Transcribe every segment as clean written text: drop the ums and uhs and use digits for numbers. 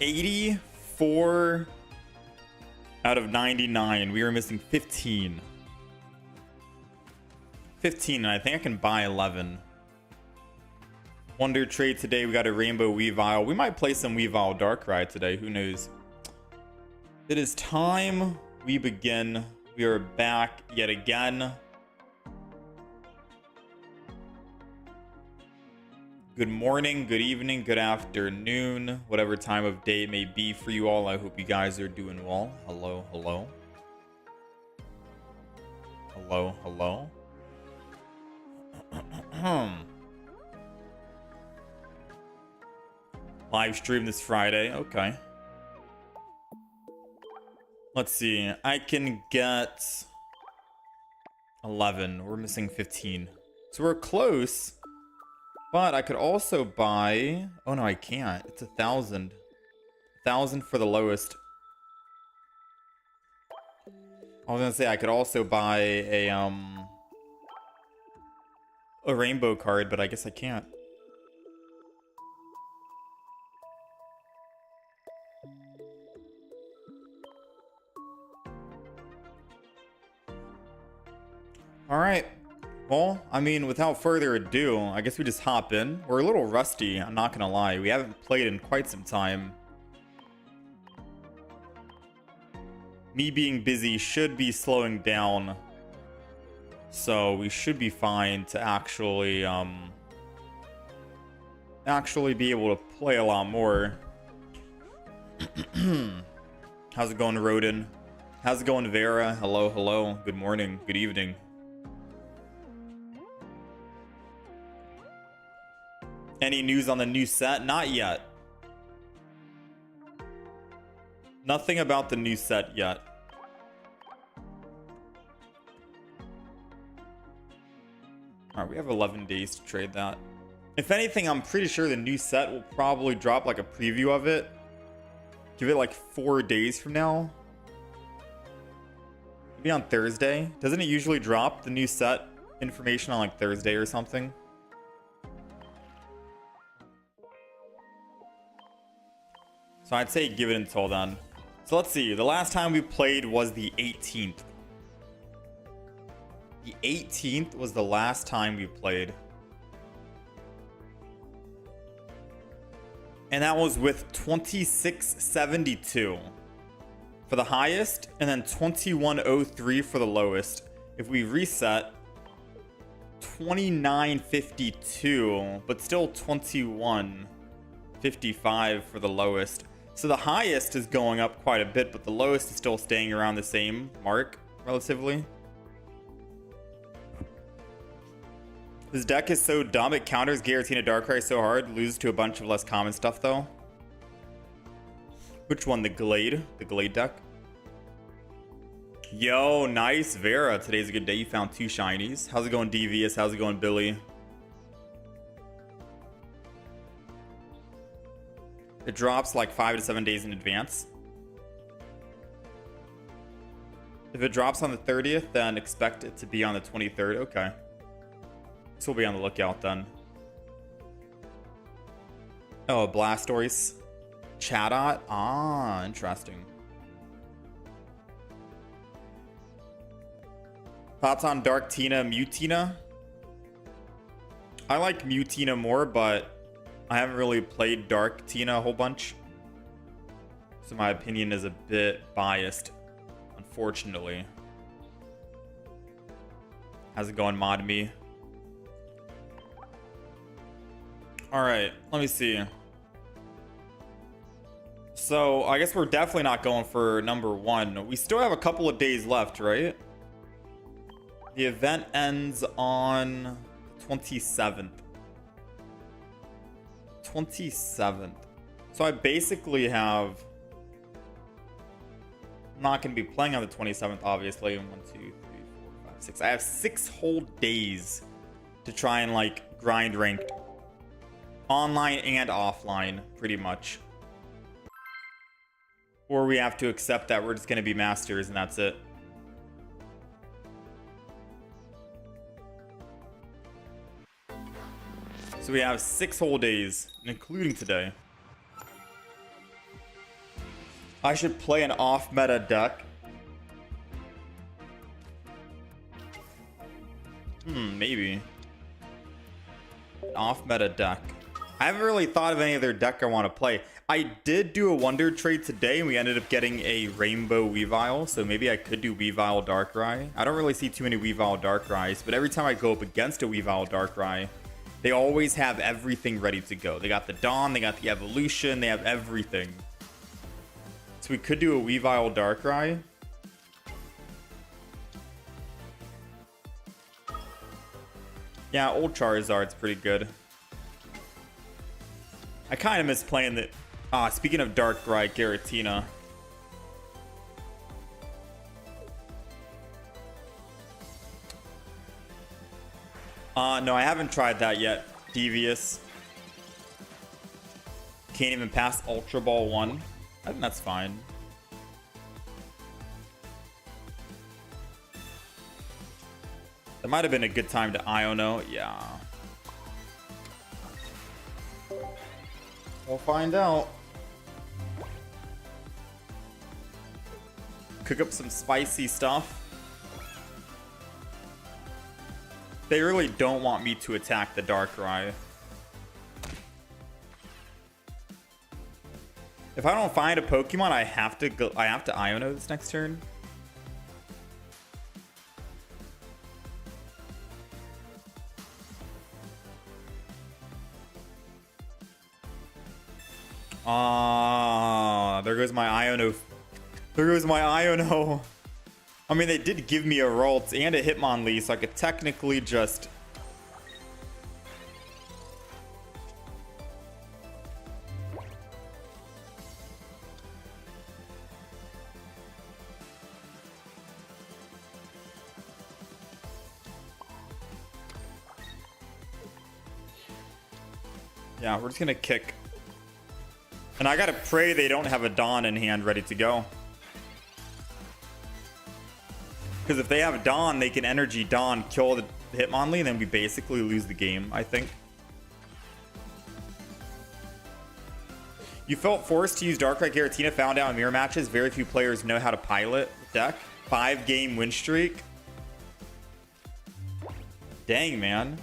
84 out of 99. We are missing 15. 15, and I think I can buy 11. Wonder trade today. We got a rainbow Weavile. We might play some Weavile Darkrai today. Who knows? It is time we begin. We are back yet again. Good morning, good evening, good afternoon, whatever time of day it may be for you all. I hope you guys are doing well. Hello, hello. Hello, hello. Live stream this Friday. Okay. Let's see. I can get 11. We're missing 15. So we're close. But I could also buy... Oh, no, I can't. It's 1,000. 1,000 for the lowest. I was going to say I could also buy a rainbow card, but I guess I can't. All right. Well, I mean, without further ado, I guess we just hop in. We're a little rusty, I'm not gonna lie. We haven't played in quite some time. Me being busy should be slowing down. So we should be fine to actually be able to play a lot more. How's it going, Rodin? How's it going, Vera? Hello, hello. Good morning, good evening. Any news on the new set? Not yet. Nothing about the new set yet. Alright, we have 11 days to trade that. If anything, I'm pretty sure the new set will probably drop like a preview of it. Give it like 4 days from now. Maybe on Thursday. Doesn't it usually drop the new set information on like Thursday or something? So I'd say give it until then. So let's see. The last time we played was the 18th. The 18th was the last time we played. And that was with 2672 for the highest, and then 2103 for the lowest. If we reset, 2952, but still 2155 for the lowest. So the highest is going up quite a bit, but the lowest is still staying around the same mark, relatively. This deck is so dumb, it counters Giratina Darkrai so hard, loses to a bunch of less common stuff, though. Which one? The Glade? The Glade deck? Yo, nice, Vera. Today's a good day. You found 2 shinies. How's it going, Devious? How's it going, Billy? It drops like 5 to 7 days in advance. If it drops on the 30th, then expect it to be on the 23rd. Okay. So we'll be on the lookout then. Oh, Blastoise. Chatot? Ah, interesting. Thoughts on Darktina, Mutina? I like Mutina more, but I haven't really played Darktina a whole bunch, so my opinion is a bit biased, unfortunately. How's it going, Mod Me? Alright, let me see. So, I guess we're definitely not going for number 1. We still have a couple of days left, right? The event ends on 27th. 27th. So I basically have... I'm not going to be playing on the 27th, obviously. 1, 2, 3, 4, 5, 6. I have 6 whole days to try and like grind ranked. Online and offline, pretty much. Or we have to accept that we're just going to be masters and that's it. So we have 6 whole days, including today. I should play an off-meta deck. Maybe. Off-meta deck. I haven't really thought of any other deck I want to play. I did do a Wonder trade today, and we ended up getting a Rainbow Weavile, so maybe I could do Weavile Darkrai. I don't really see too many Weavile Darkrai's, but every time I go up against a Weavile Darkrai, they always have everything ready to go. They got the Dawn, they got the Evolution, they have everything. So we could do a Weavile Darkrai. Yeah, old Charizard's pretty good. I kind of miss playing the... speaking of Darkrai Giratina. No, I haven't tried that yet. Devious. Can't even pass Ultra Ball 1. I think that's fine. That might have been a good time to Iono. Yeah. We'll find out. Cook up some spicy stuff. They really don't want me to attack the Darkrai. If I don't find a Pokemon, I have to Iono this next turn. There goes my Iono. There goes my Iono. I mean, they did give me a Ralts and a Hitmonlee, so I could technically just... Yeah, we're just gonna kick. And I gotta pray they don't have a Dawn in hand ready to go. Because if they have a Dawn, they can Energy Dawn, kill the Hitmonlee, and then we basically lose the game, I think. You felt forced to use Darkrai Giratina, found out in mirror matches. Very few players know how to pilot the deck. 5-game win streak. Dang, man.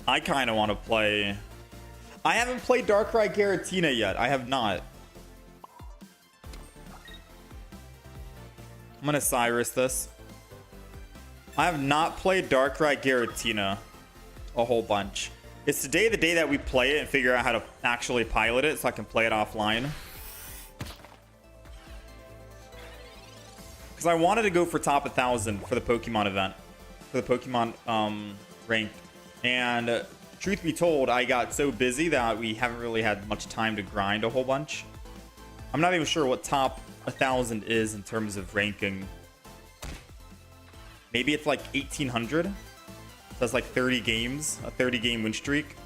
I kind of want to play... I haven't played Darkrai Giratina yet. I have not. I'm going to Cyrus this. I have not played Darkrai Giratina a whole bunch. Is today the day that we play it and figure out how to actually pilot it so I can play it offline? Because I wanted to go for top 1,000 for the Pokemon event. For the Pokemon ranked. And truth be told, I got so busy that we haven't really had much time to grind a whole bunch. I'm not even sure what top 1,000 is in terms of ranking. Maybe it's like 1,800. So that's like 30 games, a 30-game win streak.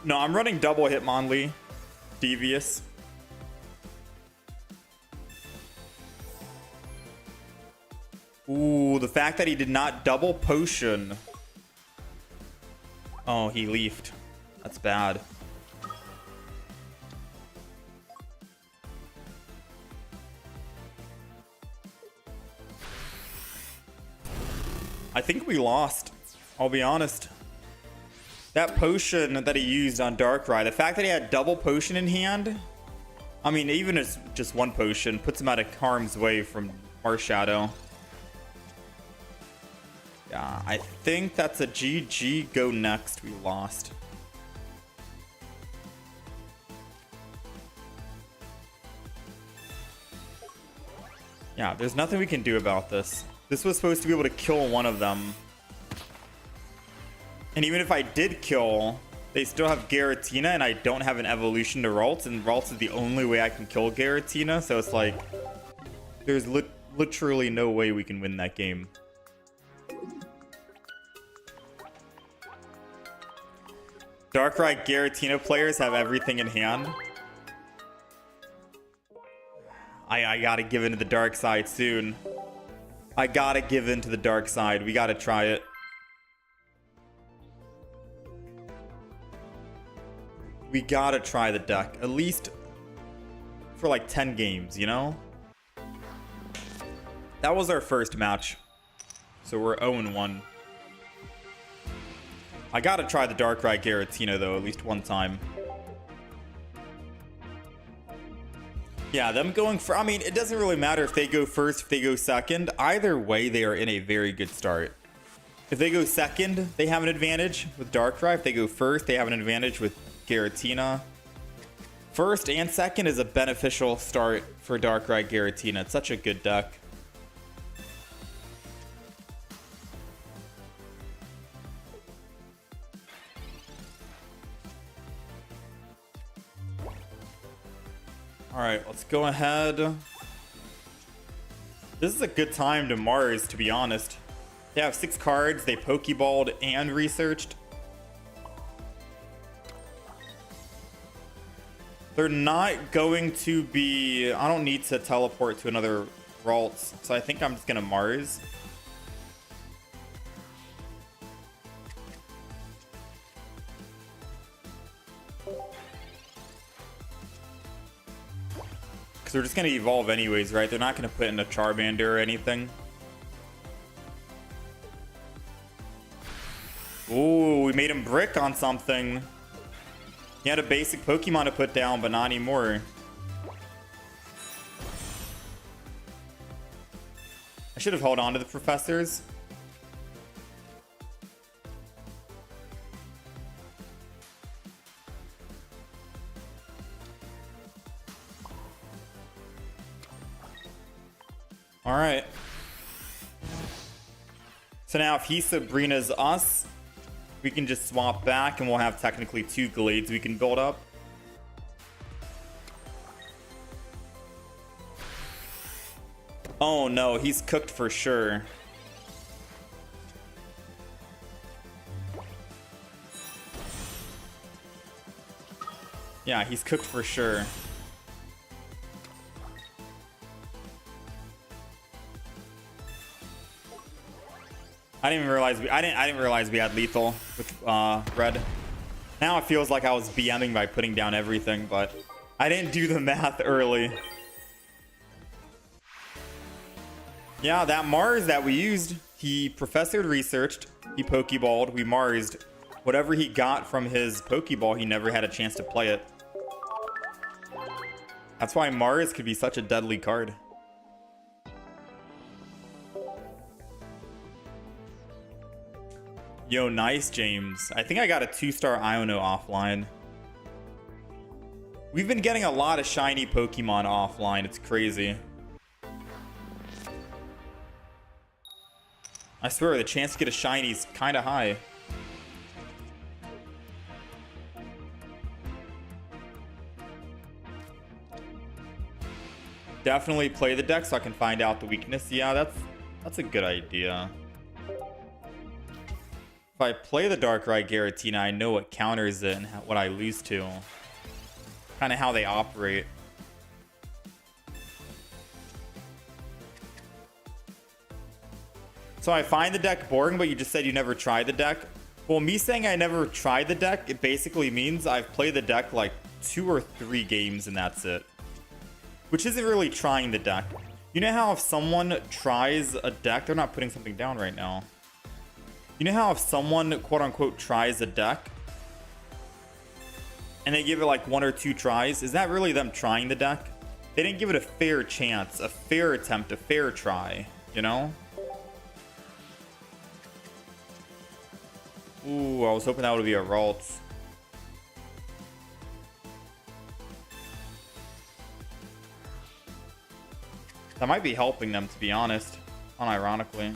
No, I'm running double Hitmonlee. Devious. Ooh, the fact that he did not double potion. Oh, he leafed. That's bad. I think we lost. I'll be honest. That potion that he used on Darkrai, the fact that he had double potion in hand, I mean, even if it's just one potion, puts him out of harm's way from Marshadow. Yeah, I think that's a GG. Go next. We lost. Yeah, there's nothing we can do about this. This was supposed to be able to kill one of them. And even if I did kill, they still have Giratina, and I don't have an evolution to Ralts, and Ralts is the only way I can kill Giratina, so it's like, there's literally no way we can win that game. Darkrai Giratina players have everything in hand. I gotta give into the dark side soon. I gotta give into the dark side. We gotta try it. We gotta try the deck. At least for like 10 games, you know? That was our first match. So we're 0-1. I gotta try the Darkrai Giratina though, at least one time. Yeah, them going for... I mean, it doesn't really matter if they go first, if they go second. Either way, they are in a very good start. If they go second, they have an advantage with Darkrai. If they go first, they have an advantage with Giratina. First and second is a beneficial start for Darkrai Giratina. It's such a good deck. Alright, let's go ahead. This is a good time to Mars, to be honest. They have 6 cards, they Pokeballed and researched. They're not going to be... I don't need to teleport to another Ralts, so I think I'm just going to Mars. They're just going to evolve anyways, right? They're not going to put in a Charmander or anything. Ooh, we made him brick on something. He had a basic Pokemon to put down, but not anymore. I should have held on to the professors. All right. So now if he Sabrina's us, we can just swap back and we'll have technically 2 Glades we can build up. Oh no, he's cooked for sure. Yeah, he's cooked for sure. I didn't realize we had lethal with red. Now it feels like I was BMing by putting down everything, but I didn't do the math early. Yeah, that Mars that we used, he Professored researched, he Pokeballed, we Marsed. Whatever he got from his Pokeball, he never had a chance to play it. That's why Mars could be such a deadly card. Yo, nice, James. I think I got a 2-star Iono offline. We've been getting a lot of shiny Pokemon offline. It's crazy. I swear, the chance to get a shiny is kind of high. Definitely play the deck so I can find out the weakness. Yeah, that's a good idea. If I play the Darkrai Giratina, I know what counters it and what I lose to. Kind of how they operate. So I find the deck boring, but you just said you never tried the deck. Well, me saying I never tried the deck, it basically means I've played the deck like 2 or 3 games and that's it. Which isn't really trying the deck. You know how if someone tries a deck, they're not putting something down right now. You know how if someone, quote unquote, tries a deck and they give it like 1 or 2 tries, is that really them trying the deck? They didn't give it a fair chance, a fair attempt, a fair try, you know? Ooh, I was hoping that would be a Ralts. That might be helping them, to be honest, unironically.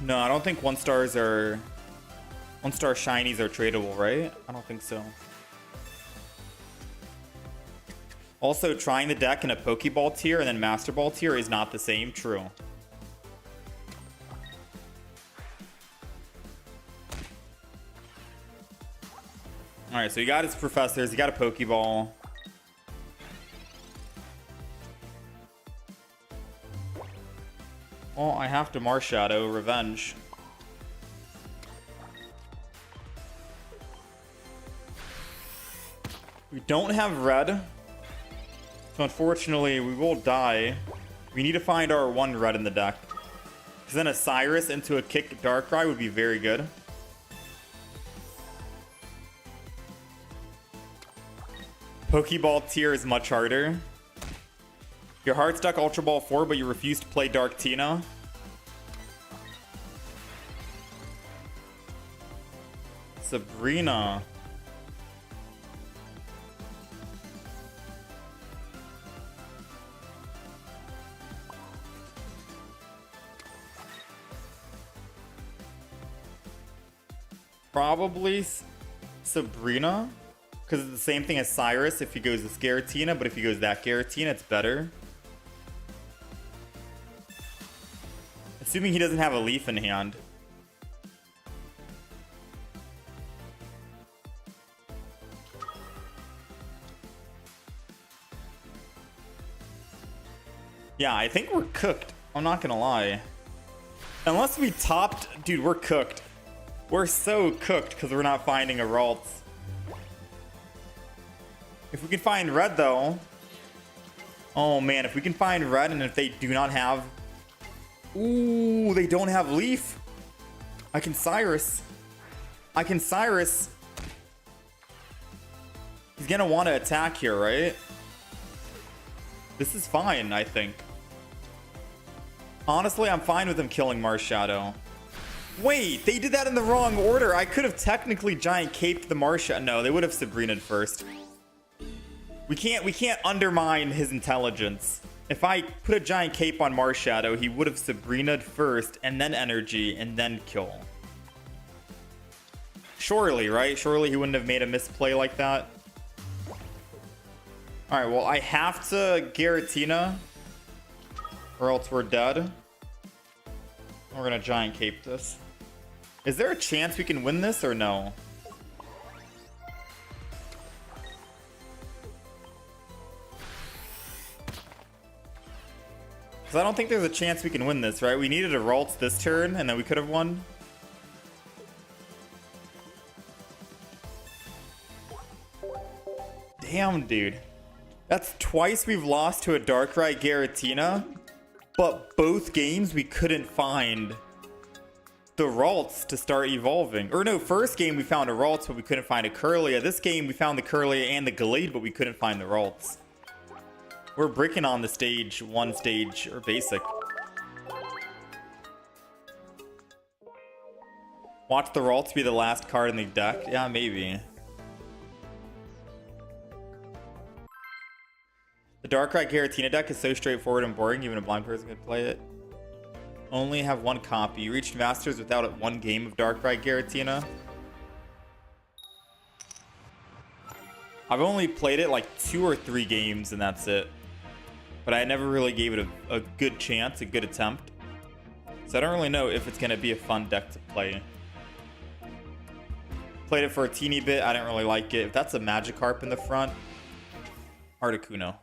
No, I don't think 1-star shinies are tradable, right? I don't think so. Also, trying the deck in a Pokeball tier and then Master Ball tier is not the same. True. Alright, so he got his professors, he got a Pokeball. Well, I have to Marshadow, revenge. We don't have red. So unfortunately, we will die. We need to find our one red in the deck. Because then a Cyrus into a kick Darkrai would be very good. Pokeball tier is much harder. Your heart stuck Ultra Ball 4, but you refuse to play Darktina. Sabrina. Probably Sabrina. Because it's the same thing as Cyrus if he goes this Giratina, but if he goes that Giratina, it's better. Assuming he doesn't have a leaf in hand. Yeah, I think we're cooked. I'm not gonna lie. Unless we topped... Dude, we're cooked. We're so cooked because we're not finding a Ralts. If we can find red, though... Oh, man. If we can find red and if they do not have... Ooh, they don't have leaf. I can Cyrus. I can Cyrus. He's gonna want to attack here, right? This is fine, I think. Honestly, I'm fine with him killing Marshadow. Wait, they did that in the wrong order. I could have technically Giant Caped the Marshadow. No, they would have Sabrina'd first. We can't undermine his intelligence. If I put a Giant Cape on Marshadow, he would have Sabrina'd first, and then Energy, and then kill. Surely, right? Surely he wouldn't have made a misplay like that. Alright, well, I have to Giratina, or else we're dead. We're gonna Giant Cape this. Is there a chance we can win this, or no? Because I don't think there's a chance we can win this, right? We needed a Ralts this turn, and then we could have won. Damn, dude. That's twice we've lost to a Darkrai Giratina, but both games we couldn't find the Ralts to start evolving. Or no, first game we found a Ralts, but we couldn't find a Kirlia. This game we found the Kirlia and the Gallade, but we couldn't find the Ralts. We're breaking on the stage, one stage, or basic. Watch the Ralts be the last card in the deck? Yeah, maybe. The Darkrai Giratina deck is so straightforward and boring, even a blind person could play it. Only have one copy. You reached Masters without one game of Darkrai Giratina. I've only played it like 2 or 3 games and that's it. But I never really gave it a good chance, a good attempt. So I don't really know if it's going to be a fun deck to play. Played it for a teeny bit. I didn't really like it. If that's a Magikarp in the front, Articuno.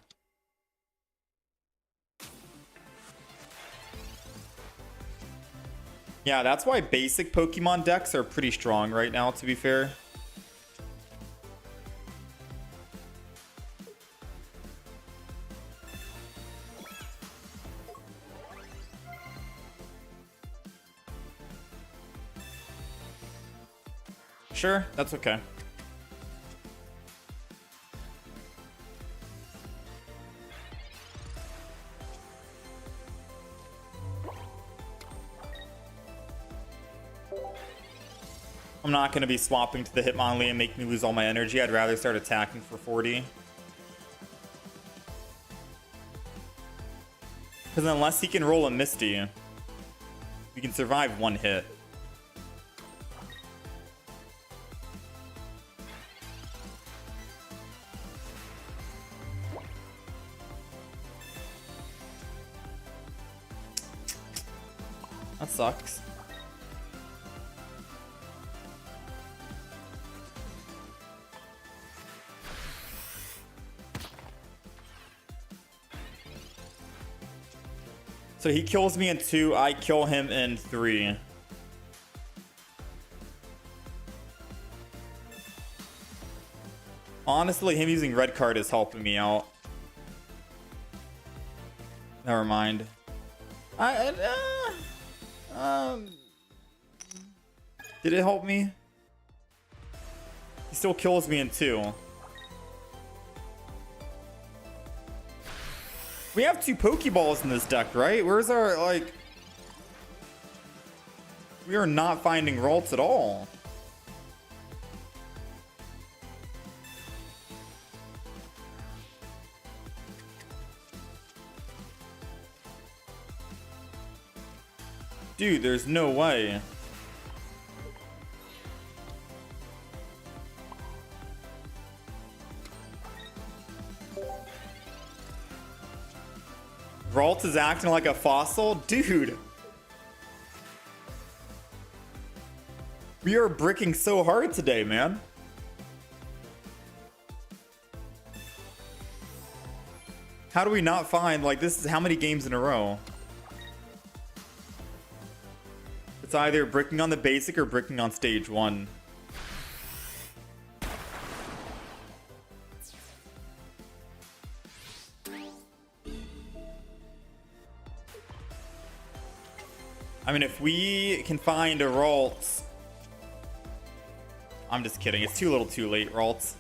Yeah, that's why basic Pokemon decks are pretty strong right now, to be fair. Sure, that's okay. I'm not going to be swapping to the Hitmonlee and make me lose all my energy. I'd rather start attacking for 40. Because unless he can roll a Misty, we can survive one hit. That sucks. So he kills me in 2, I kill him in 3. Honestly, him using red card is helping me out. Never mind. Did it help me? He still kills me in 2. We have 2 Pokeballs in this deck, right? Where's our, like... We are not finding Ralts at all. Dude, there's no way. Ralt is acting like a fossil? Dude. We are bricking so hard today, man. How do we not find, like, this is how many games in a row? It's either bricking on the basic or bricking on stage 1. I mean, if we can find a Ralts... I'm just kidding. It's too little too late, Ralts.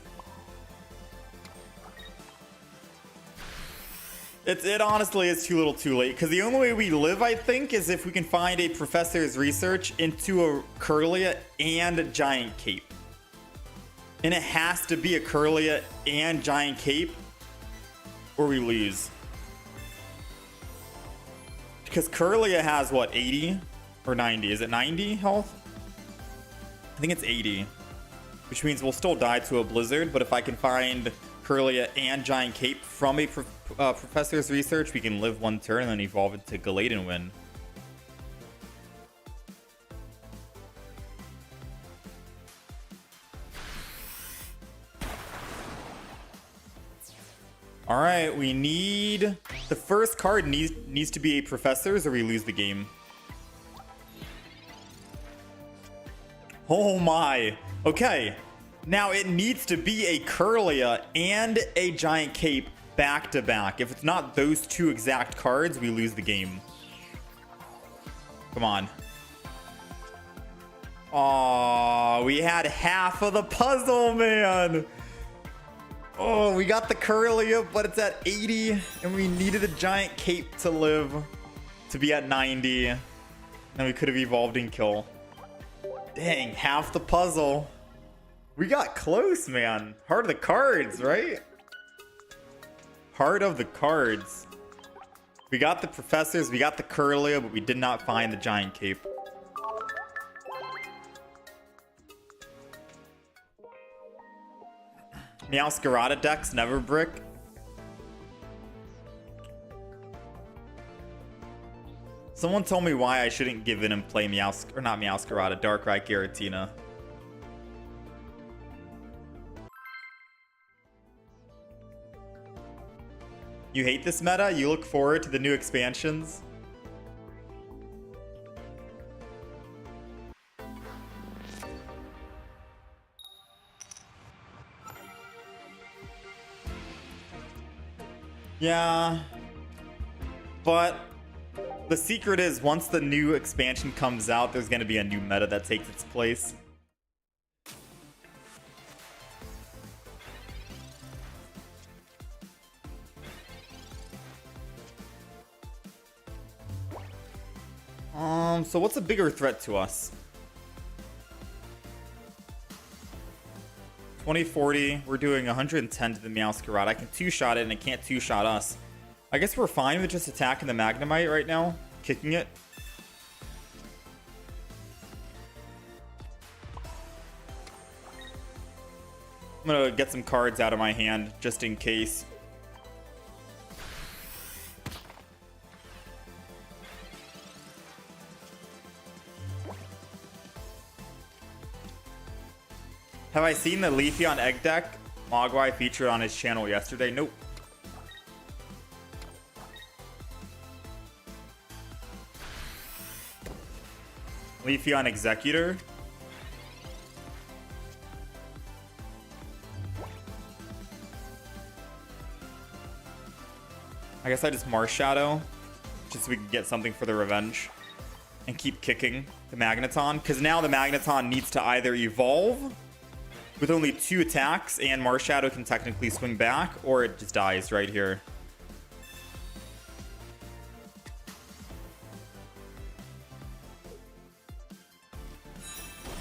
It honestly is too little too late. Because the only way we live, I think, is if we can find a Professor's Research into a Kirlia and a Giant Cape. And it has to be a Kirlia and Giant Cape, or we lose. Because Kirlia has, what, 80 or 90? Is it 90 health? I think it's 80. Which means we'll still die to a Blizzard, but if I can find Kirlia and Giant Cape from a Professor's Research, we can live 1 turn and then evolve it to Gallade and win. Alright, we need... The first card needs to be a Professor's or we lose the game. Oh my. Okay. Now it needs to be a Kirlia and a Giant Cape back to back. If it's not those 2 exact cards, we lose the game. Come on. Aww, we had half of the puzzle, man. Oh, we got the Kirlia, but it's at 80, and we needed a Giant Cape to live, to be at 90. And we could have evolved and kill. Dang, half the puzzle. We got close, man. Heart of the cards, right? Heart of the cards. We got the Professors, we got the Kirlia, but we did not find the Giant Cape. Meowscarada decks never brick. Someone told me why I shouldn't give in and play Meowscarada, Darkrai Giratina. You hate this meta? You look forward to the new expansions? Yeah, but the secret is once the new expansion comes out, there's going to be a new meta that takes its place. So what's a bigger threat to us? 2040, we're doing 110 to the Meowscarada. I can 2-shot it and it can't 2-shot us. I guess we're fine with just attacking the Magnemite right now, kicking it. I'm gonna get some cards out of my hand just in case. Have I seen the Leafeon Egg deck Mogwai featured on his channel yesterday? Nope. Leafy on Executor. I guess I just Marshadow, just so we can get something for the revenge. And keep kicking the Magneton, because now the Magneton needs to either evolve with only 2 attacks, and Marshadow can technically swing back, or it just dies right here.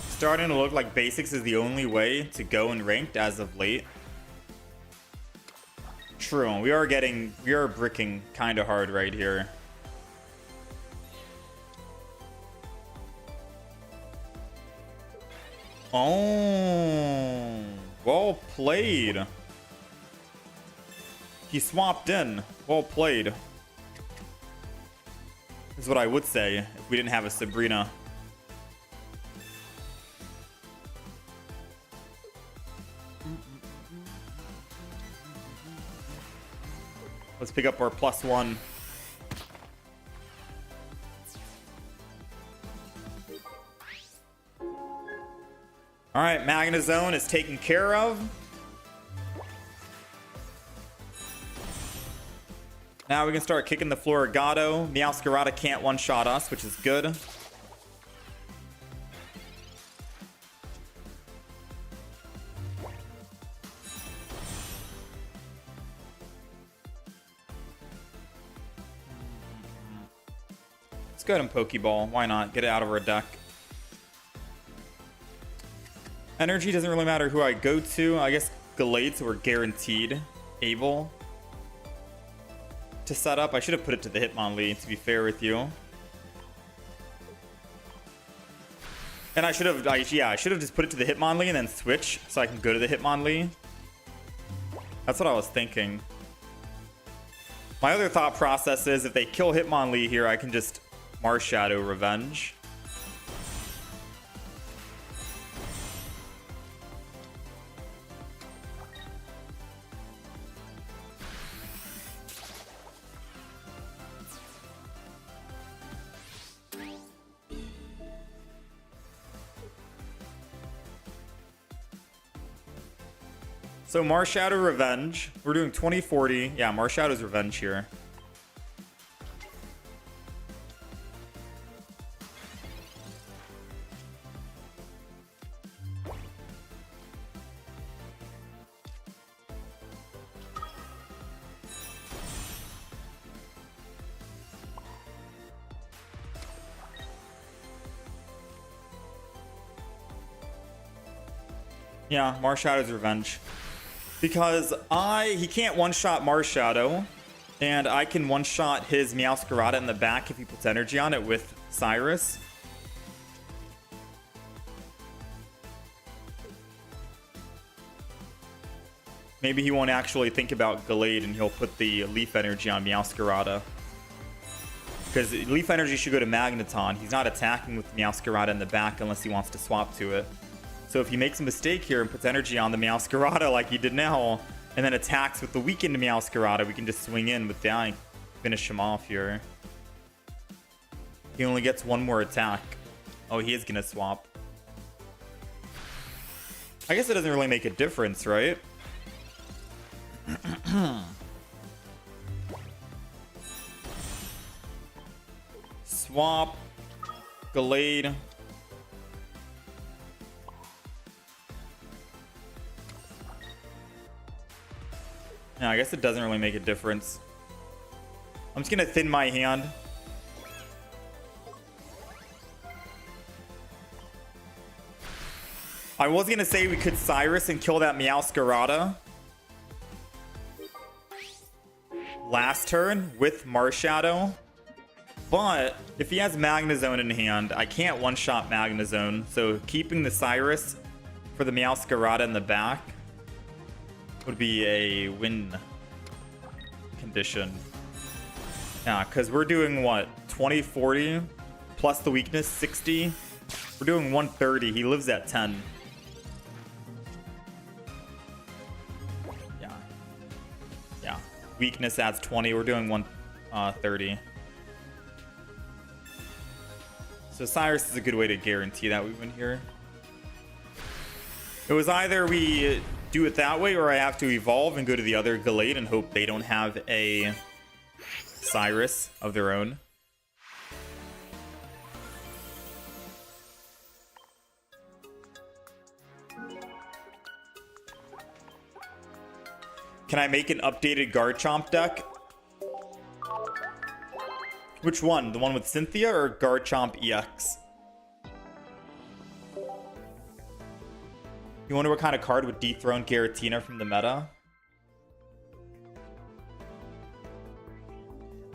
Starting to look like basics is the only way to go in ranked as of late. True, we are bricking kind of hard right here. Oh, well played. He swapped in. Well played. Is what I would say if we didn't have a Sabrina. Let's pick up our +1. All right, Magnezone is taken care of. Now we can start kicking the Floragato. Meowscarada can't one-shot us, which is good. Let's go ahead and Pokeball. Why not? Get it out of our deck. Energy doesn't really matter who I go to. I guess Gallade, so we're guaranteed able to set up. I should have put it to the Hitmonlee, to be fair with you. And I should have just put it to the Hitmonlee and then switch so I can go to the Hitmonlee. That's what I was thinking. My other thought process is if they kill Hitmonlee here, I can just Marshadow Revenge. So Marshadow Revenge. We're doing 2040. Yeah, Marshadow's Revenge here. Yeah, Marshadow's Revenge. Because he can't one-shot Marshadow, and I can one-shot his Meowscarada in the back if he puts energy on it with Cyrus. Maybe he won't actually think about Gallade and he'll put the Leaf Energy on Meowscarada. Because Leaf Energy should go to Magneton. He's not attacking with Meowscarada in the back unless he wants to swap to it. So if he makes a mistake here and puts energy on the Meowscarada like he did now, and then attacks with the weakened Meowscarada, we can just swing in with that and finish him off here. He only gets 1 more attack. Oh, he is going to swap. I guess it doesn't really make a difference, right? Swap. Gallade. Yeah, I guess it doesn't really make a difference. I'm just gonna thin my hand. I was gonna say we could Cyrus and kill that Meowscarada last turn with Marshadow. But if he has Magnezone in hand, I can't one-shot Magnezone. So keeping the Cyrus for the Meowscarada in the back would be a win condition. Yeah, because we're doing what? 2040 plus the weakness 60. We're doing 130. He lives at 10. Yeah. Yeah. Weakness adds 20. We're doing 130. So Cyrus is a good way to guarantee that we win here. It was either we do it that way or I have to evolve and go to the other Gallade and hope they don't have a Cyrus of their own. Can I make an updated Garchomp deck? Which one? The one with Cynthia or Garchomp EX? You wonder what kind of card would dethrone Giratina from the meta?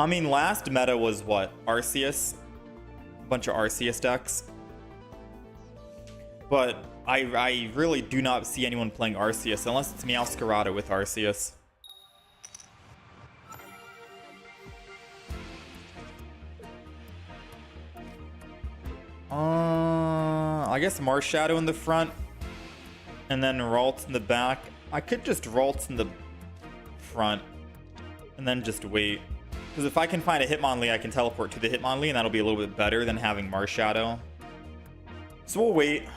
I mean, last meta was what? Arceus? A bunch of Arceus decks. But I really do not see anyone playing Arceus unless it's Meowscarada with Arceus. I guess Marshadow in the front and then Ralts in the back. I could just Ralts in the front and then just wait. Because if I can find a Hitmonlee, I can teleport to the Hitmonlee and that'll be a little bit better than having Marshadow. So we'll wait.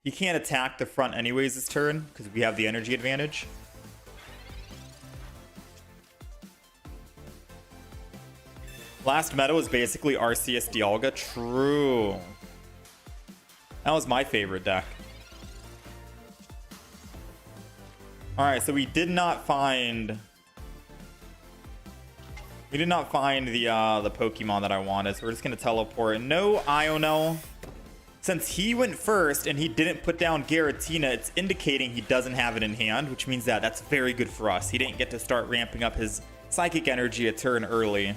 He can't attack the front anyways this turn because we have the energy advantage. Last meta was basically Arceus Dialga. True. That was my favorite deck. Alright, so we did not find... We did not find the Pokemon that I wanted, so we're just going to teleport. No Ionel. Since he went first and he didn't put down Giratina, it's indicating he doesn't have it in hand, which means that that's very good for us. He didn't get to start ramping up his Psychic Energy a turn early.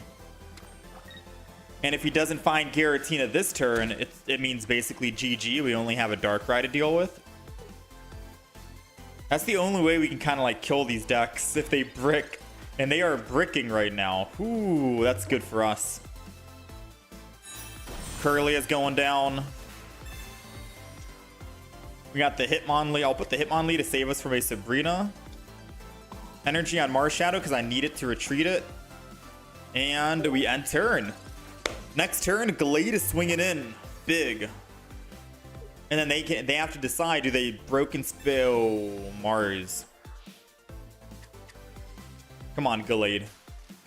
And if he doesn't find Giratina this turn, it means basically GG. We only have a Darkrai to deal with. That's the only way we can kind of like kill these decks if they brick. And they are bricking right now. Ooh, that's good for us. Curly is going down. We got the Hitmonlee. I'll put the Hitmonlee to save us from a Sabrina. Energy on Marshadow because I need it to retreat it. And we end turn. Next turn, Gallade is swinging in big. And then they have to decide, do they Broken Spill Mars? Come on, Gallade.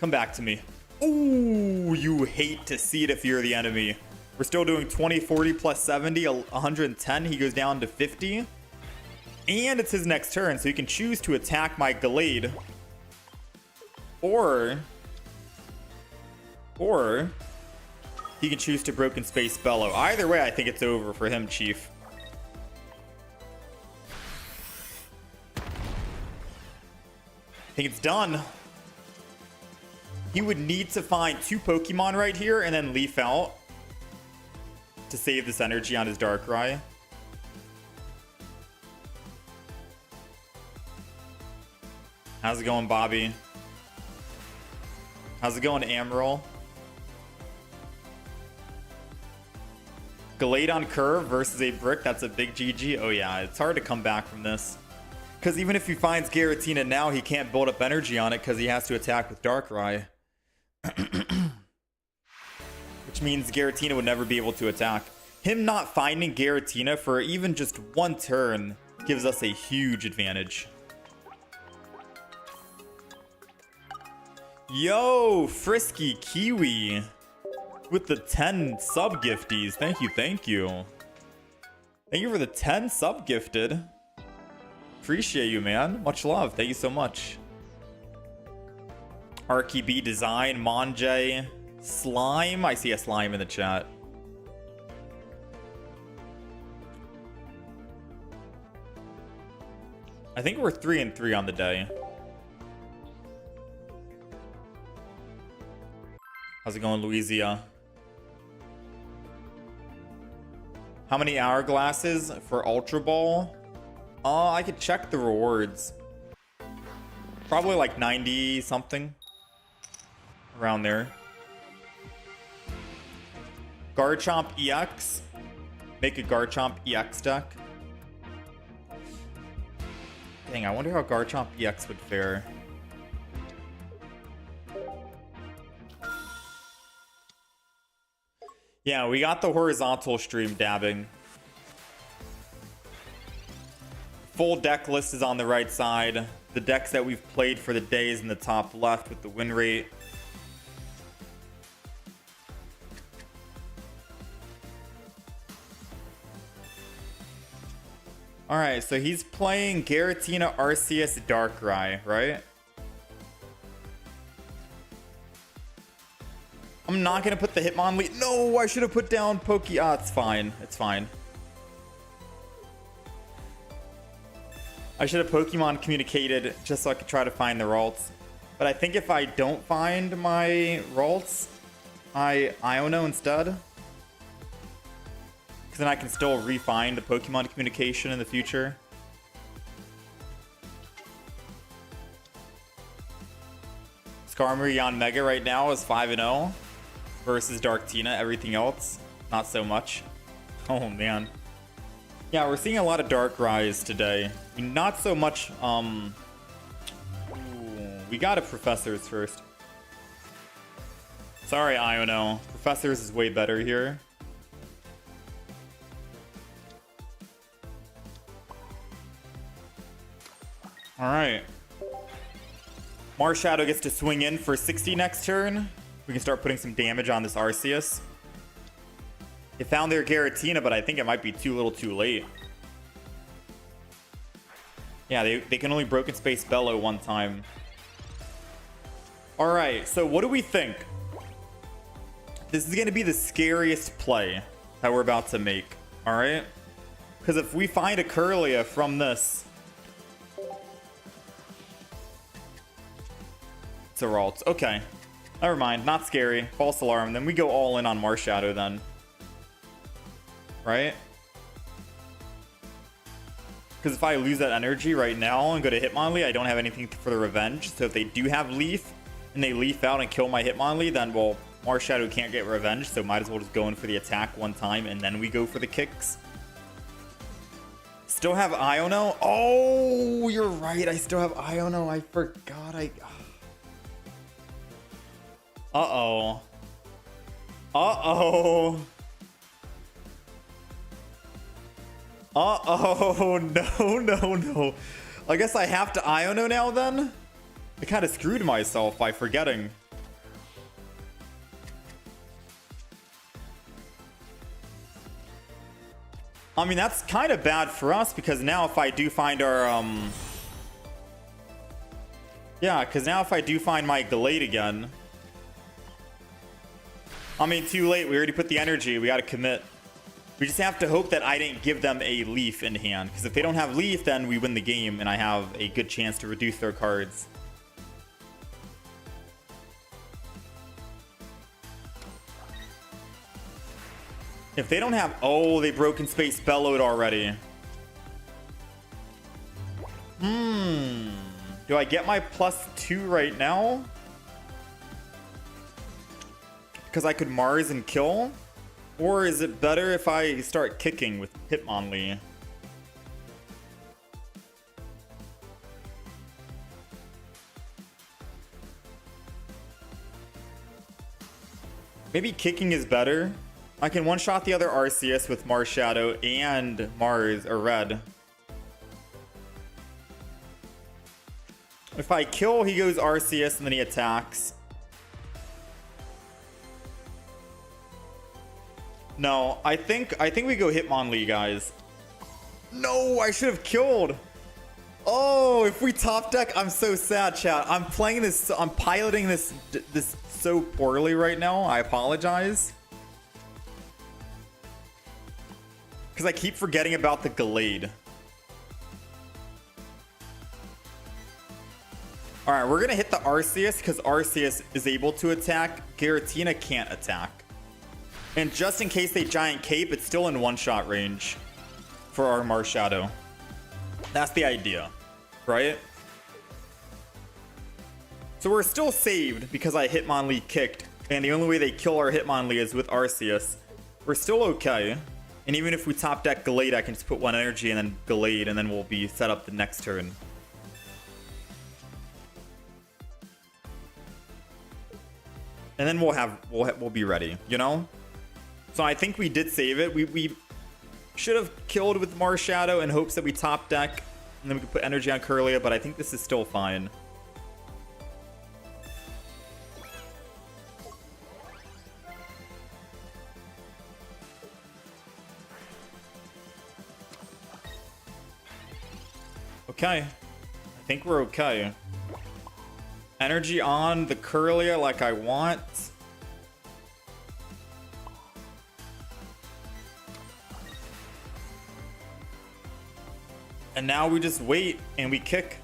Come back to me. Ooh, you hate to see it if you're the enemy. We're still doing 20, 40 plus 70, 110. He goes down to 50. And it's his next turn, so he can choose to attack my Gallade. Or he can choose to Broken Space Bellow. Either way, I think it's over for him, Chief. I think it's done. He would need to find 2 Pokemon right here and then Leaf out to save this energy on his Darkrai. How's it going, Bobby? How's it going, Amaryl? Gallade on curve versus a brick. That's a big GG. Oh yeah, it's hard to come back from this. Because even if he finds Giratina now, he can't build up energy on it because he has to attack with Darkrai. Which means Giratina would never be able to attack. Him not finding Giratina for even just one turn gives us a huge advantage. Yo, Frisky Kiwi with the 10 sub gifties. Thank you, thank you. Thank you for the 10 sub gifted. Appreciate you, man. Much love. Thank you so much. RKB Design, Monjay, Slime. I see a slime in the chat. I think we're 3-3 on the day. How's it going, Louisia? How many hourglasses for Ultra Ball? I could check the rewards. Probably like 90 something. Around there. Garchomp EX. Make a Garchomp EX deck. Dang, I wonder how Garchomp EX would fare. Yeah, we got the horizontal stream dabbing. Full deck list is on the right side. The decks that we've played for the day is in the top left with the win rate. Alright, so he's playing Giratina, Arceus, Darkrai, right? I'm not going to put the Hitmonlee. No, I should have put down Poke. Ah, it's fine. It's fine. I should have Pokemon communicated just so I could try to find the Ralts. But I think if I don't find my Ralts, I Iono instead. Because then I can still refine the Pokemon communication in the future. Skarmory on Mega right now is 5-0 versus Darktina. Everything else, not so much. Oh, man. Yeah, we're seeing a lot of Darkrai's today. I mean, not so much, Ooh, we got a Professors first. Sorry, Iono. Professors is way better here. Alright. Marshadow gets to swing in for 60 next turn. We can start putting some damage on this Arceus. They found their Giratina, but I think it might be too little too late. Yeah, they can only Broken Space Bellow one time. Alright, so what do we think? This is going to be the scariest play that we're about to make. Alright? Because if we find a Kirlia from this... It's a Ralts. Okay. Never mind. Not scary. False alarm. Then we go all in on Marshadow then. Right? Because if I lose that energy right now and go to Hitmonlee, I don't have anything for the revenge. So if they do have Leaf and they Leaf out and kill my Hitmonlee, then, well, Marshadow can't get revenge. So might as well just go in for the attack one time and then we go for the kicks. Still have Iono? Oh, you're right. I still have Iono. I forgot. Uh-oh. Uh-oh. Uh-oh. No. I guess I have to Iono now then? I kind of screwed myself by forgetting. I mean, that's kind of bad for us because now if I do find our, Yeah, because now if I do find my Gallade again... I mean, too late. We already put the energy. We got to commit. We just have to hope that I didn't give them a Leaf in hand. Because if they don't have Leaf, then we win the game. And I have a good chance to reduce their cards. If they don't have... Oh, they Broken Space Bellowed already. Do I get my +2 right now? Because I could Mars and kill? Or is it better if I start kicking with Hitmonlee? Maybe kicking is better. I can one-shot the other Arceus with Marshadow and Mars, or Red. If I kill, he goes Arceus and then he attacks. No, I think we go Hitmonlee, guys. No, I should have killed. Oh, if we top deck, I'm so sad, chat. I'm playing this, I'm piloting this so poorly right now. I apologize. Because I keep forgetting about the Gallade. Alright, we're going to hit the Arceus because Arceus is able to attack. Giratina can't attack. And just in case they Giant Cape, it's still in one-shot range for our Marshadow. That's the idea, right? So we're still saved because I Hitmonlee kicked. And the only way they kill our Hitmonlee is with Arceus. We're still okay. And even if we top deck Gallade, I can just put one energy and then Gallade, and then we'll be set up the next turn. And then we'll be ready, you know? So I think we did save it. We should have killed with Marshadow in hopes that we top deck, and then we could put energy on Kirlia, but I think this is still fine. Okay. I think we're okay. Energy on the Kirlia like I want. And now we just wait and we kick.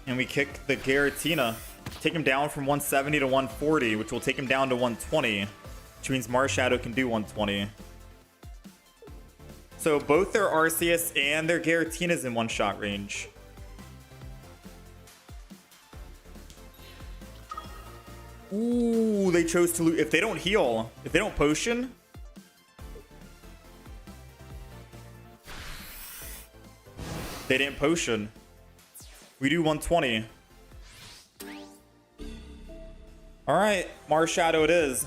And we kick the Giratina. Take him down from 170 to 140, which will take him down to 120. Which means Marshadow can do 120. So both their Arceus and their Giratina's in one-shot range. Ooh, they chose to lose. If they don't heal, if they don't potion... They didn't potion. We do 120. Alright, Marshadow it is.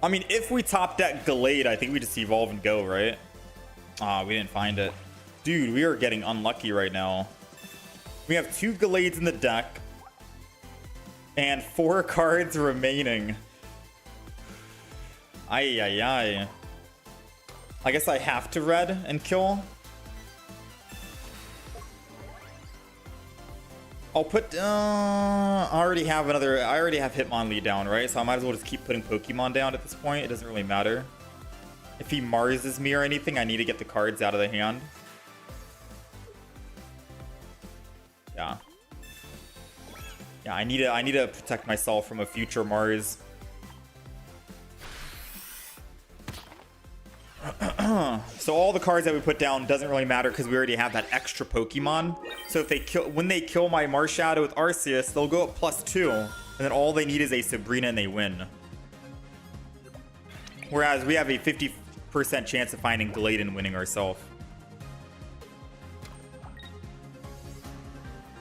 I mean, if we top deck Gallade, I think we just evolve and go, right? Ah, we didn't find it. Dude, we are getting unlucky right now. We have 2 Gallades in the deck. And 4 cards remaining. Ay, ay, ay. I guess I have to red and kill. I'll put, I already have Hitmonlee down, right? So I might as well just keep putting Pokemon down at this point. It doesn't really matter. If he Marses me or anything, I need to get the cards out of the hand. Yeah. Yeah, I need to protect myself from a future Mars. So all the cards that we put down doesn't really matter because we already have that extra Pokemon. So if they when they kill my Marshadow with Arceus, they'll go up +2, and then all they need is a Sabrina and they win. Whereas we have a 50% chance of finding Gallade and winning ourselves.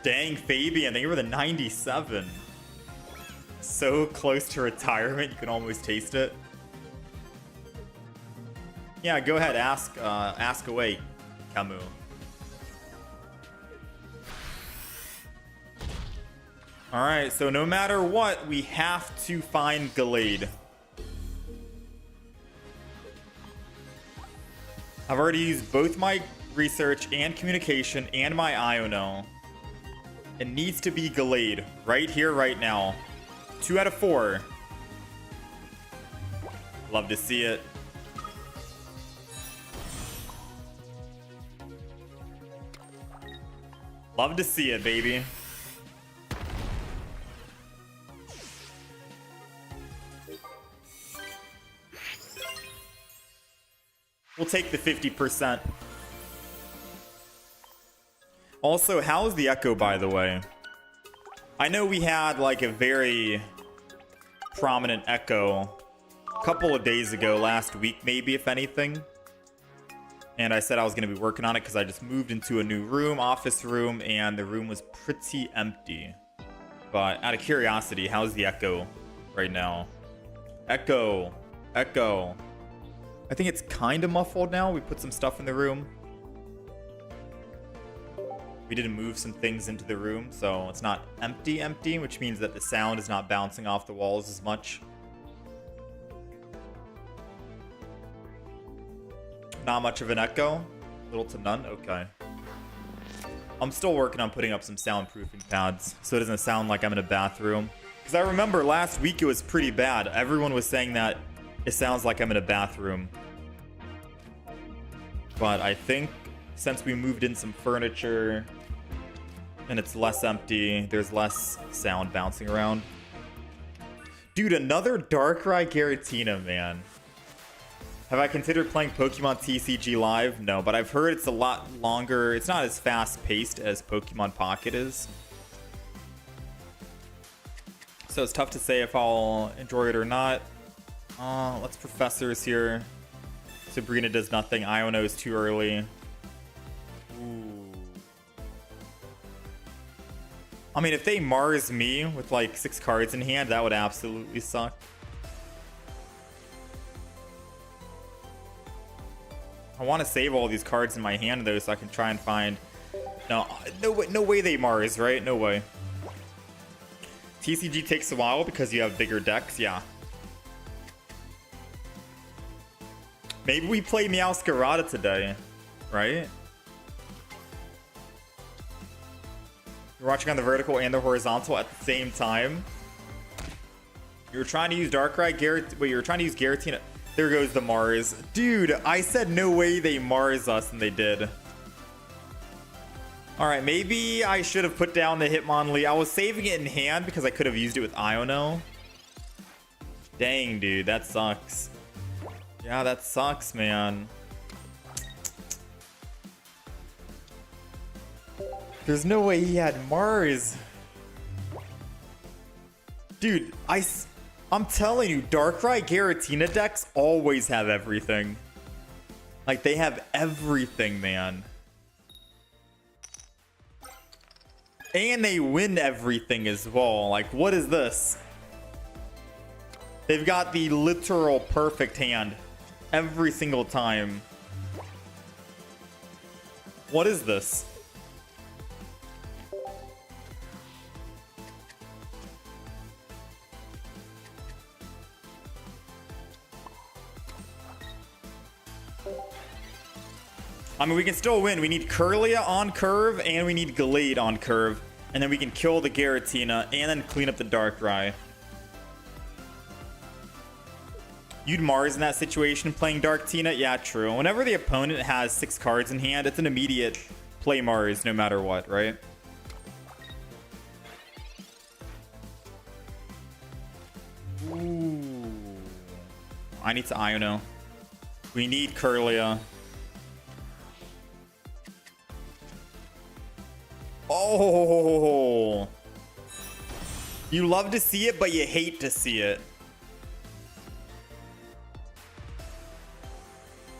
Dang, Fabian, thank you for the 97. So close to retirement, you can almost taste it. Yeah, go ahead, ask away, Camus. Alright, so no matter what, we have to find Gallade. I've already used both my research and communication and my Iono. It needs to be Gallade, right here, right now. 2 out of 4. Love to see it. Love to see it, baby. We'll take the 50%. Also, how's the Echo, by the way? I know we had like a very prominent Echo a couple of days ago, last week maybe, if anything. And I said I was going to be working on it because I just moved into a new room, office room, and the room was pretty empty. But out of curiosity, how's the Echo right now? Echo. Echo. I think it's kind of muffled now. We put some stuff in the room. We did move some things into the room, so it's not empty, which means that the sound is not bouncing off the walls as much. Not much of an echo. Little to none. Okay. I'm still working on putting up some soundproofing pads so it doesn't sound like I'm in a bathroom. Because I remember last week it was pretty bad. Everyone was saying that it sounds like I'm in a bathroom. But I think since we moved in some furniture and it's less empty, there's less sound bouncing around. Dude, another Darkrai Giratina, man. Have I considered playing Pokemon TCG Live? No, but I've heard it's a lot longer. It's not as fast-paced as Pokemon Pocket is. So it's tough to say if I'll enjoy it or not. Let's Professors here. Sabrina does nothing. Iono is too early. Ooh. I mean, if they Mars me with like 6 cards in hand, that would absolutely suck. I want to save all these cards in my hand though, so I can try and find. No, no way they Mars, right? No way. TCG takes a while because you have bigger decks, yeah. Maybe we play Meowscarada today, right? You're watching on the vertical and the horizontal at the same time. You were trying to use Darkrai Giratina. Wait, you were trying to use Giratina. There goes the Mars. Dude, I said no way they Mars us, and they did. Alright, maybe I should have put down the Hitmonlee. I was saving it in hand because I could have used it with Iono. Dang, dude, that sucks. Yeah, that sucks, man. There's no way he had Mars. Dude, I'm telling you, Darkrai Giratina decks always have everything. Like, they have everything, man. And they win everything as well. Like, what is this? They've got the literal perfect hand every single time. What is this? I mean, we can still win. We need Kirlia on curve, and we need Gallade on curve. And then we can kill the Giratina, and then clean up the Darkrai. You'd Mars in that situation playing Darktina? Yeah, true. Whenever the opponent has 6 cards in hand, it's an immediate play Mars no matter what, right? Ooh. I need to Iono. We need Kirlia. Oh, you love to see it, but you hate to see it.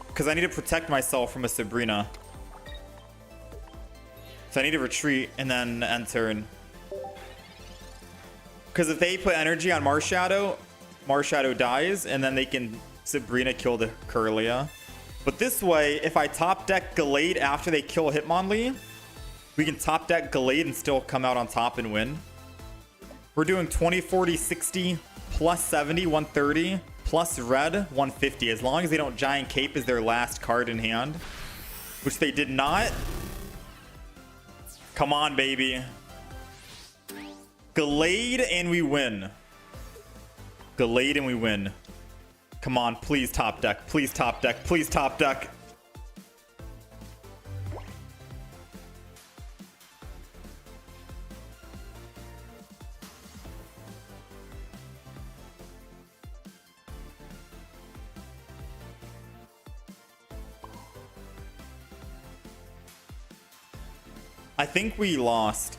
Because I need to protect myself from a Sabrina. So I need to retreat and then end turn. Because if they put energy on Marshadow, Marshadow dies, and then they can Sabrina kill the Kirlia. But this way, if I top deck Gallade after they kill Hitmonlee, we can top deck Gallade and still come out on top and win. We're doing 20, 40, 60, plus 70, 130, plus red, 150. As long as they don't Giant Cape as their last card in hand, which they did not. Come on, baby. Gallade and we win. Gallade and we win. Come on, please top deck. Please top deck. Please top deck. I think we lost.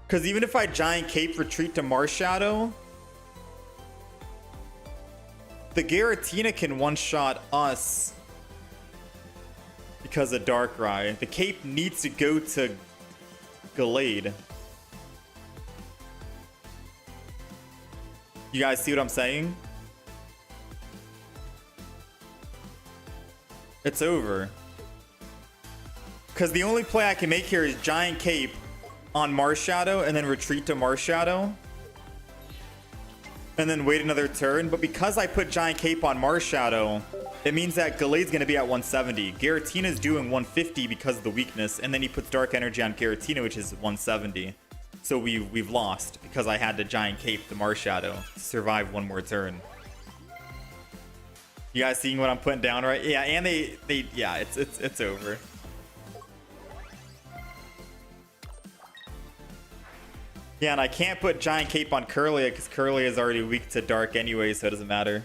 Because even if I Giant Cape retreat to Marshadow, the Giratina can one-shot us because of Darkrai. The Cape needs to go to Gallade. You guys see what I'm saying? It's over. Because the only play I can make here is Giant Cape on Marshadow and then retreat to Marshadow. And then wait another turn. But because I put Giant Cape on Marshadow, it means that Gallade's going to be at 170. Giratina's doing 150 because of the weakness. And then he puts Dark Energy on Giratina, which is 170. So we've lost because I had to Giant Cape the Marshadow to survive one more turn. You guys seeing what I'm putting down, right? Yeah, and yeah, it's over. Yeah, and I can't put Giant Cape on Kirlia because Kirlia is already weak to Dark anyway, so it doesn't matter.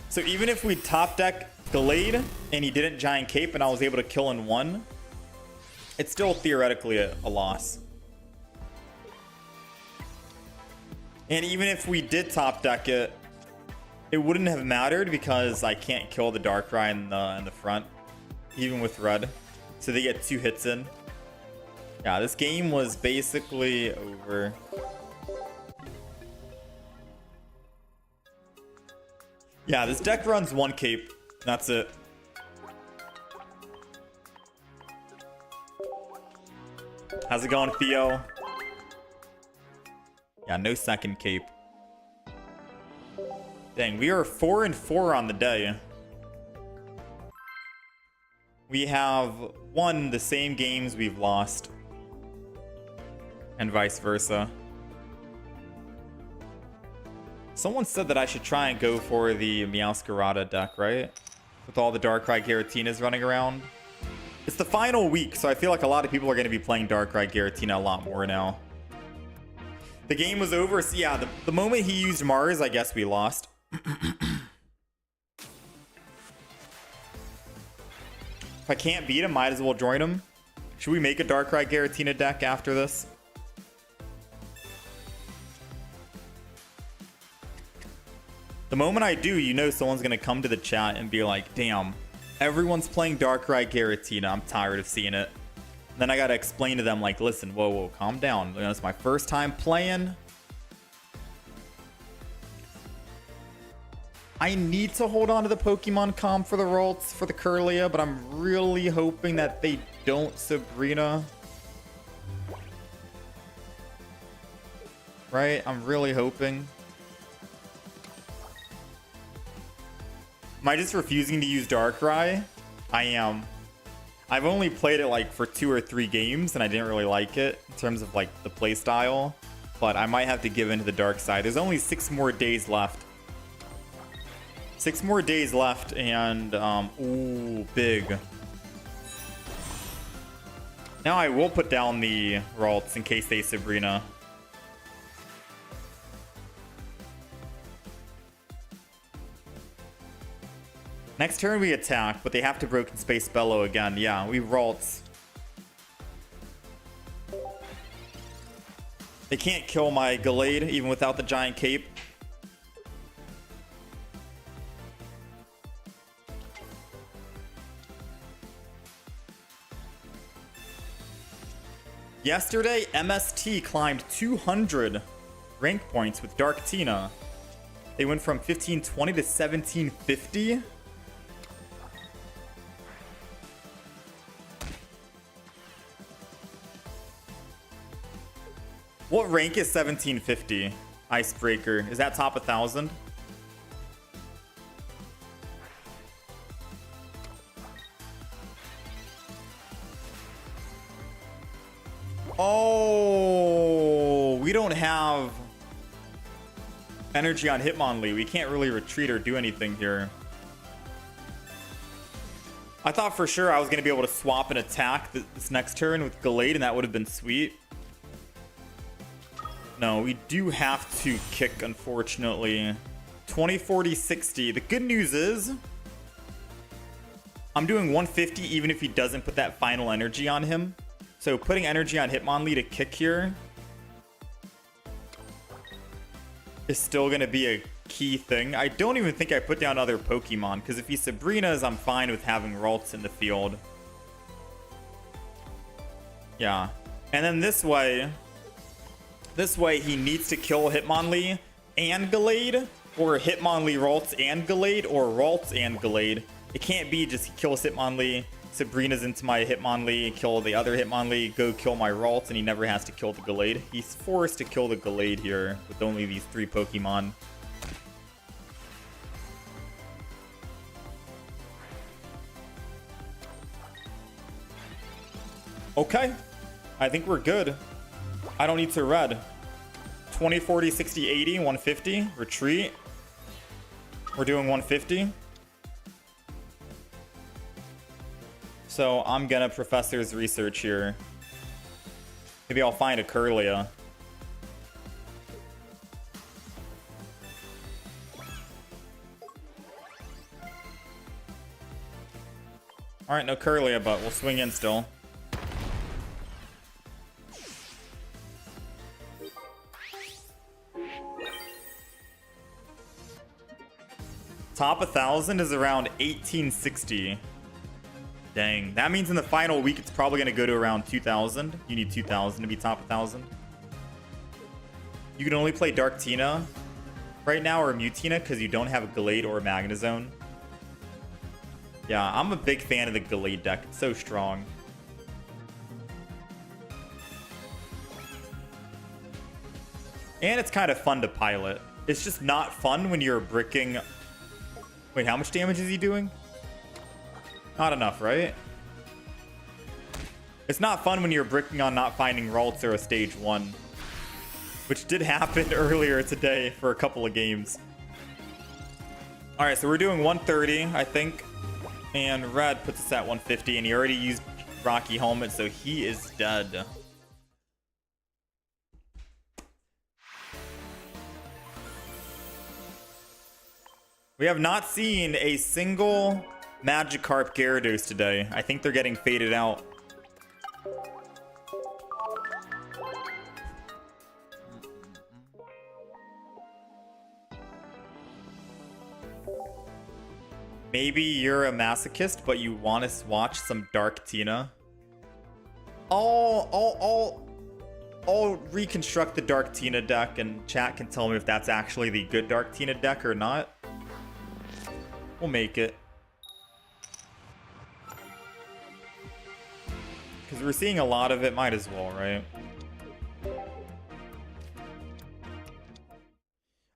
So even if we top deck Gallade and he didn't Giant Cape and I was able to kill in one, it's still theoretically a loss. And even if we did top deck it, it wouldn't have mattered because I can't kill the Darkrai in the front, even with red. So they get 2 hits in. Yeah, this game was basically over. Yeah, this deck runs one cape. That's it. How's it going, Theo? Yeah, no second cape. Dang, we are 4-4 on the day. We have won the same games we've lost. And vice versa. Someone said that I should try and go for the Meowscarada deck, right? With all the Darkrai Giratinas running around. It's the final week, so I feel like a lot of people are going to be playing Darkrai Giratina a lot more now. The game was over, so yeah, the moment he used Mars, I guess we lost. If I can't beat him, might as well join him. Should we make a Darkrai Giratina deck after this? The moment I do, you know someone's going to come to the chat and be like, damn, everyone's playing Darkrai Giratina. I'm tired of seeing it. Then I got to explain to them like, listen, whoa, calm down. You know, it's my first time playing. I need to hold on to the Pokemon comp for the Ralts, for the Kirlia, but I'm really hoping that they don't Sabrina. Right? I'm really hoping. Am I just refusing to use Darkrai? I am. I've only played it like for 2 or 3 games and I didn't really like it in terms of like the play style, but I might have to give in to the dark side. There's only 6 more days left. 6 more days left and ooh, big. Now I will put down the Ralts in case they Sabrina. Next turn we attack, but they have to Broken Space Bellow again. Yeah, we Ralts. They can't kill my Gallade even without the giant cape. Yesterday, MST climbed 200 rank points with Darktina. They went from 1520 to 1750. What rank is 1750? Icebreaker. Is that top 1,000? Oh, we don't have energy on Hitmonlee. We can't really retreat or do anything here. I thought for sure I was going to be able to swap and attack this next turn with Gallade, and that would have been sweet. No, we do have to kick, unfortunately. 20, 40, 60. The good news is I'm doing 150 even if he doesn't put that final energy on him. So putting energy on Hitmonlee to kick here is still going to be a key thing. I don't even think I put down other Pokemon, because if he Sabrinas, I'm fine with having Ralts in the field. Yeah. And then this way he needs to kill Hitmonlee and Gallade, or Hitmonlee Ralts and Gallade, or Ralts and Gallade. It can't be just he kills Hitmonlee, Sabrina's into my Hitmonlee, kill the other Hitmonlee, go kill my Ralts, and he never has to kill the Gallade. He's forced to kill the Gallade here with only these 3 Pokemon. Okay. I think we're good. I don't need to red. 20, 40, 60, 80, 150. Retreat. We're doing 150. So I'm gonna Professor's Research here. Maybe I'll find a Kirlia. Alright, no Kirlia, but we'll swing in still. Top 1,000 is around 1860. Dang. That means in the final week, it's probably going to go to around 2,000. You need 2,000 to be top 1,000. You can only play Darktina right now or Mutina because you don't have a Gallade or a Magnezone. Yeah, I'm a big fan of the Gallade deck. It's so strong. And it's kind of fun to pilot. It's just not fun when you're bricking... Wait, how much damage is he doing? Not enough, right? It's not fun when you're bricking on not finding Ralts or a stage 1. Which did happen earlier today for a couple of games. Alright, so we're doing 130, I think. And Red puts us at 150, and he already used Rocky Helmet, so he is dead. We have not seen a single Magikarp Gyarados today. I think they're getting faded out. Maybe you're a masochist, but you want to watch some Darktina. I'll reconstruct the Darktina deck, and chat can tell me if that's actually the good Darktina deck or not. We'll make it. Because we're seeing a lot of it, might as well, right?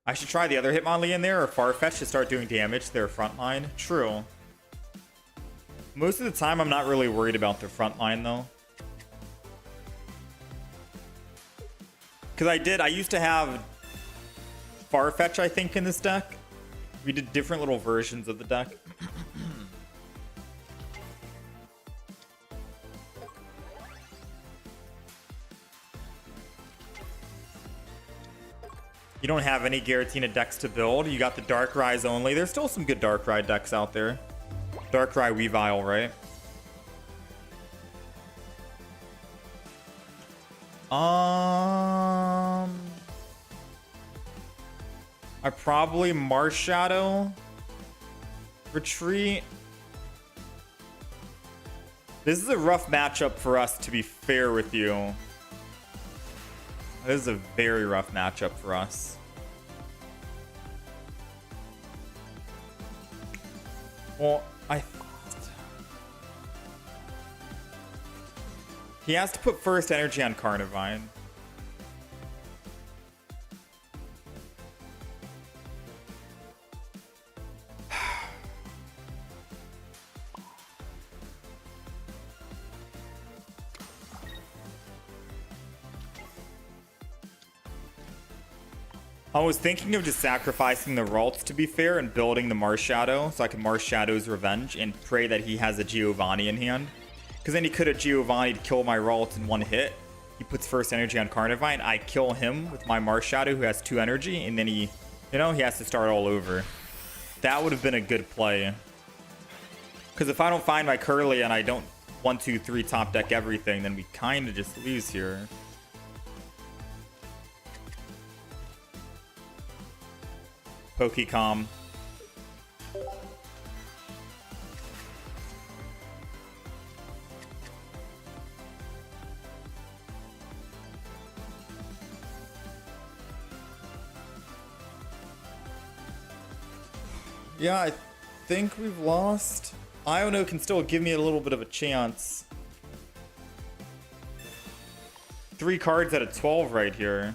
I should try the other Hitmonlee in there, or Farfetch to start doing damage to their front line. True. Most of the time, I'm not really worried about their front line, though. Because I used to have Farfetch, I think, in this deck. We did different little versions of the deck. You don't have any Giratina decks to build. You got the Darkrai's only. There's still some good Darkrai decks out there. Darkrai Weavile, right? I probably Marshadow Retreat. This is a rough matchup for us, to be fair with you. This is a very rough matchup for us. Well, he has to put first energy on Carnivine. I was thinking of just sacrificing the Ralts, to be fair, and building the Marshadow so I can Marshadow's Revenge and pray that he has a Giovanni in hand. Because then he could have Giovanni'd kill my Ralts in one hit. He puts first energy on Carnivine. I kill him with my Marshadow, who has 2 energy, and then he, you know, he has to start all over. That would have been a good play. Because if I don't find my Curly and I don't 1, 2, 3 top deck everything, then we kind of just lose here. Pokecom. Yeah, I think we've lost. Iono can still give me a little bit of a chance. 3 cards out of 12 right here.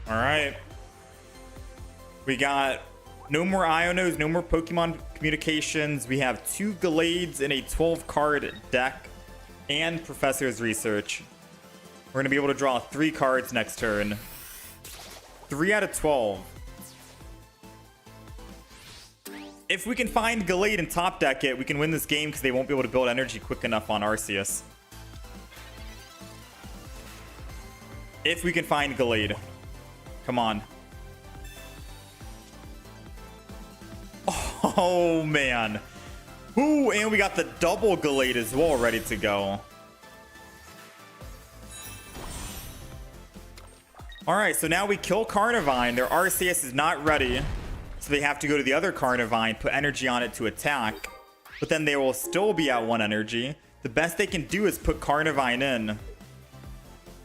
All right. We got no more Ionos, no more Pokemon communications. We have 2 Gallades in a 12-card deck and Professor's Research. We're going to be able to draw 3 cards next turn. 3 out of 12. If we can find Gallade and top deck it, we can win this game because they won't be able to build energy quick enough on Arceus. If we can find Gallade. Come on. Oh. Oh, man. Ooh, and we got the double Gallade as well ready to go. Alright, so now we kill Carnivine. Their Arceus is not ready. So they have to go to the other Carnivine, put energy on it to attack. But then they will still be at 1 energy. The best they can do is put Carnivine in.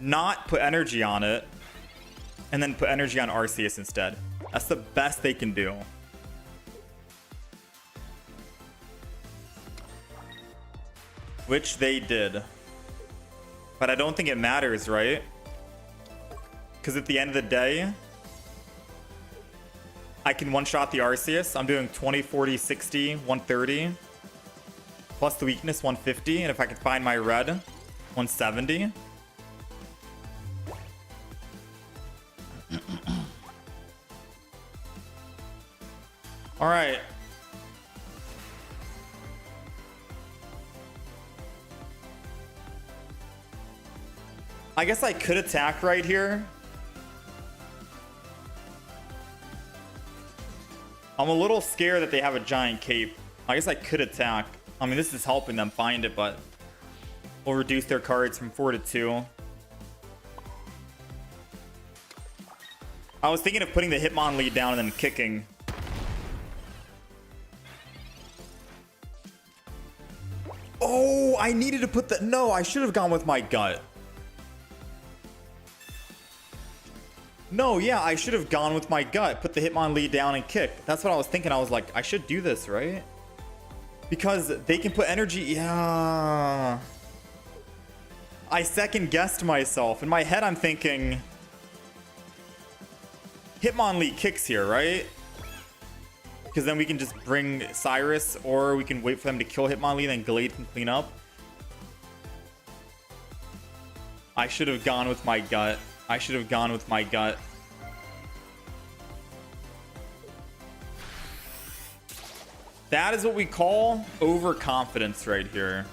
Not put energy on it. And then put energy on Arceus instead. That's the best they can do. Which they did. But I don't think it matters, right? Because at the end of the day, I can one-shot the Arceus. I'm doing 20, 40, 60, 130. Plus the weakness, 150. And if I can find my red, 170. Alright. I guess I could attack right here. I'm a little scared that they have a giant cape. I guess I could attack. I mean, this is helping them find it, but we'll reduce their cards from 4 to 2. I was thinking of putting the Hitmonlee down and then kicking. Oh, I needed to put the... No, I should have gone with my gut. No, yeah, I should have gone with my gut. Put the Hitmonlee down and kick. That's what I was thinking. I was like, I should do this, right? Because they can put energy... Yeah. I second-guessed myself. In my head, I'm thinking... Hitmonlee kicks here, right? Because then we can just bring Cyrus, or we can wait for them to kill Hitmonlee, then Gallade can clean up. I should have gone with my gut. I should have gone with my gut. That is what we call overconfidence right here.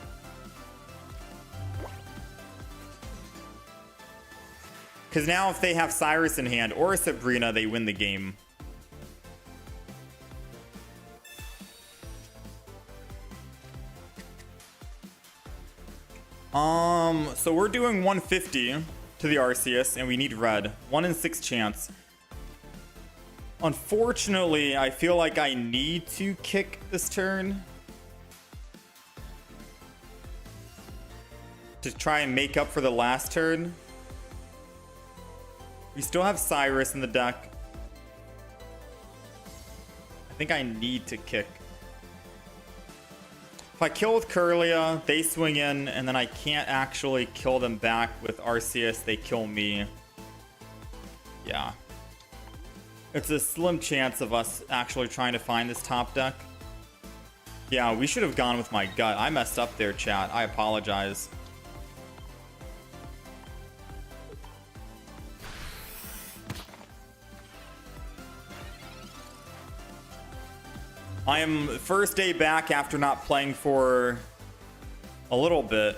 Because now if they have Cyrus in hand or Sabrina, they win the game. So we're doing 150 to the Arceus, and we need red. 1 in 6 chance. Unfortunately, I feel like I need to kick this turn to try and make up for the last turn. We still have Cyrus in the deck. I think I need to kick. If I kill with Kirlia, they swing in, and then I can't actually kill them back with Arceus. They kill me. Yeah. It's a slim chance of us actually trying to find this top deck. Yeah, we should have gone with my gut. I messed up there, chat. I apologize. I am first day back after not playing for a little bit.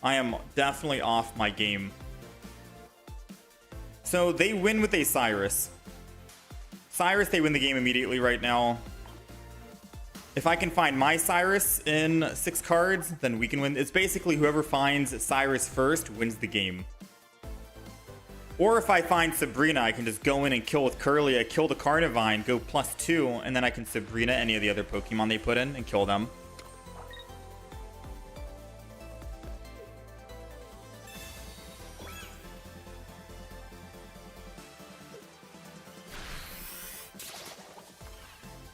I am definitely off my game. So they win with a Cyrus. Cyrus, they win the game immediately right now. If I can find my Cyrus in 6 cards, then we can win. It's basically whoever finds Cyrus first wins the game. Or if I find Sabrina, I can just go in and kill with Kirlia, kill the Carnivine, go +2, and then I can Sabrina any of the other Pokemon they put in and kill them.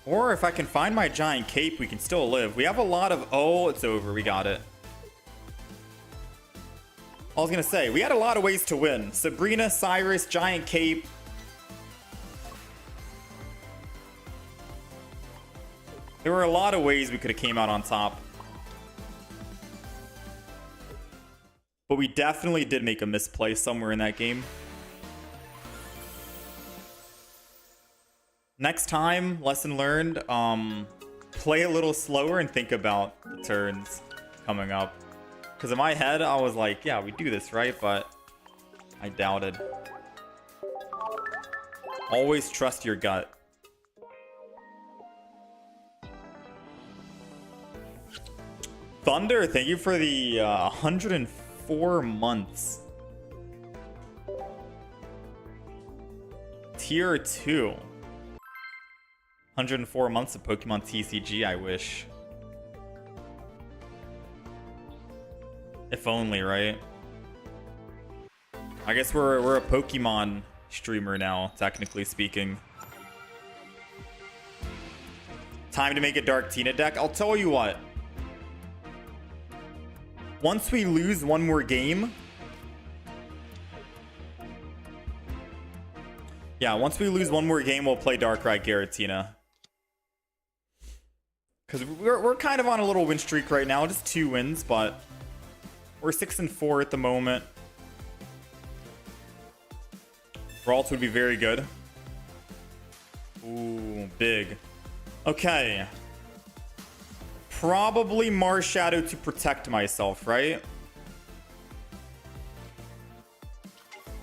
Or if I can find my giant cape, we can still live. We have a lot of... Oh, it's over. We got it. I was going to say, we had a lot of ways to win. Sabrina, Cyrus, giant cape. There were a lot of ways we could have came out on top. But we definitely did make a misplay somewhere in that game. Next time, lesson learned, play a little slower and think about the turns coming up. Because in my head, I was like, yeah, we do this, right? But I doubted. Always trust your gut. Thunder, thank you for the 104 months. Tier 2. 104 months of Pokemon TCG, I wish. If only, right? I guess we're a Pokemon streamer now, technically speaking. Time to make a Darktina deck. I'll tell you what. Once we lose one more game... Yeah, once we lose one more game, we'll play Darkrai Giratina. Because we're kind of on a little win streak right now. Just 2 wins, but... We're 6-4 at the moment. Ralts would be very good. Ooh, big. Okay. Probably Marshadow to protect myself, right?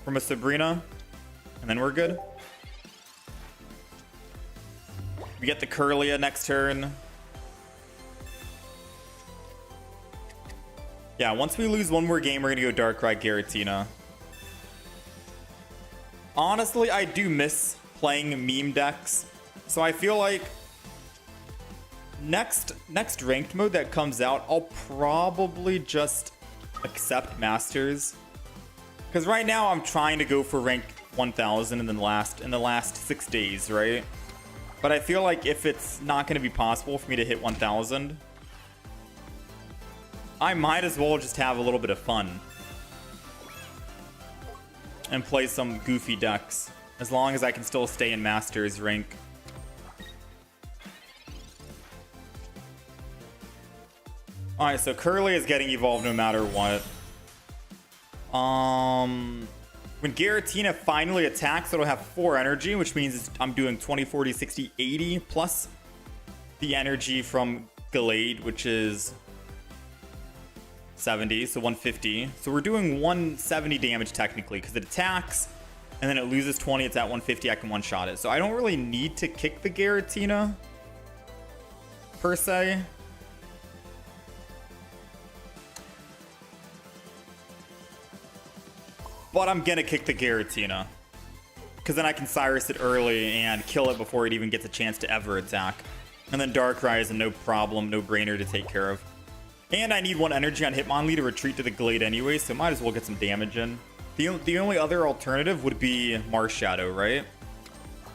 From a Sabrina. And then we're good. We get the Curlia next turn. Yeah, once we lose one more game, we're going to go Darkrai Giratina. Honestly, I do miss playing meme decks. So I feel like next ranked mode that comes out, I'll probably just accept Masters. Because right now I'm trying to go for rank 1000 in the last 6 days, right? But I feel like if it's not going to be possible for me to hit 1000, I might as well just have a little bit of fun and play some goofy decks, as long as I can still stay in Masters rank. Alright, so Curly is getting evolved no matter what. When Giratina finally attacks, it'll have 4 energy, which means I'm doing 20, 40, 60, 80, plus the energy from Gallade, which is 70, so 150. So we're doing 170 damage technically, because it attacks, and then it loses 20, it's at 150, I can one-shot it. So I don't really need to kick the Giratina, per se. But I'm gonna kick the Giratina, because then I can Cyrus it early and kill it before it even gets a chance to ever attack. And then Darkrai is a no problem, no brainer to take care of. And I need 1 energy on Hitmonlee to retreat to the Glade anyway, so might as well get some damage in. The only other alternative would be Marshadow, right?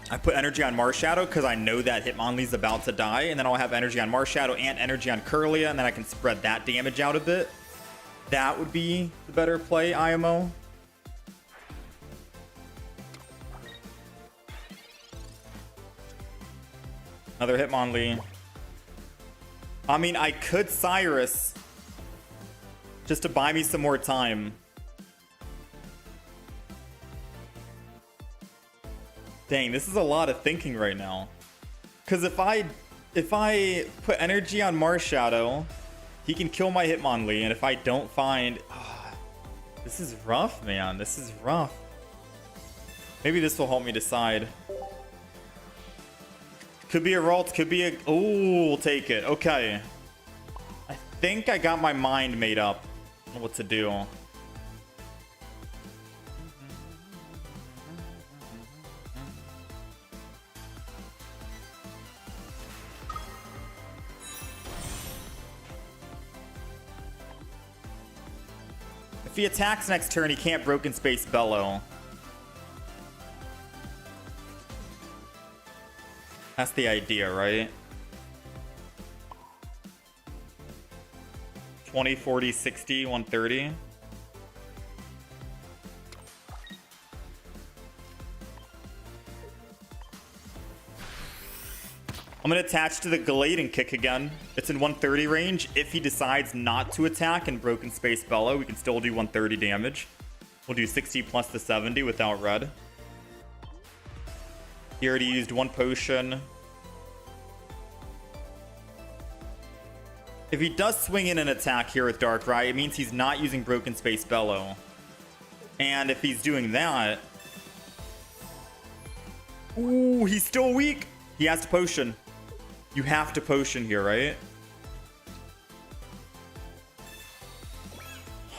I put energy on Marshadow because I know that Hitmonlee's about to die, and then I'll have energy on Marshadow and energy on Curlia, and then I can spread that damage out a bit. That would be the better play, IMO. Another Hitmonlee. I mean, I could Cyrus just to buy me some more time. Dang, this is a lot of thinking right now. Because if I put energy on Marshadow, he can kill my Hitmonlee, and if I don't find... this is rough, man. This is rough. Maybe this will help me decide. Could be a Ralt, could be a... Oh, we'll take it. Okay. I think I got my mind made up on what to do. If he attacks next turn, he can't Broken Space Bellow. That's the idea, right? 20, 40, 60, 130. I'm going to attach to the Gallade and kick again. It's in 130 range. If he decides not to attack and Broken Space Bellow, we can still do 130 damage. We'll do 60 plus the 70 without red. He already used 1 potion. If he does swing in an attack here with Darkrai, it means he's not using Broken Space Bellow. And if he's doing that... Ooh, he's still weak! He has to potion. You have to potion here, right?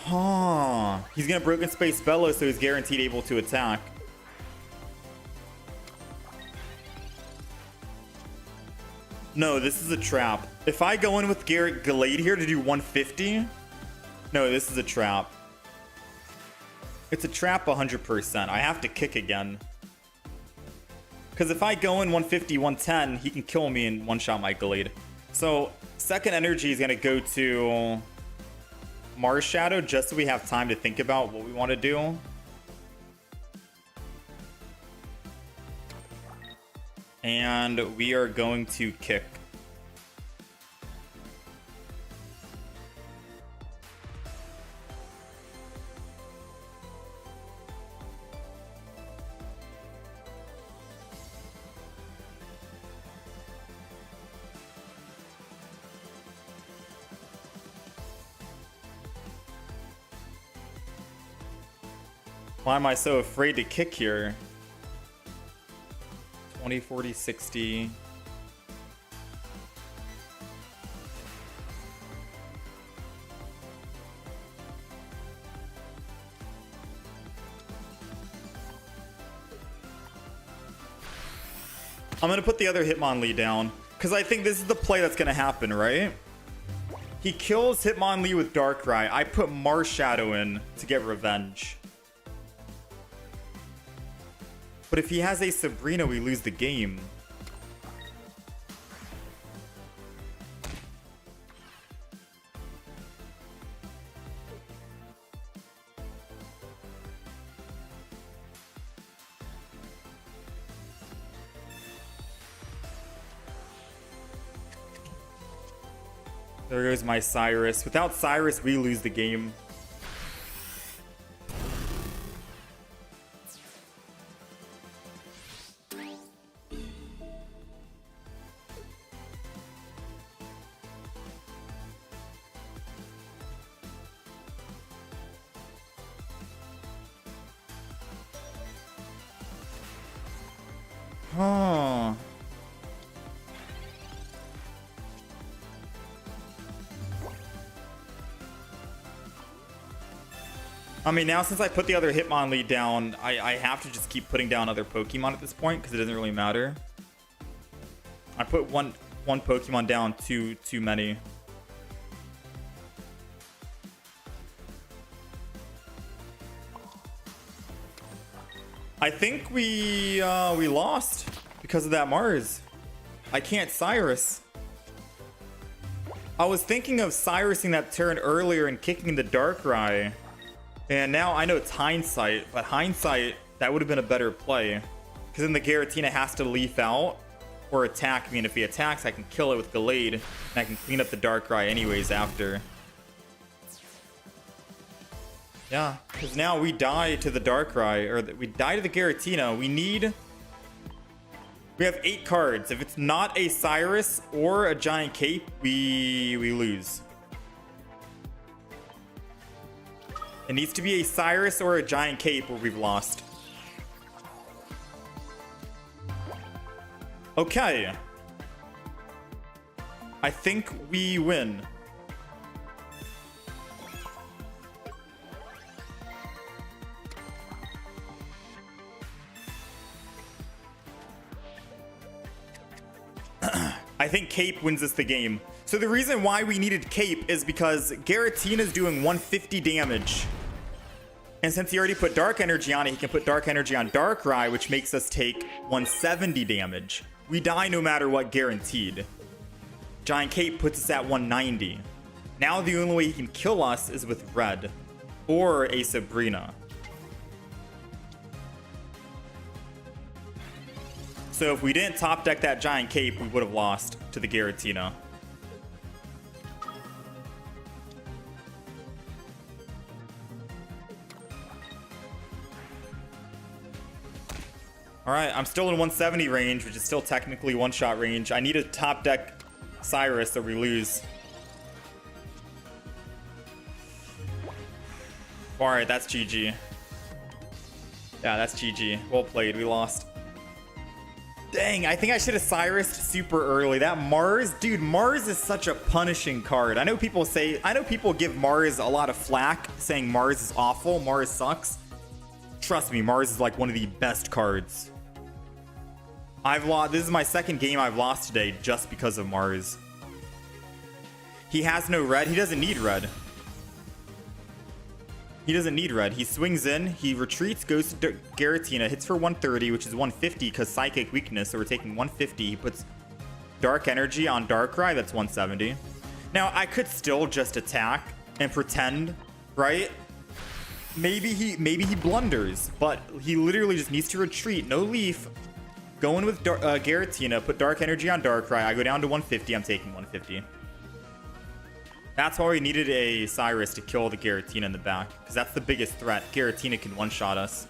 Huh. He's gonna Broken Space Bellow, so he's guaranteed able to attack. No, this is a trap. If I go in with Gallade here to do 150... No, this is a trap. It's a trap 100%. I have to kick again. Because if I go in 150, 110, he can kill me and one-shot my Gallade. So, second energy is going to go to Mars Shadow, just so we have time to think about what we want to do. And we are going to kick. Why am I so afraid to kick here? 20, 40, 60. I'm going to put the other Hitmonlee down, because I think this is the play that's going to happen, right? He kills Hitmonlee with Darkrai. I put Mars Shadow in to get revenge. But if he has a Sabrina, we lose the game. There goes my Cyrus. Without Cyrus, we lose the game. Huh. I mean, now since I put the other Hitmonlee down, I have to just keep putting down other Pokemon at this point, because it doesn't really matter. I put one Pokemon down too many. I think we lost because of that Mars. I can't Cyrus. I was thinking of Cyrusing that turn earlier and kicking the Darkrai. And now I know it's hindsight, but hindsight, that would have been a better play. Because then the Giratina has to leaf out or attack me. And if he attacks, I can kill it with Gallade. And I can clean up the Darkrai anyways after. Yeah, because now we die to the Darkrai, or we die to the Giratina. We have 8 cards. If it's not a Cyrus or a Giant Cape, we lose. It needs to be a Cyrus or a Giant Cape or we've lost. Okay. I think we win. I think Cape wins us the game. So the reason why we needed Cape is because Giratina's doing 150 damage. And since he already put Dark Energy on it, he can put Dark Energy on Darkrai, which makes us take 170 damage. We die no matter what, guaranteed. Giant Cape puts us at 190. Now the only way he can kill us is with Red. Or a Sabrina. So if we didn't top deck that Giant Cape, we would have lost to the Giratina. Alright, I'm still in 170 range, which is still technically one-shot range. I need to top deck Cyrus or we lose. Alright, that's GG. Yeah, that's GG. Well played, we lost. Dang, I think I should have Cyrused super early. That Mars, dude, Mars is such a punishing card. I know people give Mars a lot of flack, saying Mars is awful, Mars sucks. Trust me, Mars is like one of the best cards. This is my second game I've lost today just because of Mars. He has no red. He doesn't need red. He doesn't need red. He swings in, he retreats, goes to Giratina, hits for 130, which is 150 because Psychic Weakness, so we're taking 150. He puts Dark Energy on Darkrai, that's 170. Now, I could still just attack and pretend, right? Maybe he blunders, but he literally just needs to retreat. No leaf. Go in with Giratina, put Dark Energy on Darkrai. I go down to 150, I'm taking 150. That's why we needed a Cyrus to kill the Giratina in the back, because that's the biggest threat. Giratina can one-shot us.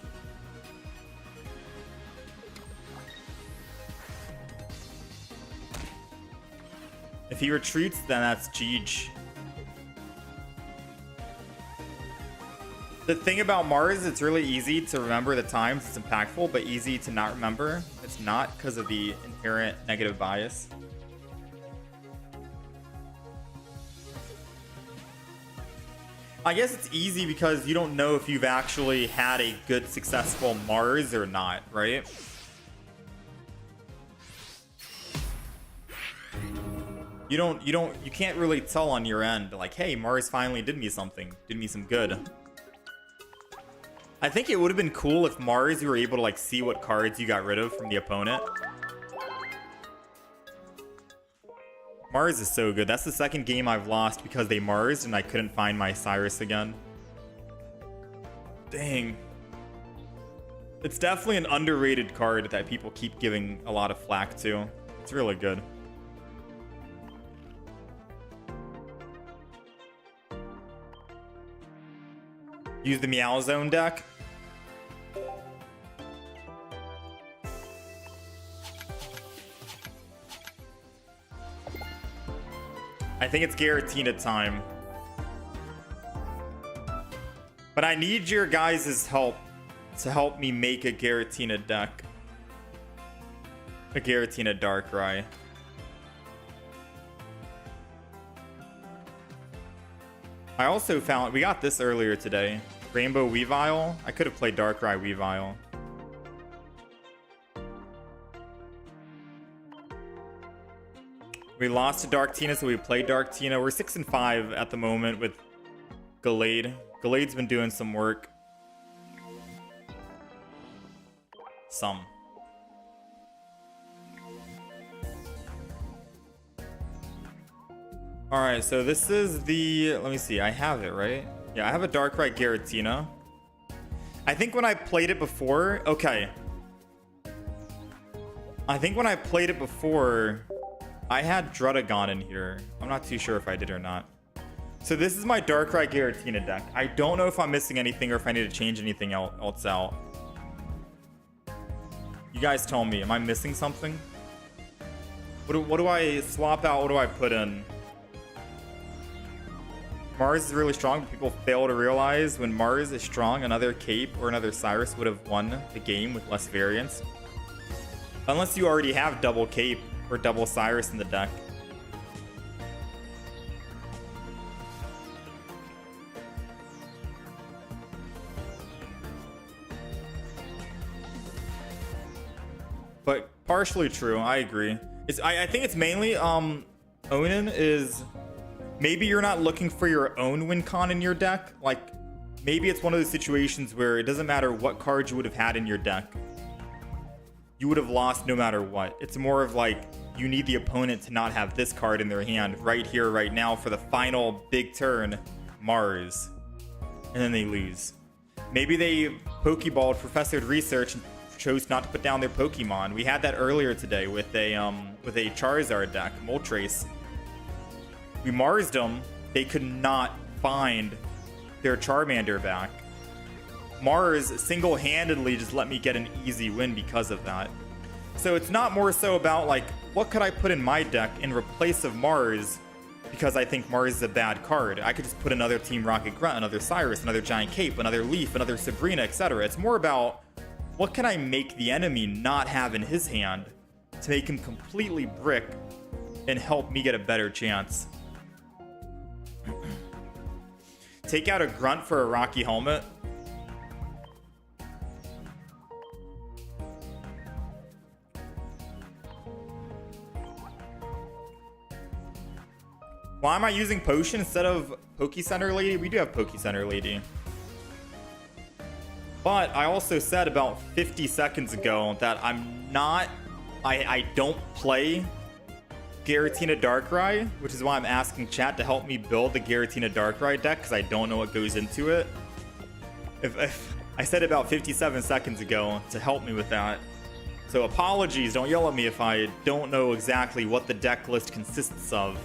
If he retreats, then that's Jeej. The thing about Mars, it's really easy to remember the times it's impactful, but easy to not remember. It's not because of the inherent negative bias. I guess it's easy because you don't know if you've actually had a good, successful Mars or not, right? You can't really tell on your end, like, hey, Mars finally did me something, did me some good. I think it would have been cool if Mars, you were able to like see what cards you got rid of from the opponent. Mars is so good. That's the second game I've lost because they Marsed and I couldn't find my Cyrus again. Dang. It's definitely an underrated card that people keep giving a lot of flack to. It's really good. Use the Meow Zone deck. I think it's Giratina time. But I need your guys' help to help me make a Giratina deck. A Giratina Darkrai. I also found, we got this earlier today. Rainbow Weavile. I could have played Darkrai Weavile. We lost to Darktina, so we played Darktina. We're 6-5 at the moment with Gallade. Gallade's been doing some work. Some. Alright, so this is the... Let me see, I have it, right? Yeah, I have a Darkrai Giratina. I think when I played it before... Okay. I think when I played it before... I had Druddigon in here. I'm not too sure if I did or not. So this is my Darkrai Giratina deck. I don't know if I'm missing anything or if I need to change anything else out. You guys tell me. Am I missing something? What do I swap out? What do I put in? Mars is really strong, but people fail to realize when Mars is strong, another Cape or another Cyrus would have won the game with less variance. Unless you already have double Cape or double Cyrus in the deck. But partially true, I agree. I think it's mainly Onin is maybe you're not looking for your own win con in your deck. Like maybe it's one of those situations where it doesn't matter what cards you would have had in your deck. You would have lost no matter what. It's more of like you need the opponent to not have this card in their hand right here, right now for the final big turn, Mars. And then they lose. Maybe they Pokeballed, professored research, and chose not to put down their Pokemon. We had that earlier today with a Charizard deck, Moltres. We Marsed them. They could not find their Charmander back. Mars single-handedly just let me get an easy win because of that. So it's not more so about like, what could I put in my deck in replace of Mars because I think Mars is a bad card. I could just put another Team Rocket Grunt, another Cyrus, another Giant Cape, another Leaf, another Sabrina, etc. It's more about what can I make the enemy not have in his hand to make him completely brick and help me get a better chance. Take out a Grunt for a Rocky Helmet. Why am I using Potion instead of Pokecenter Lady? We do have Pokecenter Lady. But I also said about 50 seconds ago that I don't play Giratina Darkrai, which is why I'm asking chat to help me build the Giratina Darkrai deck, because I don't know what goes into it. If I said about 57 seconds ago to help me with that. So apologies, don't yell at me if I don't know exactly what the deck list consists of.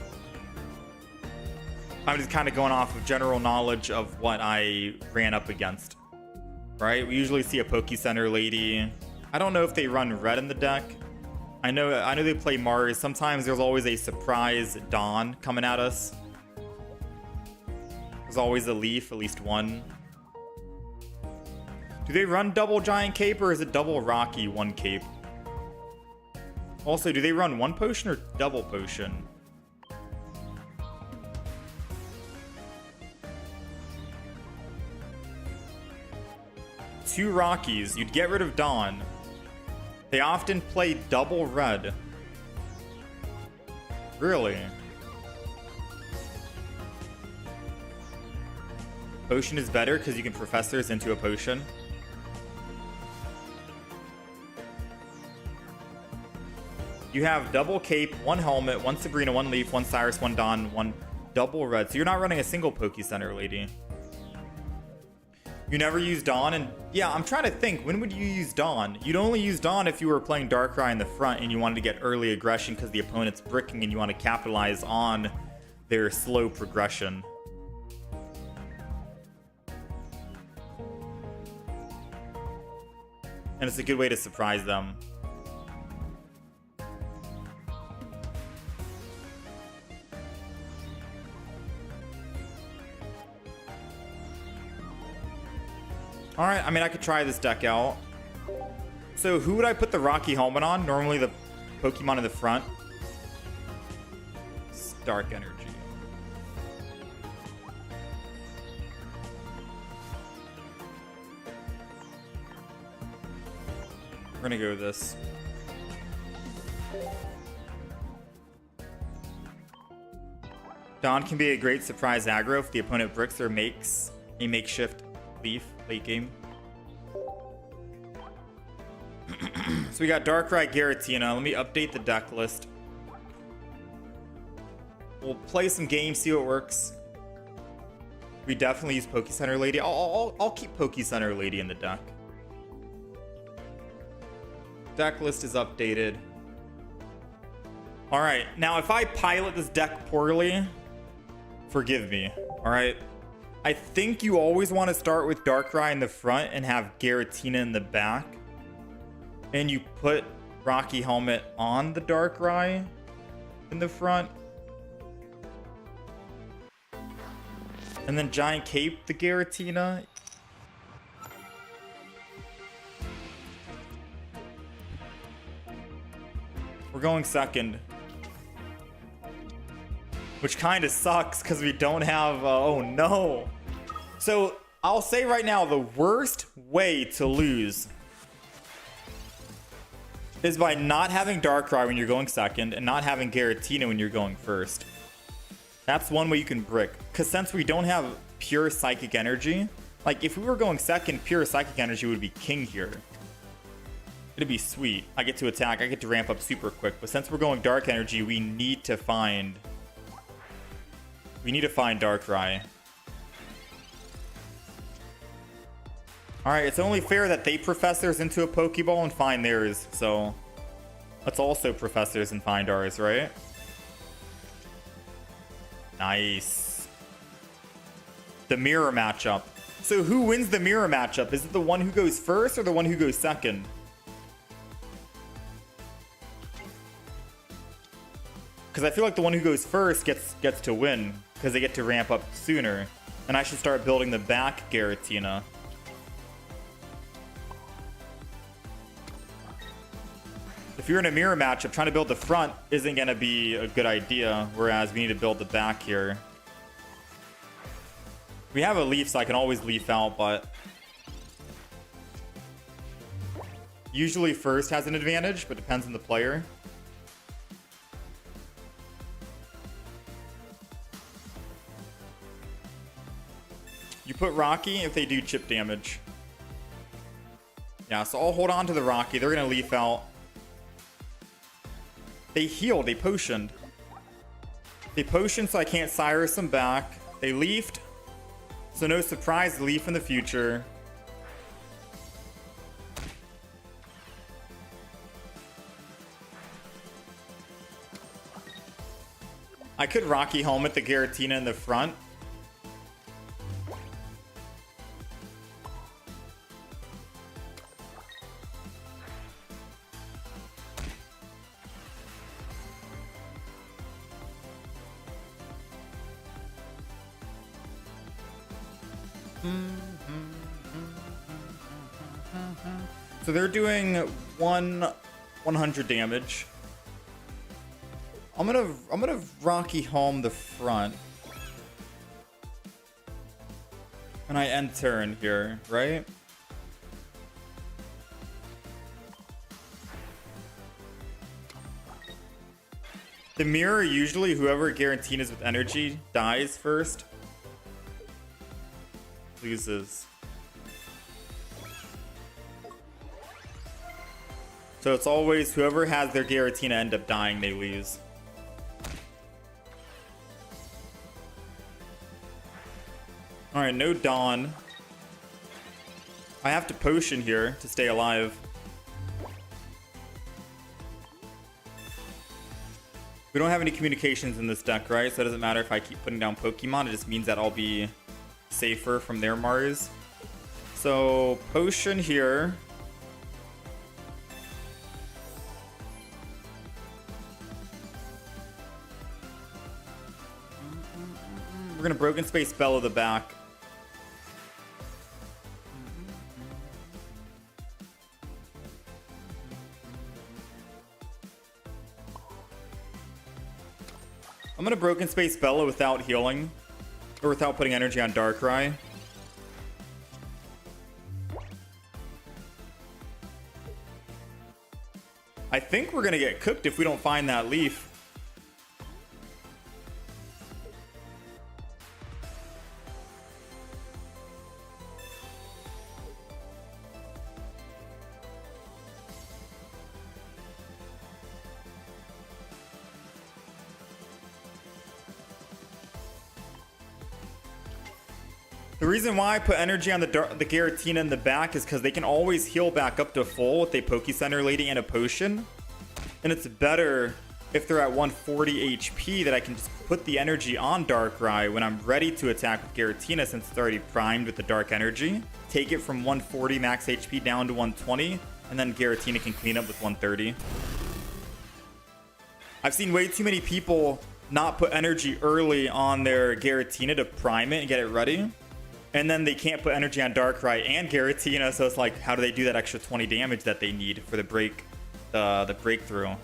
I'm just kind of going off of general knowledge of what I ran up against. Right? We usually see a Pokecenter Lady. I don't know if they run red in the deck. I know they play Mars. Sometimes there's always a surprise Dawn coming at us. There's always a Leaf, at least one. Do they run double Giant Cape or is it double Rocky, one Cape? Also, do they run one potion or double potion? Two Rockies. You'd get rid of Dawn. They often play double red. Really? Potion is better because you can Professors into a potion. You have double Cape, one Helmet, one Sabrina, one Leaf, one Cyrus, one Dawn, one double red. So you're not running a single Pokecenter Lady. You never use Dawn, and yeah, I'm trying to think, when would you use Dawn? You'd only use Dawn if you were playing Darkrai in the front and you wanted to get early aggression because the opponent's bricking and you want to capitalize on their slow progression. And it's a good way to surprise them. Alright, I mean, I could try this deck out. So who would I put the Rocky Helmet on? Normally the Pokemon in the front. Dark Energy. We're gonna go with this. Dawn can be a great surprise aggro if the opponent bricks or makes a makeshift Leaf late game. So we got Darkrai Giratina. Let me update the deck list. We'll play some games, see what works. We definitely use Pokecenter Lady. I'll keep Pokecenter Lady in the deck. Deck list is updated. All right, now if I pilot this deck poorly, forgive me. All right. I think you always want to start with Darkrai in the front and have Giratina in the back. And you put Rocky Helmet on the Darkrai in the front. And then Giant Cape the Giratina. We're going second. Which kind of sucks because we don't have... oh no. So I'll say right now, the worst way to lose is by not having Darkrai when you're going second and not having Giratina when you're going first. That's one way you can brick. Because since we don't have pure Psychic Energy, like if we were going second, pure Psychic Energy would be king here. It'd be sweet. I get to attack, I get to ramp up super quick. But since we're going Dark Energy, we need to find Darkrai. Alright, it's only fair that they Professors into a Pokeball and find theirs, so let's also Professors and find ours, right? Nice. The mirror matchup. So who wins the mirror matchup? Is it the one who goes first or the one who goes second? Because I feel like the one who goes first gets to win, because they get to ramp up sooner. And I should start building the back Giratina. If you're in a mirror matchup, trying to build the front isn't going to be a good idea, whereas we need to build the back here. We have a leaf, so I can always leaf out, but usually first has an advantage, but depends on the player. You put Rocky if they do chip damage. Yeah, so I'll hold on to the Rocky. They're going to leaf out. They healed. They potioned. They potioned, so I can't Cyrus them back. They leafed. So no surprise, leaf in the future. I could Rocky Helmet the Giratina in the front. So they're doing 100 damage. I'm gonna Rocky Home the front. And I end turn here, right? The mirror, usually whoever Giratina's with energy dies first. Loses. So it's always whoever has their Giratina end up dying, they lose. Alright, no Dawn. I have to potion here to stay alive. We don't have any communications in this deck, right? So it doesn't matter if I keep putting down Pokemon. It just means that I'll be safer from their Mars. So potion here. We're gonna Broken Space Bellow the back. I'm gonna Broken Space Bellow without healing. Or without putting energy on Darkrai. I think we're gonna get cooked if we don't find that leaf. The reason why I put energy on the Giratina in the back is because they can always heal back up to full with a Poke Center Lady and a potion. And it's better if they're at 140 HP that I can just put the energy on Darkrai when I'm ready to attack with Giratina, since it's already primed with the Dark Energy. Take it from 140 max HP down to 120, and then Giratina can clean up with 130. I've seen way too many people not put energy early on their Giratina to prime it and get it ready. And then they can't put energy on Darkrai and Giratina, so it's like, how do they do that extra 20 damage that they need for the breakthrough?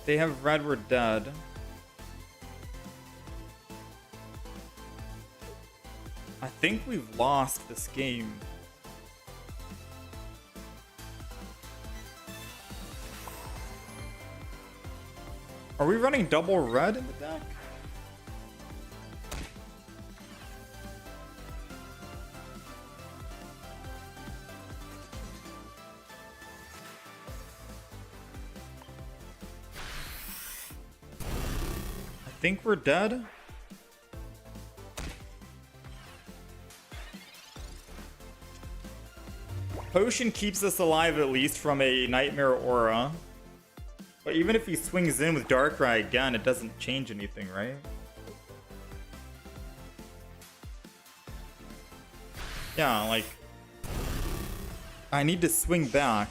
They have red, we're dead. I think we've lost this game. Are we running double red in the deck? I think we're dead. Potion keeps us alive at least from a Nightmare Aura. But even if he swings in with Darkrai again, it doesn't change anything, right? Yeah, like... I need to swing back.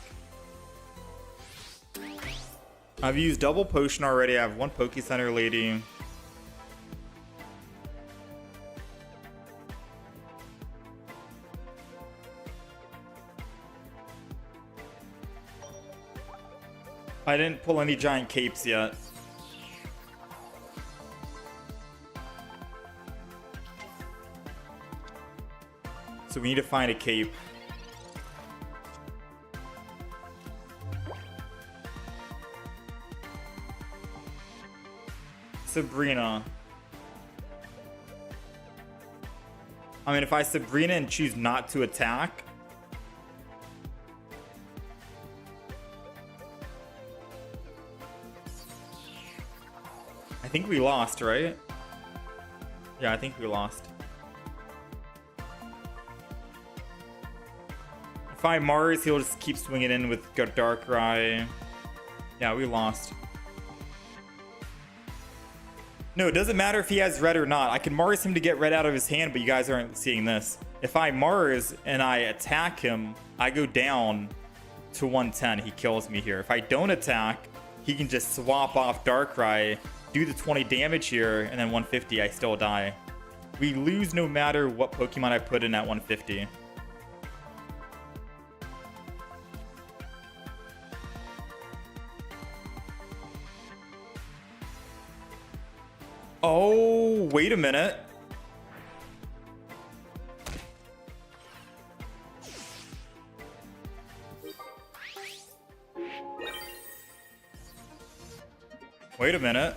I've used double potion already. I have one Poke Center lady. I didn't pull any giant capes yet. So we need to find a cape. Sabrina. I mean, if I Sabrina and choose not to attack, I think we lost, right? Yeah, I think we lost. If I Mars, he'll just keep swinging in with Darkrai. Yeah, we lost. No, it doesn't matter if he has red or not. I can Mars him to get red out of his hand, but you guys aren't seeing this. If I Mars and I attack him, I go down to 110. He kills me here. If I don't attack, he can just swap off Darkrai, do the 20 damage here, and then 150, I still die. We lose no matter what Pokemon I put in at 150. Oh, wait a minute. Wait a minute.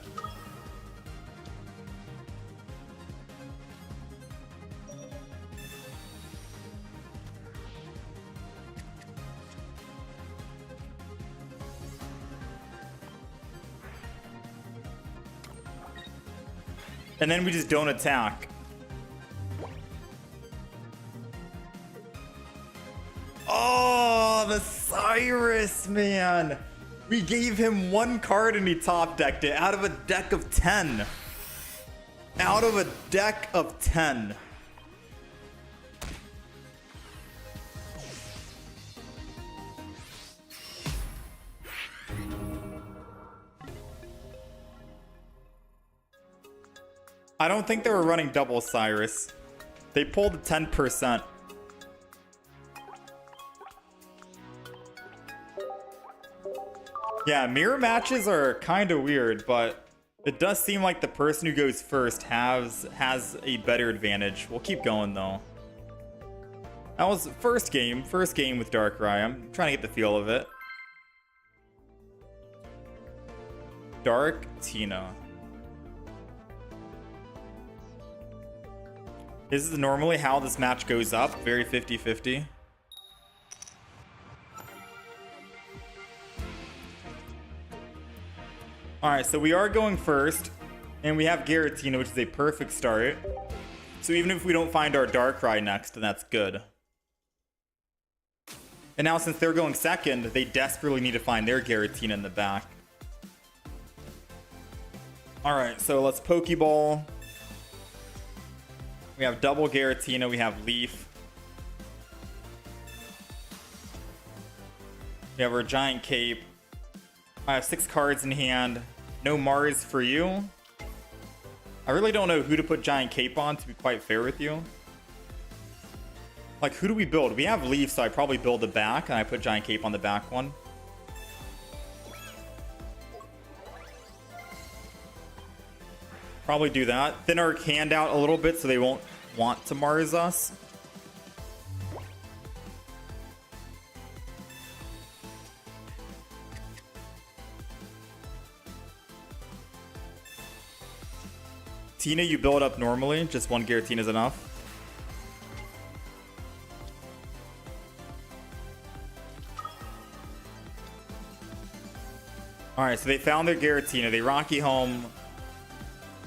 And then we just don't attack. Oh, the Cyrus, man. We gave him one card and he top decked it out of a deck of 10. Out of a deck of 10. I don't think they were running double Cyrus. They pulled the 10%. Yeah, mirror matches are kind of weird, but it does seem like the person who goes first has a better advantage. We'll keep going though. That was first game with Darkrai. I'm trying to get the feel of it. Darktina. This is normally how this match goes up. Very 50-50. Alright, so we are going first. And we have Giratina, which is a perfect start. So even if we don't find our Darkrai next, then that's good. And now since they're going second, they desperately need to find their Giratina in the back. Alright, so let's Pokeball. We have double Giratina, we have Leaf. We have our Giant Cape. I have 6 cards in hand. No Mars for you. I really don't know who to put Giant Cape on, to be quite fair with you. Like, who do we build? We have Leaf, so I probably build the back, and I put Giant Cape on the back one. Probably do that. Thin our hand out a little bit so they won't want to Mars us. Tina, you build up normally. Just one Giratina is enough. Alright, so they found their Giratina. They Rocky home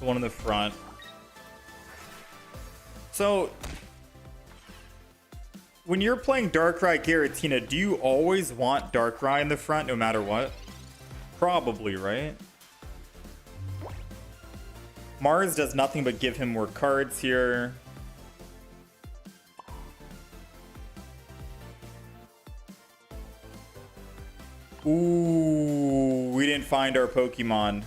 the one in the front. So, when you're playing Darkrai Giratina, do you always want Darkrai in the front no matter what? Probably, right? Mars does nothing but give him more cards here. Ooh, we didn't find our Pokemon.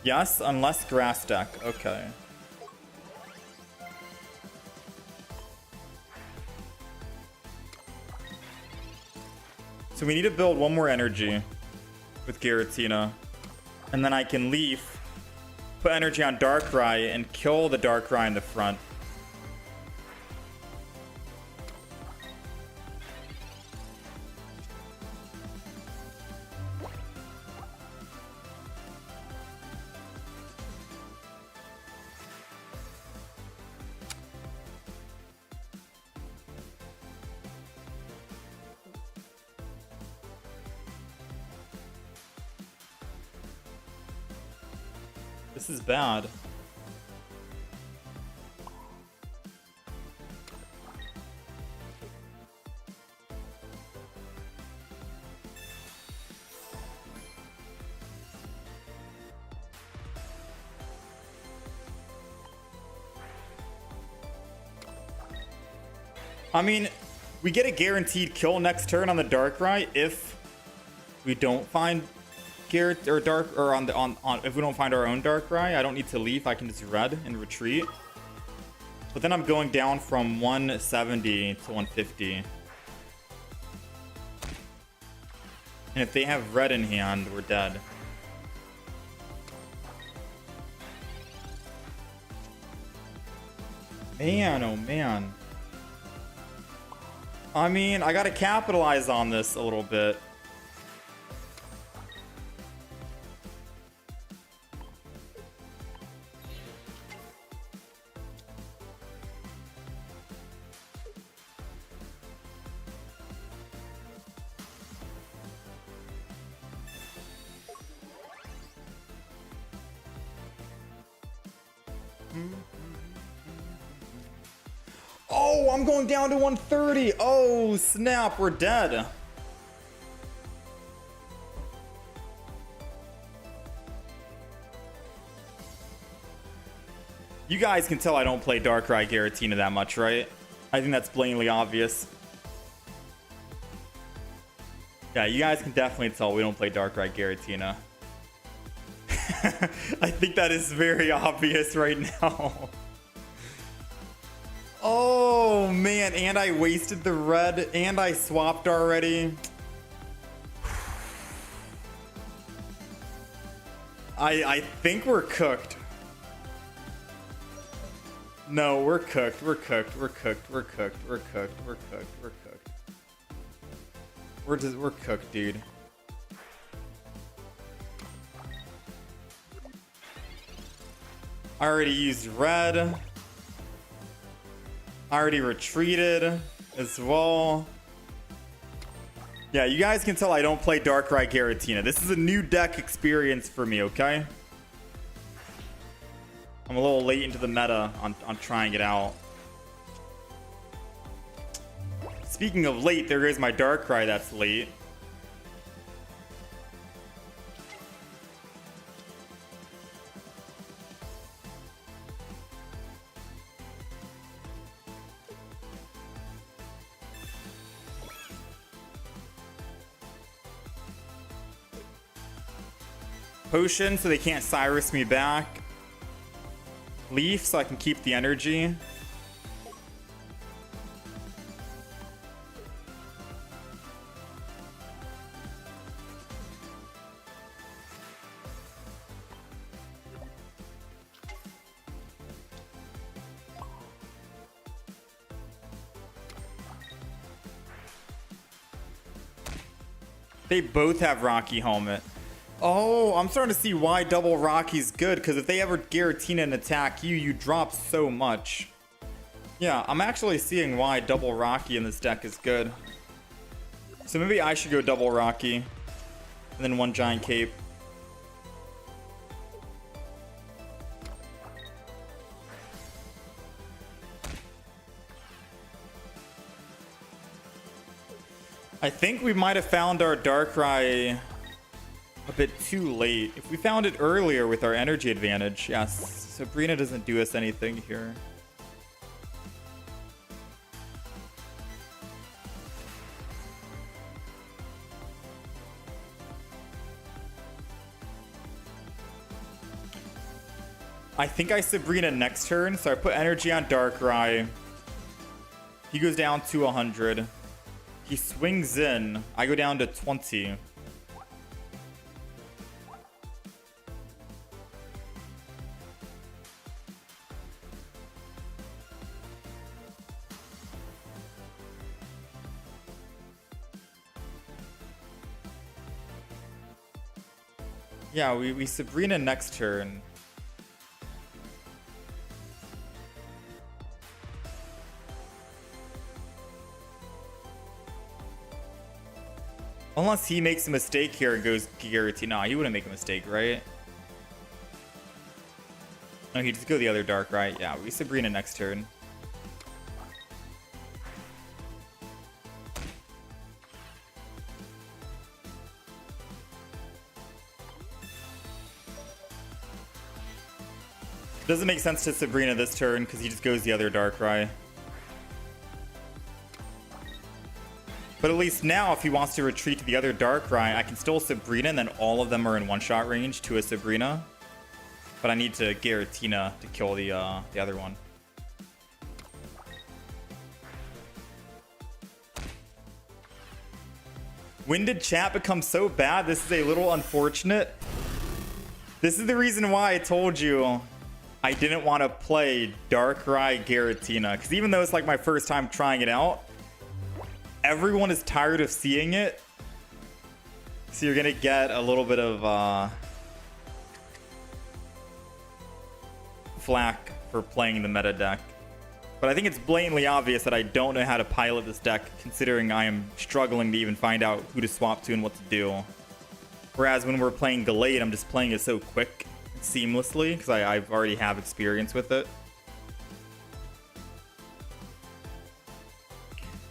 Yes, unless grass deck. Okay. So we need to build one more energy with Giratina. And then I can leaf, put energy on Darkrai, and kill the Darkrai in the front. This is bad. I mean, we get a guaranteed kill next turn on the Darkrai if we don't find Garrett or Dark or on if we don't find our own Darkrai. I don't need to leave. I can just red and retreat. But then I'm going down from 170 to 150. And if they have red in hand, we're dead. Man, oh man. I mean, I gotta capitalize on this a little bit. Oh, I'm going down to 130. Oh, snap. We're dead. You guys can tell I don't play Darkrai Giratina that much, right? I think that's blatantly obvious. Yeah, you guys can definitely tell we don't play Darkrai Giratina. I think that is very obvious right now. Oh man, and I wasted the red and I swapped already. I think we're cooked. No, we're cooked. We're cooked. We're cooked. We're cooked. We're cooked. We're cooked. We're cooked. We're cooked, dude. I already used red. I already retreated as well. Yeah, you guys can tell I don't play Darkrai Giratina. This is a new deck experience for me, okay? I'm a little late into the meta on trying it out. Speaking of late, there is my Darkrai that's late. Potion so they can't Cyrus me back. Leaf so I can keep the energy. They both have Rocky Helmet. Oh, I'm starting to see why double Rocky's good, because if they ever Giratina and attack you, you drop so much. Yeah, I'm actually seeing why double Rocky in this deck is good. So maybe I should go double Rocky, and then one Giant Cape. I think we might have found our Darkrai a bit too late. If we found it earlier with our energy advantage, yes, Sabrina doesn't do us anything here. I think I Sabrina next turn, so I put energy on Darkrai. He goes down to 100. He swings in. I go down to 20. Yeah, we Sabrina next turn. Unless he makes a mistake here and goes Giratina. Nah, he wouldn't make a mistake, right? No, he'd just go the other Darkrai. Yeah, we Sabrina next turn. Doesn't make sense to Sabrina this turn because he just goes the other Darkrai. But at least now, if he wants to retreat to the other Darkrai, I can still Sabrina, and then all of them are in one-shot range to a Sabrina. But I need to Giratina to kill the other one. When did chat become so bad? This is a little unfortunate. This is the reason why I told you I didn't want to play Darkrai Giratina. Because even though it's like my first time trying it out, everyone is tired of seeing it, so you're gonna get a little bit of flack for playing the meta deck. But I think it's blatantly obvious that I don't know how to pilot this deck, considering I am struggling to even find out who to swap to and what to do. Whereas when we're playing Gallade, I'm just playing it so quick, seamlessly, because I already have experience with it.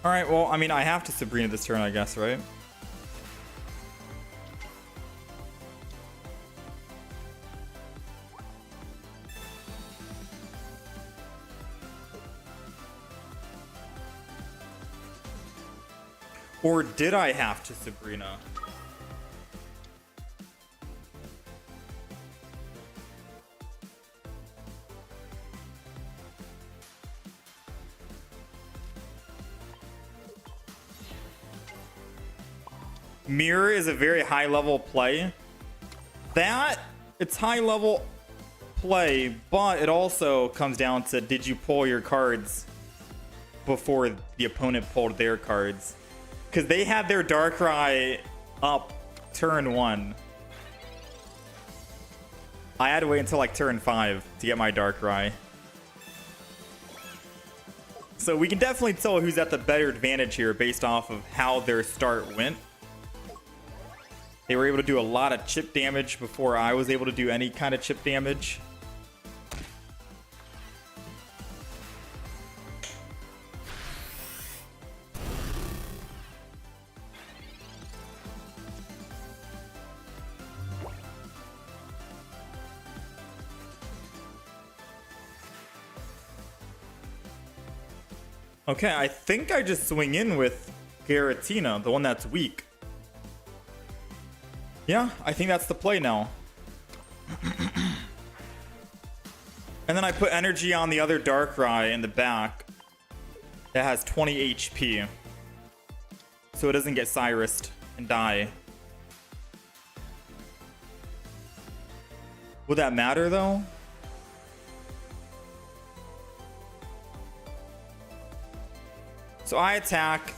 Alright, well, I mean, I have to Sabrina this turn, I guess, right? Or did I have to Sabrina? Mirror is a very high level play. It's high level play, but it also comes down to, did you pull your cards before the opponent pulled their cards? Because they had their Darkrai up turn 1. I had to wait until like turn 5 to get my Darkrai. So we can definitely tell who's at the better advantage here based off of how their start went. They were able to do a lot of chip damage before I was able to do any kind of chip damage. Okay, I think I just swing in with Giratina, the one that's weak. Yeah, I think that's the play now. And then I put energy on the other Darkrai in the back that has 20 HP. So it doesn't get Cyrused and die. Would that matter though? So I attack.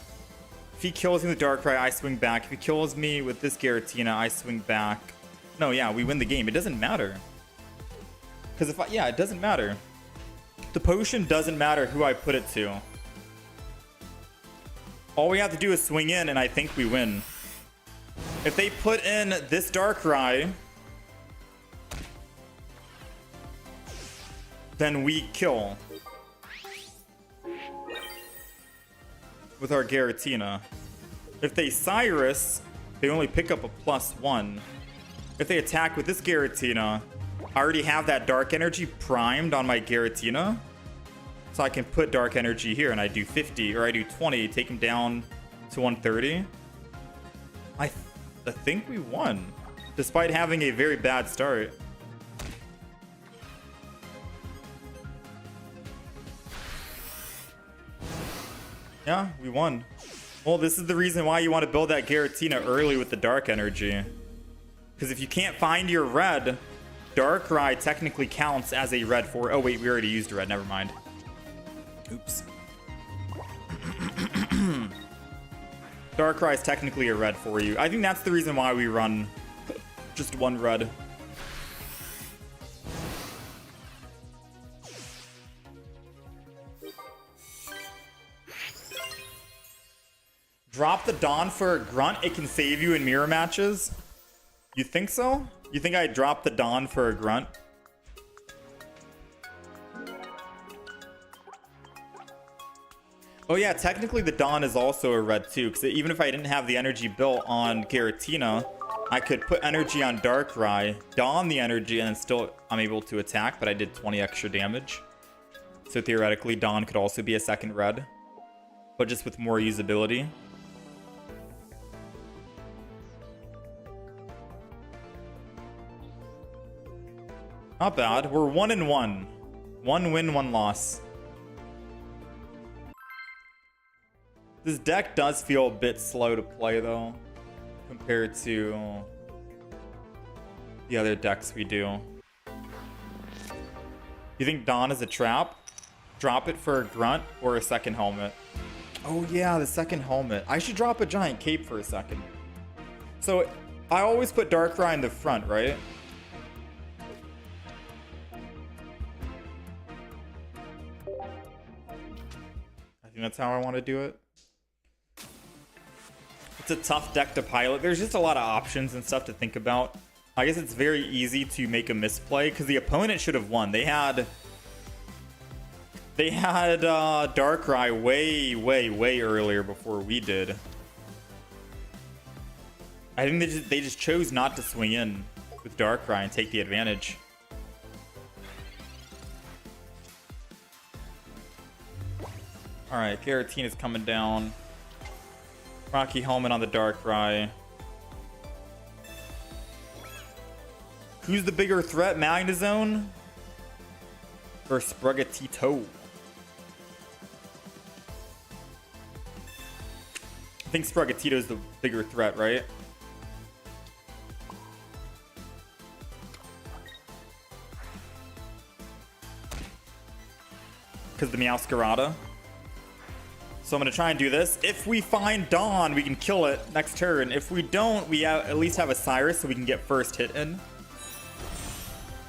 If he kills me with Darkrai, I swing back. If he kills me with this Giratina, I swing back. No, yeah, we win the game. It doesn't matter. Because yeah, it doesn't matter. The potion doesn't matter who I put it to. All we have to do is swing in, and I think we win. If they put in this Darkrai, then we kill with our Giratina. If they Cyrus, they only pick up a +1. If they attack with this Giratina, I already have that Dark Energy primed on my Giratina. So I can put Dark Energy here and I do 50 or I do 20, take him down to 130. I think we won, despite having a very bad start. Yeah, we won. Well, this is the reason why you want to build that Giratina early with the Dark Energy. Because if you can't find your red, Darkrai technically counts as a red for... Oh, wait, we already used red. Never mind. Oops. Darkrai is technically a red for you. I think that's the reason why we run just one red. Drop the Dawn for a grunt. It can save you in mirror matches. You think so? You think I dropped the Dawn for a grunt? Oh yeah, technically the Dawn is also a red too, because even if I didn't have the energy built on Giratina, I could put energy on Darkrai, Dawn the energy, and then still I'm able to attack, but I did 20 extra damage. So theoretically, Dawn could also be a second red, but just with more usability. Not bad. We're 1-1. 1 win, 1 loss. This deck does feel a bit slow to play though, compared to the other decks we do. You think Dawn is a trap? Drop it for a grunt or a second helmet. Oh yeah, the second helmet. I should drop a giant cape for a second. So I always put Darkrai in the front, right? I think that's how I want to do it. It's a tough deck to pilot. There's just a lot of options and stuff to think about. I guess it's very easy to make a misplay because the opponent should have won. They had Darkrai way earlier before we did. I think they just chose not to swing in with Darkrai and take the advantage. All right, Giratina's coming down. Rocky Helmet on the Darkrai. Who's the bigger threat, Magnezone or Sprigatito? I think Sprigatito is the bigger threat, right? Because the Meowscarada. So I'm going to try and do this. If we find Dawn, we can kill it next turn. If we don't, we at least have a Cyrus so we can get first hit in.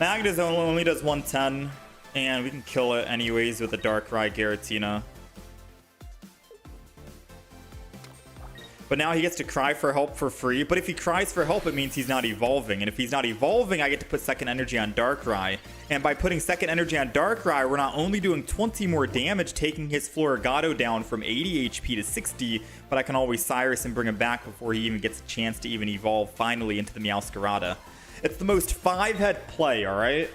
Magnezone only does 110, and we can kill it anyways with a Darkrai Giratina. But now he gets to cry for help for free. But if he cries for help, it means he's not evolving. And if he's not evolving, I get to put second energy on Darkrai. And by putting second energy on Darkrai, we're not only doing 20 more damage, taking his Floragato down from 80 HP to 60, but I can always Cyrus and bring him back before he even gets a chance to even evolve finally into the Meowscarada. It's the most 5-head play, alright?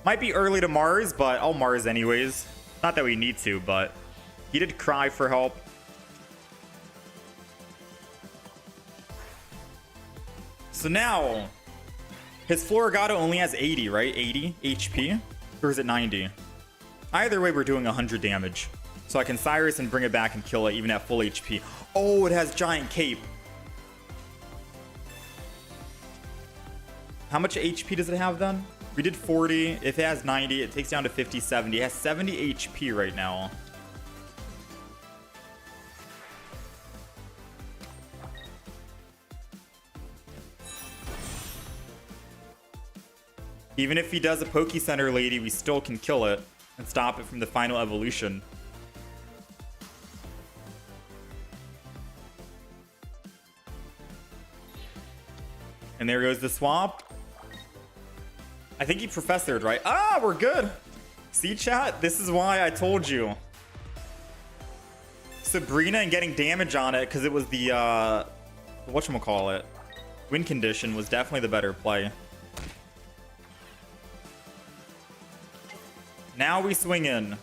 Might be early to Mars, but I'll Mars anyways. Not that we need to, but he did cry for help. So now, his Floragato only has 80, right? 80 HP? Or is it 90? Either way, we're doing 100 damage. So I can Cyrus and bring it back and kill it even at full HP. Oh, it has Giant Cape. How much HP does it have then? We did 40. If it has 90, it takes down to 50, 70. It has 70 HP right now. Even if he does a Poke Center Lady, we still can kill it and stop it from the final evolution. And there goes the swamp. I think he professored, right? Ah, we're good. See, chat? This is why I told you. Sabrina and getting damage on it because it was the whatchamacallit, win condition was definitely the better play. Now we swing in.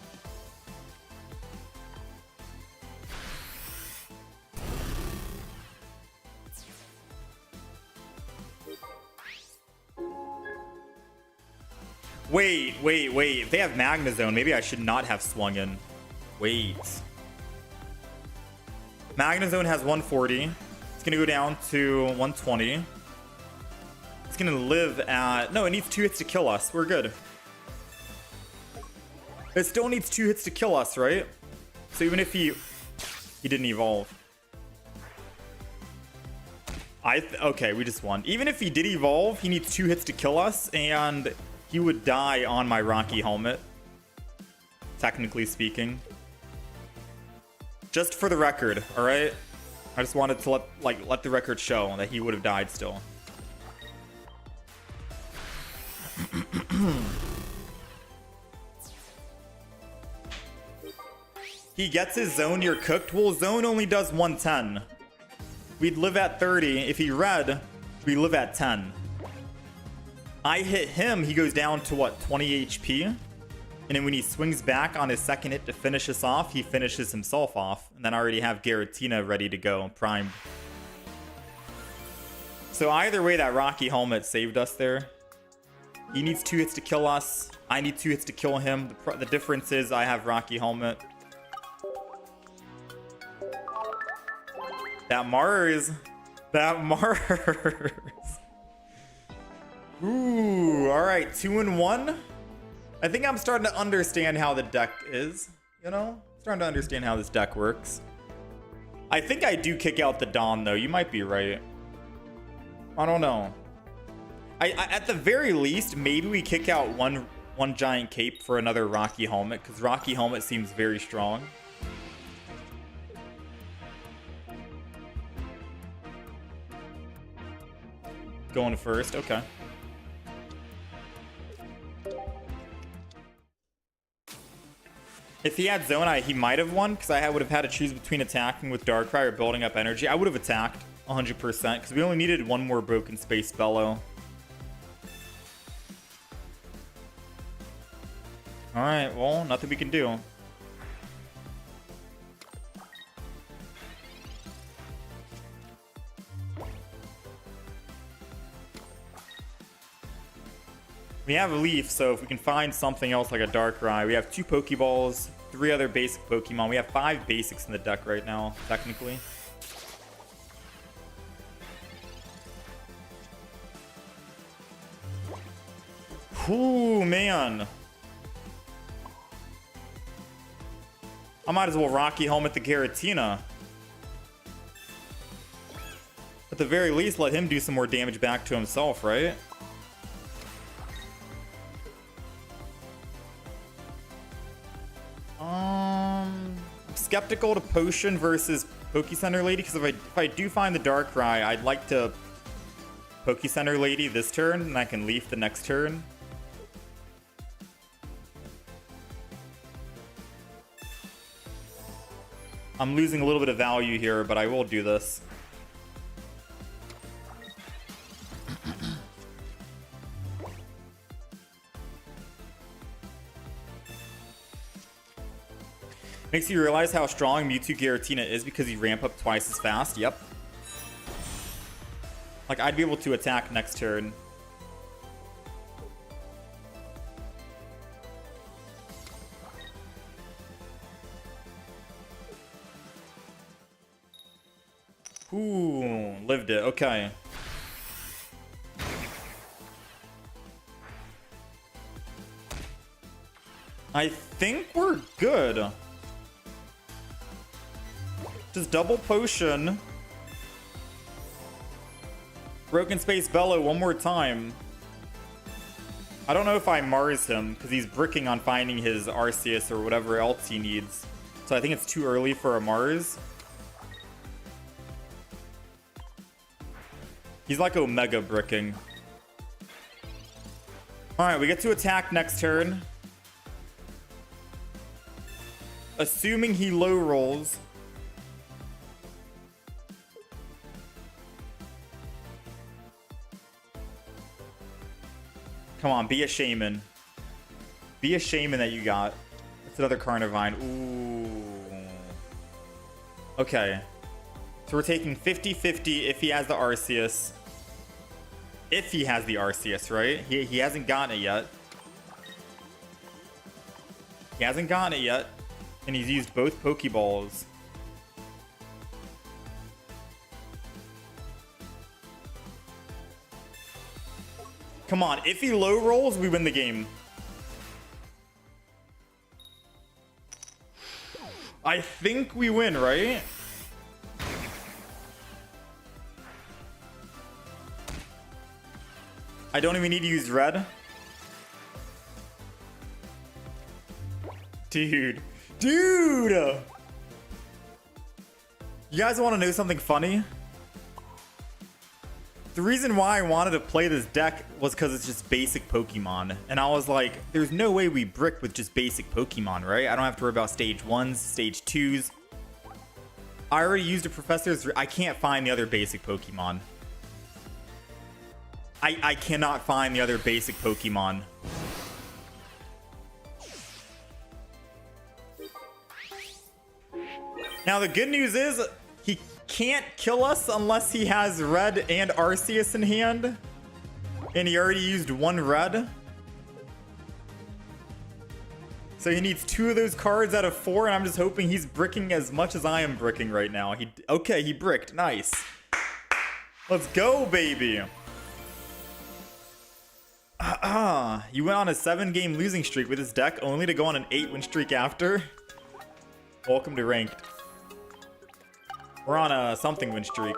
Wait. If they have Magnezone, maybe I should not have swung in. Wait. Magnezone has 140. It's going to go down to 120. It's going to live at... No, it needs 2 hits to kill us. We're good. It still needs 2 hits to kill us, right? So even if he didn't evolve. Okay, we just won. Even if he did evolve, he needs 2 hits to kill us, and he would die on my Rocky helmet. Technically speaking. Just for the record, all right? I just wanted to let the record show that he would have died still. He gets his zone, you're cooked. Well, zone only does 110. We'd live at 30. If he red, we live at 10. I hit him, he goes down to what, 20 HP? And then when he swings back on his second hit to finish us off, he finishes himself off. And then I already have Giratina ready to go, primed. So either way, that Rocky helmet saved us there. He needs 2 hits to kill us. I need 2 hits to kill him. The difference is I have Rocky helmet. That Mars. Ooh, all right, 2-1. I think I'm starting to understand how the deck is, you know? Starting to understand how this deck works. I think I do kick out the Dawn, though. You might be right. I don't know. I at the very least, maybe we kick out one giant cape for another Rocky helmet, because Rocky helmet seems very strong. Going first, okay. If he had Zone, he might have won, because I would have had to choose between attacking with Darkrai or building up energy. I would have attacked 100%, because we only needed one more Broken Space Bellow. Alright, well, nothing we can do. We have a Leaf, so if we can find something else like a Darkrai. We have 2 Pokeballs, 3 other basic Pokemon. We have 5 basics in the deck right now, technically. Ooh, man. I might as well Rocky Helmet the Giratina. At the very least, let him do some more damage back to himself, right? Skeptical to Potion versus Pokecenter Lady, because if I do find the Darkrai, I'd like to Pokecenter Lady this turn, and I can Leaf the next turn. I'm losing a little bit of value here, but I will do this. Makes you realize how strong Mewtwo Giratina is because you ramp up twice as fast. Yep. Like, I'd be able to attack next turn. Ooh, lived it. Okay. I think we're good. Just double potion. Broken Space Bellow one more time. I don't know if I Mars him, because he's bricking on finding his Arceus or whatever else he needs. So I think it's too early for a Mars. He's like Omega bricking. Alright, we get to attack next turn. Assuming he low rolls. Come on, be a shaman. Be a shaman that you got. It's another Carnivine. Ooh. Okay. So we're taking 50-50 if he has the Arceus. If he has the Arceus, right? He hasn't gotten it yet. He hasn't gotten it yet. And he's used both Pokeballs. Come on, if he low rolls, we win the game. I think we win, right? I don't even need to use red. Dude. You guys want to know something funny? The reason why I wanted to play this deck was because it's just basic Pokemon. And I was like, there's no way we brick with just basic Pokemon, right? I don't have to worry about stage 1s, stage 2s. I already used a Professor's... I can't find the other basic Pokemon. I cannot find the other basic Pokemon. Now, the good news is he can't kill us unless he has red and Arceus in hand. And he already used one red. So he needs 2 of those cards out of 4, and I'm just hoping he's bricking as much as I am bricking right now. Okay, he bricked. Nice. Let's go, baby. You went on a 7-game losing streak with this deck, only to go on an 8-win streak after. Welcome to ranked. We're on a something win streak.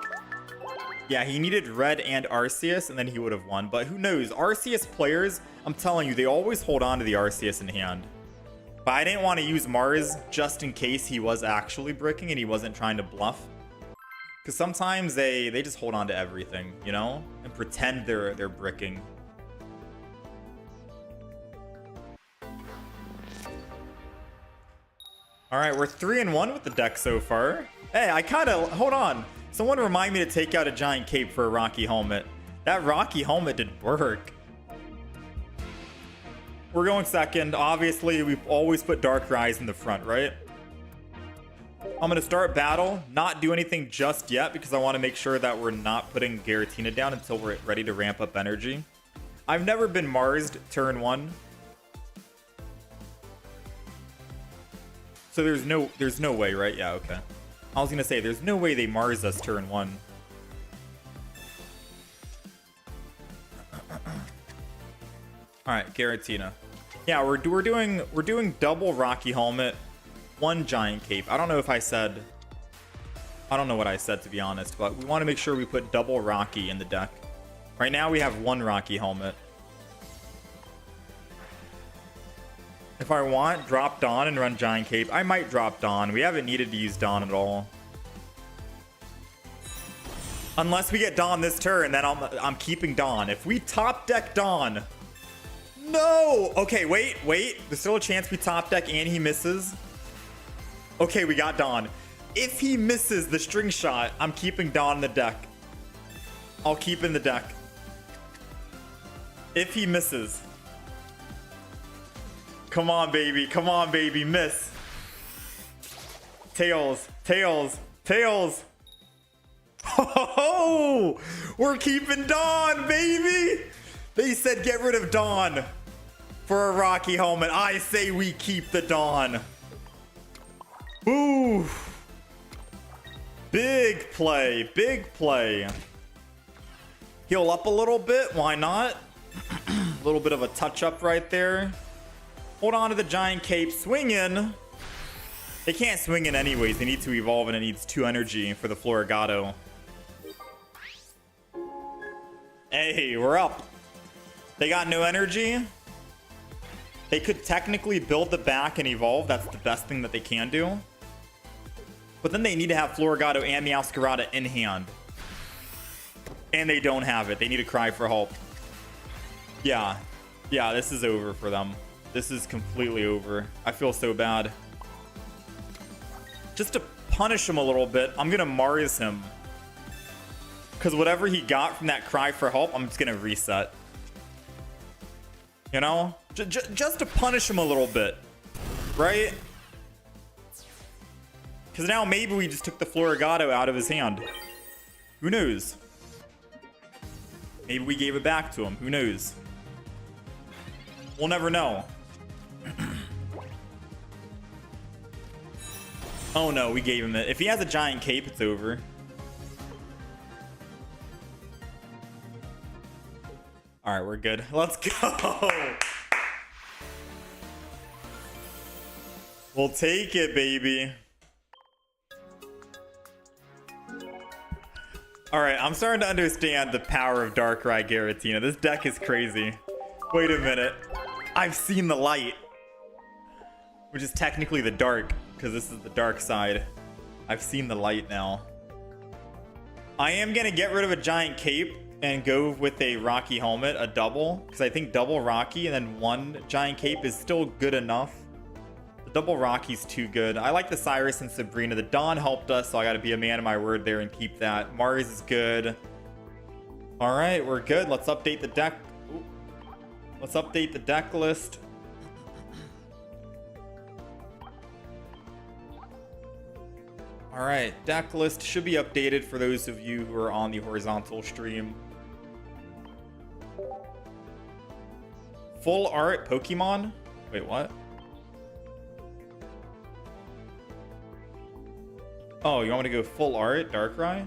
Yeah, he needed red and Arceus, and then he would have won. But who knows? Arceus players, I'm telling you, they always hold on to the Arceus in hand. But I didn't want to use Mars just in case he was actually bricking and he wasn't trying to bluff. Because sometimes they just hold on to everything, you know? And pretend they're bricking. Alright, we're 3-1 with the deck so far. Hey, hold on. Someone remind me to take out a giant cape for a Rocky Helmet. That Rocky Helmet did work. We're going second. Obviously, we've always put Darkrai's in the front, right? I'm going to start battle. Not do anything just yet because I want to make sure that we're not putting Giratina down until we're ready to ramp up energy. I've never been Marsed turn 1. So there's no way, right? Yeah, okay. I was gonna say, there's no way they Mars us turn 1. Alright, Giratina. Yeah, we're doing double Rocky Helmet, 1 giant cape. I don't know what I said, to be honest, but we want to make sure we put double Rocky in the deck. Right now we have 1 Rocky Helmet. If I want, drop Dawn and run Giant Cape. I might drop Dawn. We haven't needed to use Dawn at all. Unless we get Dawn this turn, then I'm keeping Dawn. If we top deck Dawn... No! Okay, wait. There's still a chance we top deck and he misses. Okay, we got Dawn. If he misses the string shot, I'm keeping Dawn in the deck. I'll keep in the deck. If he misses... Come on, baby. Come on, baby. Miss. Tails. Oh, we're keeping Dawn, baby. They said get rid of Dawn for a Rocky Helmet. I say we keep the Dawn. Ooh. Big play. Heal up a little bit. Why not? A little bit of a touch up right there. Hold on to the giant cape. Swing in. They can't swing in anyways. They need to evolve and it needs 2 energy for the Floragato. Hey, we're up. They got no energy. They could technically build the back and evolve. That's the best thing that they can do. But then they need to have Floragato and Meowscarada in hand. And they don't have it. They need to cry for help. Yeah, this is over for them. This is completely over. I feel so bad. Just to punish him a little bit, I'm going to Mars him. Because whatever he got from that cry for help, I'm just going to reset. You know? Just to punish him a little bit. Right? Because now maybe we just took the Florigado out of his hand. Who knows? Maybe we gave it back to him. Who knows? We'll never know. Oh no, we gave him it. If he has a giant cape, it's over. Alright, we're good. Let's go! We'll take it, baby. Alright, I'm starting to understand the power of Darkrai Giratina. This deck is crazy. Wait a minute. I've seen the light. Which is technically the dark, because this is the dark side. I've seen the light now. I am going to get rid of a giant cape and go with a Rocky helmet, a double. Because I think double Rocky and then one giant cape is still good enough. The double Rocky's too good. I like the Cyrus and Sabrina. The Dawn helped us, so I got to be a man of my word there and keep that. Mars is good. Alright, we're good. Let's update the deck. Ooh. Let's update the deck list. Alright, deck list should be updated for those of you who are on the horizontal stream. Full art Pokemon? Wait, what? Oh, you want me to go full art Darkrai?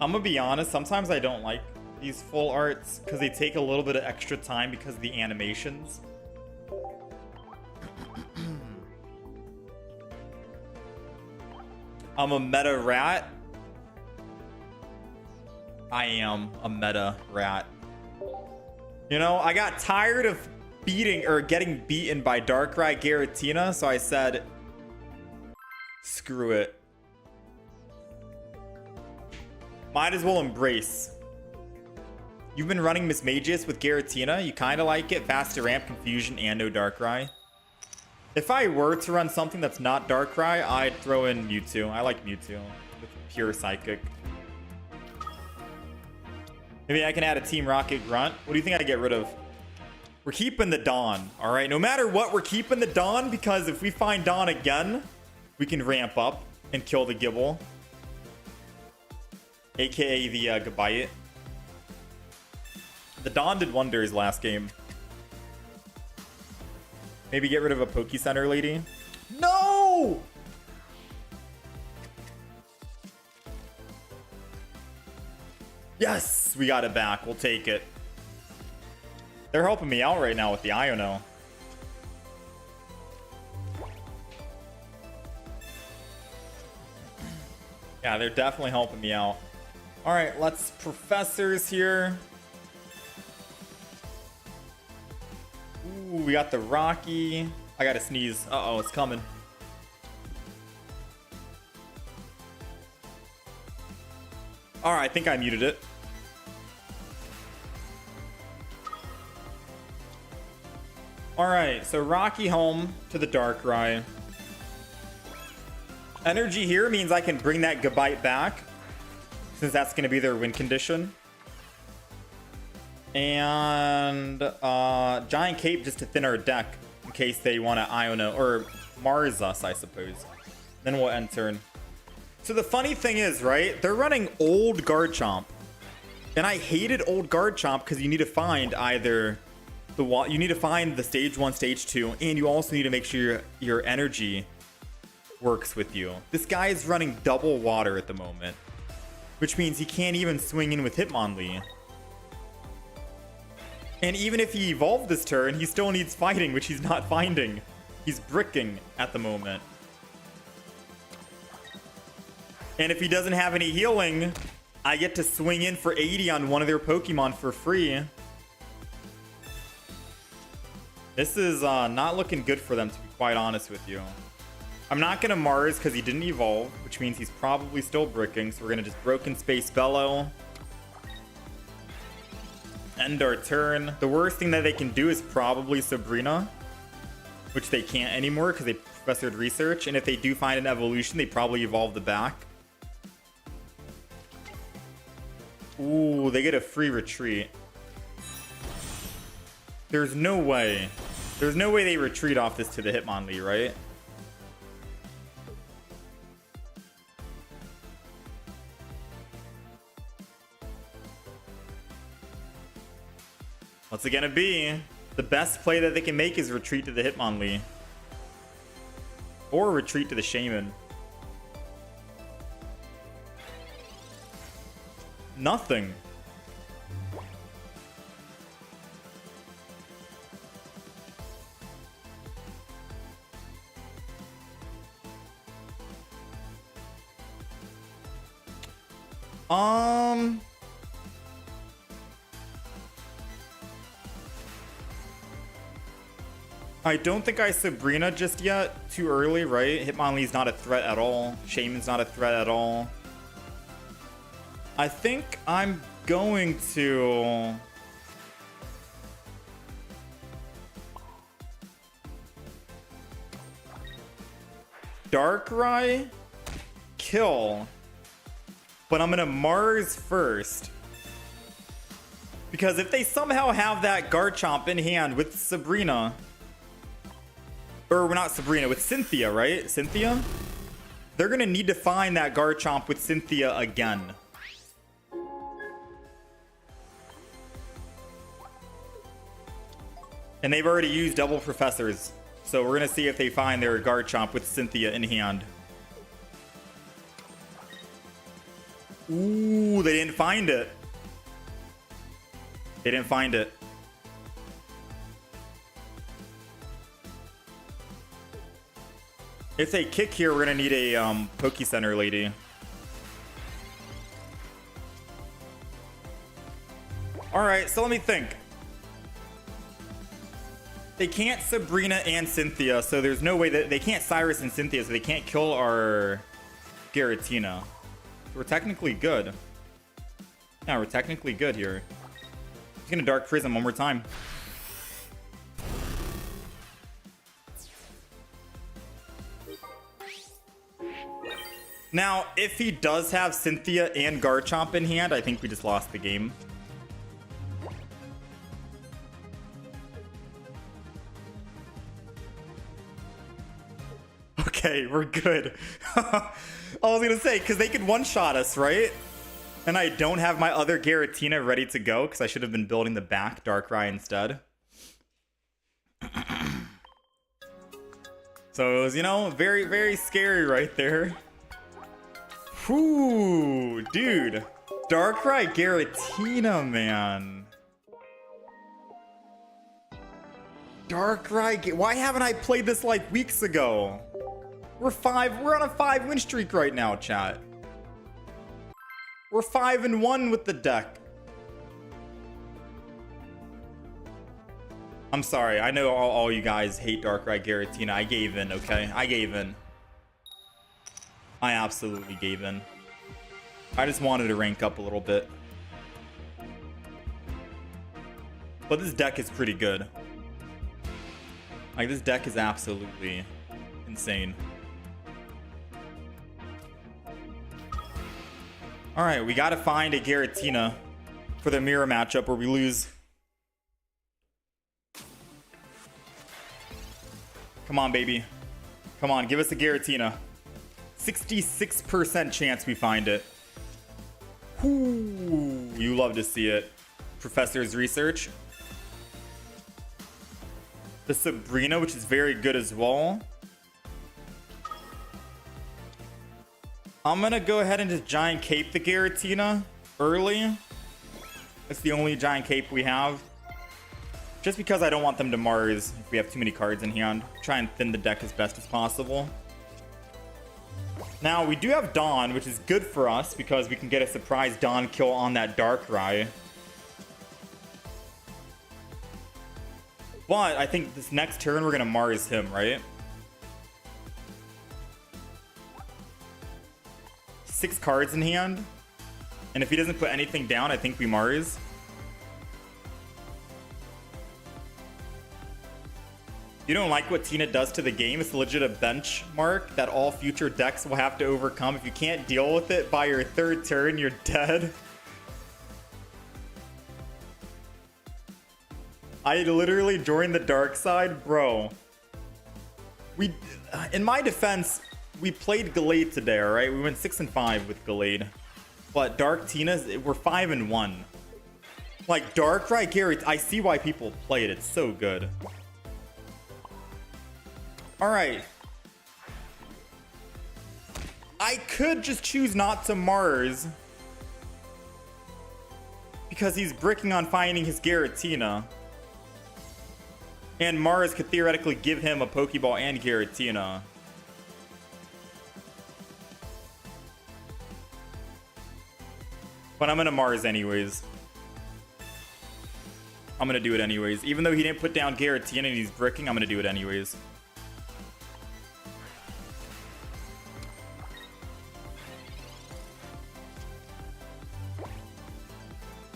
I'm gonna be honest, sometimes I don't like these full arts because they take a little bit of extra time because of the animations. I'm a meta rat. I am a meta rat. You know, I got tired of getting beaten by Darkrai Giratina, so I said, screw it. Might as well embrace. You've been running Miss Magius with Giratina. You kind of like it. Faster ramp, confusion, and no Darkrai. If I were to run something that's not Darkrai, I'd throw in Mewtwo. I like Mewtwo with pure Psychic. Maybe I can add a Team Rocket Grunt. What do you think I get rid of? We're keeping the Dawn. All right, no matter what, we're keeping the Dawn because if we find Dawn again, we can ramp up and kill the Gibble. AKA the Gabite. The Dawn did wonders last game. Maybe get rid of a Poke Center lady. No! Yes, we got it back. We'll take it. They're helping me out right now with the Iono. Yeah, they're definitely helping me out. All right, let's professors here. Ooh, we got the Rocky. I gotta sneeze. Uh-oh, it's coming. All right, I think I muted it. All right, so Rocky home to the Darkrai. Energy here means I can bring that Gabite back, since that's going to be their win condition. And Giant Cape just to thin our deck in case they want to Iono or Mars us, I suppose. Then we'll end turn. So the funny thing is, right? They're running old Garchomp. And I hated old Garchomp because you need to find either you need to find the stage 1, stage 2, and you also need to make sure your energy works with you. This guy is running double water at the moment, which means he can't even swing in with Hitmonlee. And even if he evolved this turn, he still needs fighting, which he's not finding. He's bricking at the moment. And if he doesn't have any healing, I get to swing in for 80 on one of their Pokemon for free. This is not looking good for them, to be quite honest with you. I'm not going to Mars because he didn't evolve, which means he's probably still bricking. So we're going to just Broken Space Bellow. End our turn. The worst thing that they can do is probably Sabrina. which they can't anymore because they professored research. And if they do find an evolution, they probably evolve the back. Ooh, they get a free retreat. There's no way. There's no way they retreat off this to the Hitmonlee, right? What's it gonna be? The best play that they can make is retreat to the Hitmonlee. Or retreat to the Shaman. Nothing. I don't think I Sabrina just yet. Too early, right? Hitmonlee's not a threat at all. Shaman's not a threat at all. I think I'm going to... Darkrai, kill. But I'm going to Mars first. Because if they somehow have that Garchomp in hand with Sabrina... Or not Sabrina, with Cynthia, right? Cynthia? They're going to need to find that Garchomp with Cynthia again. And they've already used double professors. So we're going to see if they find their Garchomp with Cynthia in hand. Ooh, they didn't find it. They didn't find it. If they kick here, we're going to need a Poke Center lady. Alright, so let me think. They can't Sabrina and Cynthia, so there's no way that they can't Cyrus and Cynthia, so they can't kill our Giratina. So we're technically good. Yeah, we're technically good here. He's going to Dark Prism one more time. Now, if he does have Cynthia and Garchomp in hand, I think we just lost the game. Okay, we're good. I was gonna say, because they could one-shot us, right? And I don't have my other Giratina ready to go, because I should have been building the back Darkrai instead. So it was, you know, very, very scary right there. Ooh, dude. Darkrai Giratina, man. Darkrai... Why haven't I played this like weeks ago? We're on a 5-win streak right now, chat. We're 5-1 with the deck. I'm sorry. I know all you guys hate Darkrai Giratina. I gave in, okay? I gave in. I absolutely gave in. I just wanted to rank up a little bit. But this deck is pretty good. Like, this deck is absolutely insane. Alright, we gotta find a Giratina for the mirror matchup where we lose. Come on, baby. Come on, give us a Giratina. 66% chance we find it. Ooh, you love to see it. Professor's research. The Sabrina, which is very good as well. I'm gonna go ahead and just Giant Cape the Giratina early. It's the only Giant Cape we have. Just because I don't want them to Mars if we have too many cards in hand. Try and thin the deck as best as possible. Now, we do have Dawn, which is good for us because we can get a surprise Dawn kill on that Darkrai. But I think this next turn, we're going to Mars him, right? 6 cards in hand. And if he doesn't put anything down, I think we Mars. You don't like what Tina does to the game? It's legit a benchmark that all future decks will have to overcome. If you can't deal with it by your third turn, you're dead. I literally joined the dark side, bro. In my defense, we played Gallade today, all right? We went 6-5 with Gallade. But Dark Tina's, we're 5-1. Like, Darkrai Giratina, I see why people play it. It's so good. Alright. I could just choose not to Mars. Because he's bricking on finding his Giratina. And Mars could theoretically give him a Pokeball and Giratina. But I'm gonna Mars anyways. I'm gonna do it anyways. Even though he didn't put down Giratina and he's bricking, I'm gonna do it anyways.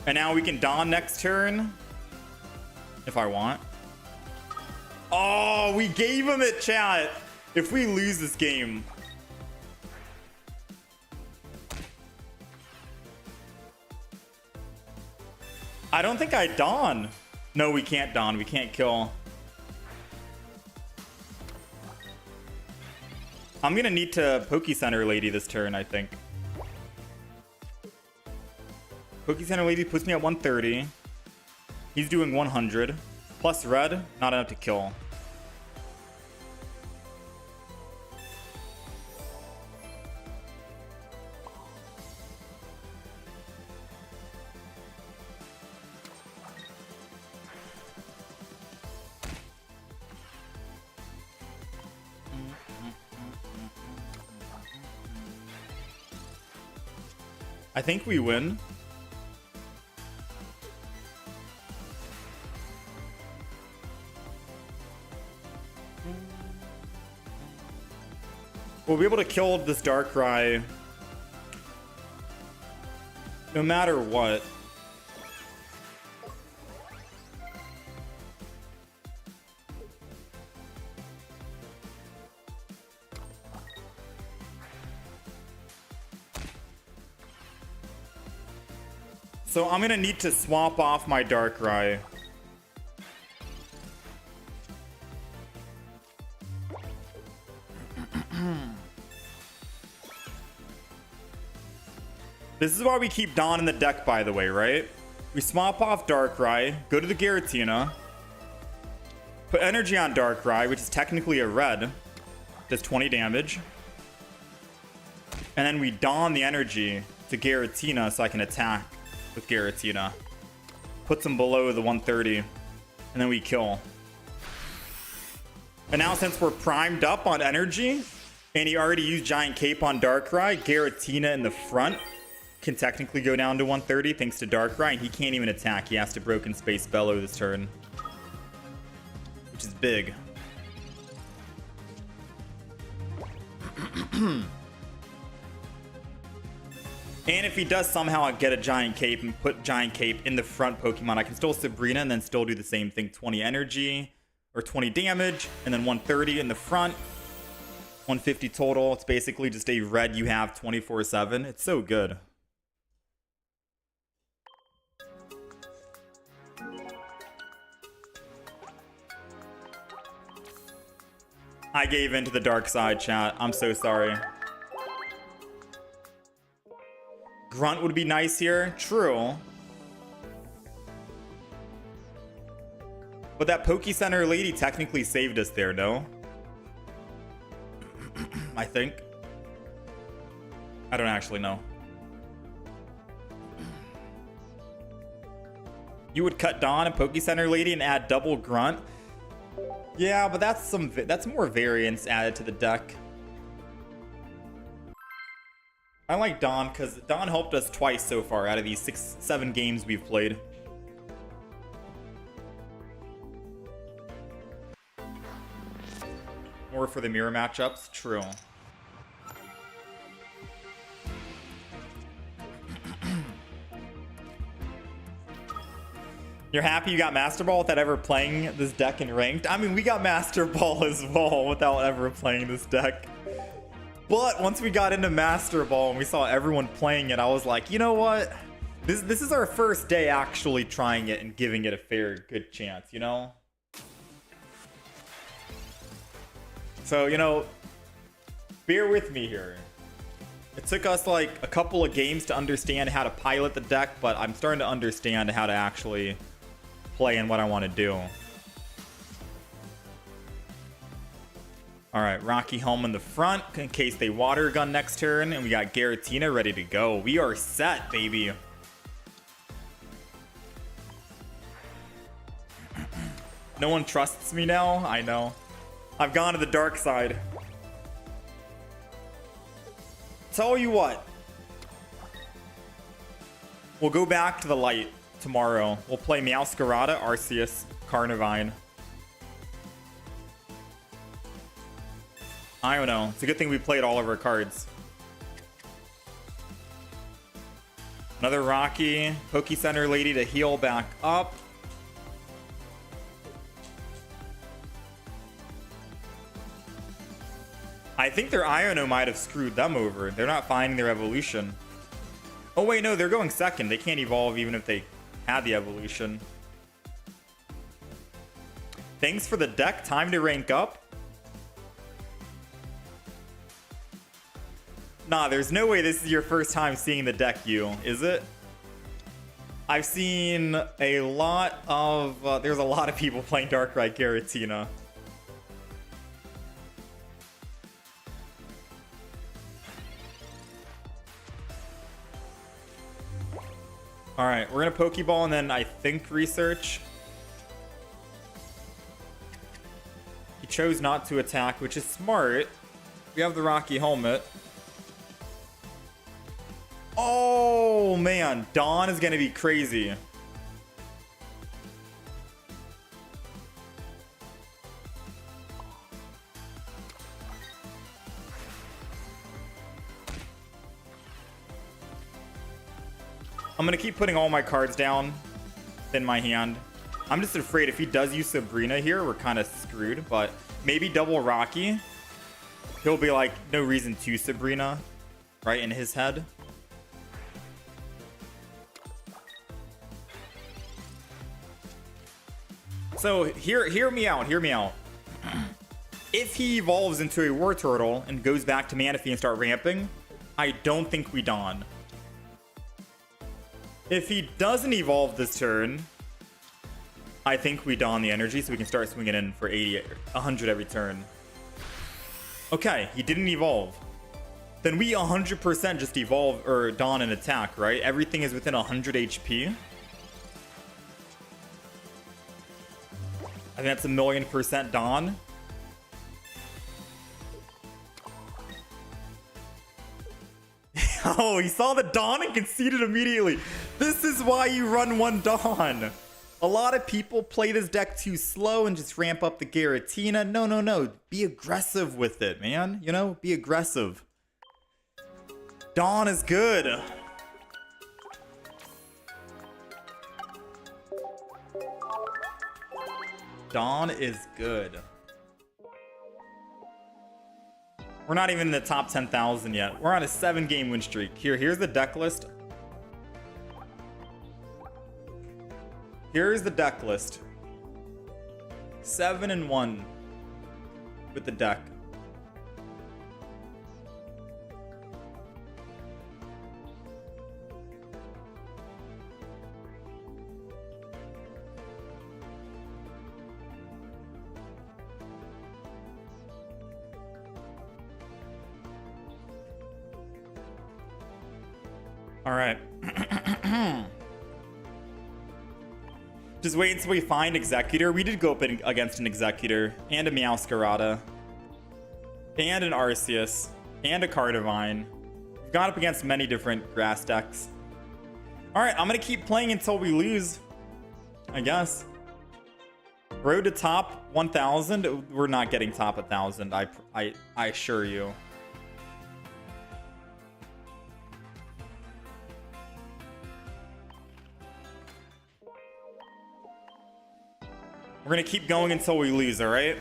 And now we can Dawn next turn. If I want. Oh, we gave him it, chat. If we lose this game. I don't think I Dawn. No, we can't Dawn. We can't kill. I'm going to need to Poke Center Lady this turn, I think. Poke Center Lady puts me at 130. He's doing 100. Plus red, not enough to kill. I think we win. We'll be able to kill this Darkrai no matter what. So I'm gonna need to swap off my Darkrai. This is why we keep Dawn in the deck, by the way, right? We swap off Darkrai, go to the Giratina, put energy on Darkrai, which is technically a red, does 20 damage. And then we Dawn the energy to Giratina so I can attack with Giratina. Puts him below the 130, and then we kill. And now since we're primed up on energy, and he already used Giant Cape on Darkrai, Giratina in the front can technically go down to 130 thanks to Darkrai, and he can't even attack. He has to Broken Space Bellow this turn, which is big. And if he does somehow get a Giant Cape and put Giant Cape in the front Pokemon, I can still Sabrina and then still do the same thing. 20 energy or 20 damage and then 130 in the front. 150 total. It's basically just a red you have 24/7. It's so good. I gave in to the dark side, chat. I'm so sorry. Grunt would be nice here. True. But that Poke Center lady technically saved us there, no? I think. I don't actually know. You would cut Dawn and Poke Center lady and add double Grunt? Yeah, but that's more variance added to the deck. I like Dawn because Dawn helped us twice so far out of these 6-7 games we've played. More for the mirror matchups? True. You're happy you got Master Ball without ever playing this deck in ranked? I mean, we got Master Ball as well without ever playing this deck. But once we got into Master Ball and we saw everyone playing it, I was like, you know what? This is our first day actually trying it and giving it a fair, good chance, you know? So, you know, bear with me here. It took us like a couple of games to understand how to pilot the deck, but I'm starting to understand how to actually play and what I want to do. Alright, Rocky Helm in the front in case they water gun next turn, and we got Giratina ready to go. We are set, baby. No one trusts me now? I know. I've gone to the dark side. Tell you what. We'll go back to the light tomorrow. We'll play Meowscarada, Arceus, Carnivine. I don't know. It's a good thing we played all of our cards. Another Rocky. Poke Center Lady to heal back up. I think their Iono might have screwed them over. They're not finding their evolution. Oh wait, no, they're going second. They can't evolve even if they had the evolution. Thanks for the deck. Time to rank up. Nah, there's no way this is your first time seeing the deck, is it? I've seen a lot of... there's a lot of people playing Darkrai Giratina. Alright, we're gonna Pokeball and then I think research. He chose not to attack, which is smart. We have the Rocky Helmet. Oh man, Dawn is gonna be crazy. I'm gonna keep putting all my cards down in my hand. I'm just afraid if he does use Sabrina here, we're kind of screwed, but maybe double Rocky. He'll be like, no reason to Sabrina, right, in his head. So hear me out, hear me out. If he evolves into a War Turtle and goes back to Manaphy and start ramping, I don't think we Dawn. If he doesn't evolve this turn, I think we Dawn the energy so we can start swinging in for 80, 100 every turn. Okay, he didn't evolve. Then we 100% just evolve or Dawn and attack, right? Everything is within 100 HP. I think that's 1,000,000% Dawn. Oh, he saw the Dawn and conceded immediately. This is why you run one Dawn. A lot of people play this deck too slow and just ramp up the Giratina. No, no, no. Be aggressive with it, man. You know, be aggressive. Dawn is good. Dawn is good. We're not even in the top 10,000 yet. We're on a 7-game win streak. Here's the deck list. Here's the deck list. 7-1 with the deck. All right. Just wait until we find Executor. We did go up against an Executor and a Meowscarada and an Arceus and a Carnivine. We've gone up against many different grass decks. All right, I'm going to keep playing until we lose, I guess. Road to top 1,000. We're not getting top 1,000. I assure you. We're gonna keep going until we lose, alright?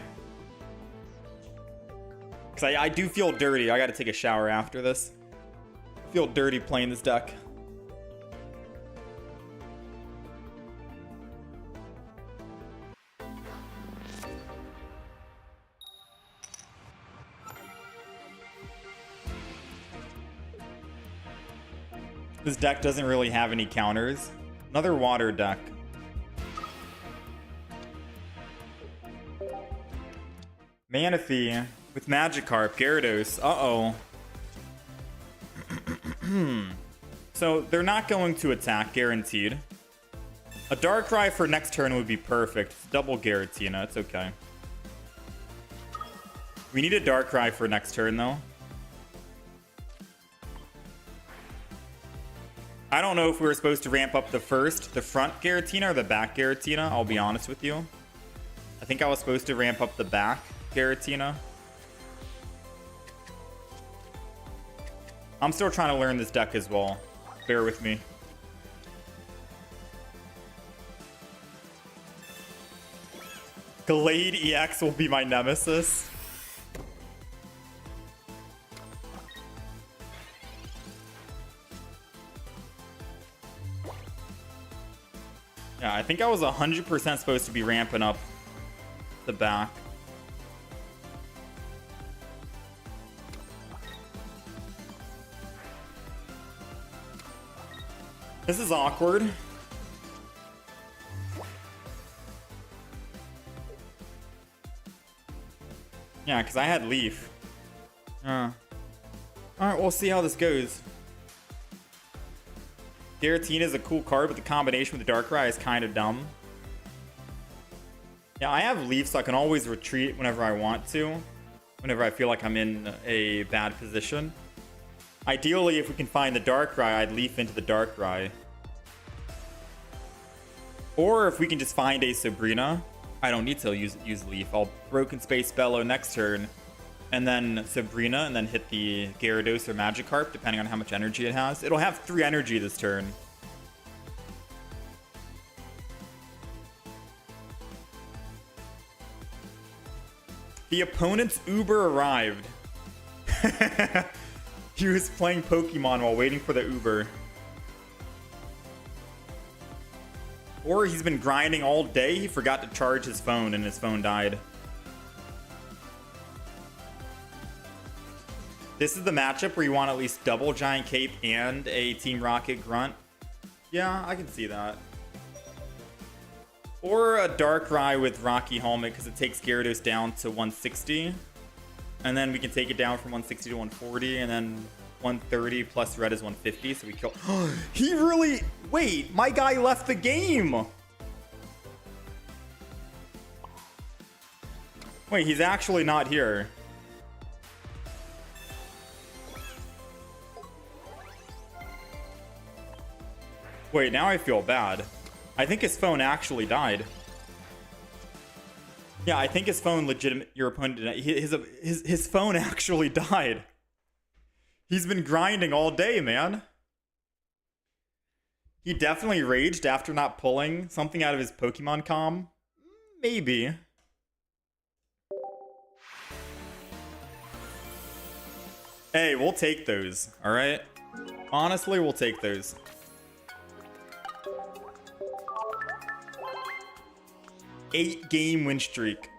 Because I do feel dirty. I gotta take a shower after this. I feel dirty playing this deck. This deck doesn't really have any counters. Another water deck. Manaphy with Magikarp, Gyarados. Uh-oh. So they're not going to attack, guaranteed. A Darkrai for next turn would be perfect. It's double Giratina, it's okay. We need a Darkrai for next turn, though. I don't know if we were supposed to ramp up the front Giratina or the back Giratina, I'll be honest with you. I think I was supposed to ramp up the back Giratina. I'm still trying to learn this deck as well. Bear with me. Glade EX will be my nemesis. Yeah, I think I was 100% supposed to be ramping up the back. This is awkward. Yeah, because I had Leaf. Alright, we'll see how this goes. Giratina is a cool card, but the combination with the Darkrai is kind of dumb. Yeah, I have Leaf, so I can always retreat whenever I want to. Whenever I feel like I'm in a bad position. Ideally, if we can find the Darkrai, I'd Leaf into the Darkrai. Or if we can just find a Sabrina, I don't need to use Leaf. I'll Broken Space Bellow next turn, and then Sabrina, and then hit the Gyarados or Magikarp, depending on how much energy it has. It'll have 3 energy this turn. The opponent's Uber arrived. He was playing Pokemon while waiting for the Uber. Or he's been grinding all day. He forgot to charge his phone and his phone died. This is the matchup where you want at least double Giant Cape and a Team Rocket Grunt. Yeah, I can see that. Or a Darkrai with Rocky Helmet because it takes Gyarados down to 160. And then we can take it down from 160 to 140, and then 130 plus red is 150, so we kill. He really. Wait, my guy left the game. Wait, he's actually not here. Wait, now I feel bad. I think his phone actually died. Yeah, I think his phone legitimate. Your opponent, his phone actually died. He's been grinding all day, man. He definitely raged after not pulling something out of his Pokemon comm. Maybe. Hey, we'll take those, all right? Honestly, we'll take those. Eight-game win streak.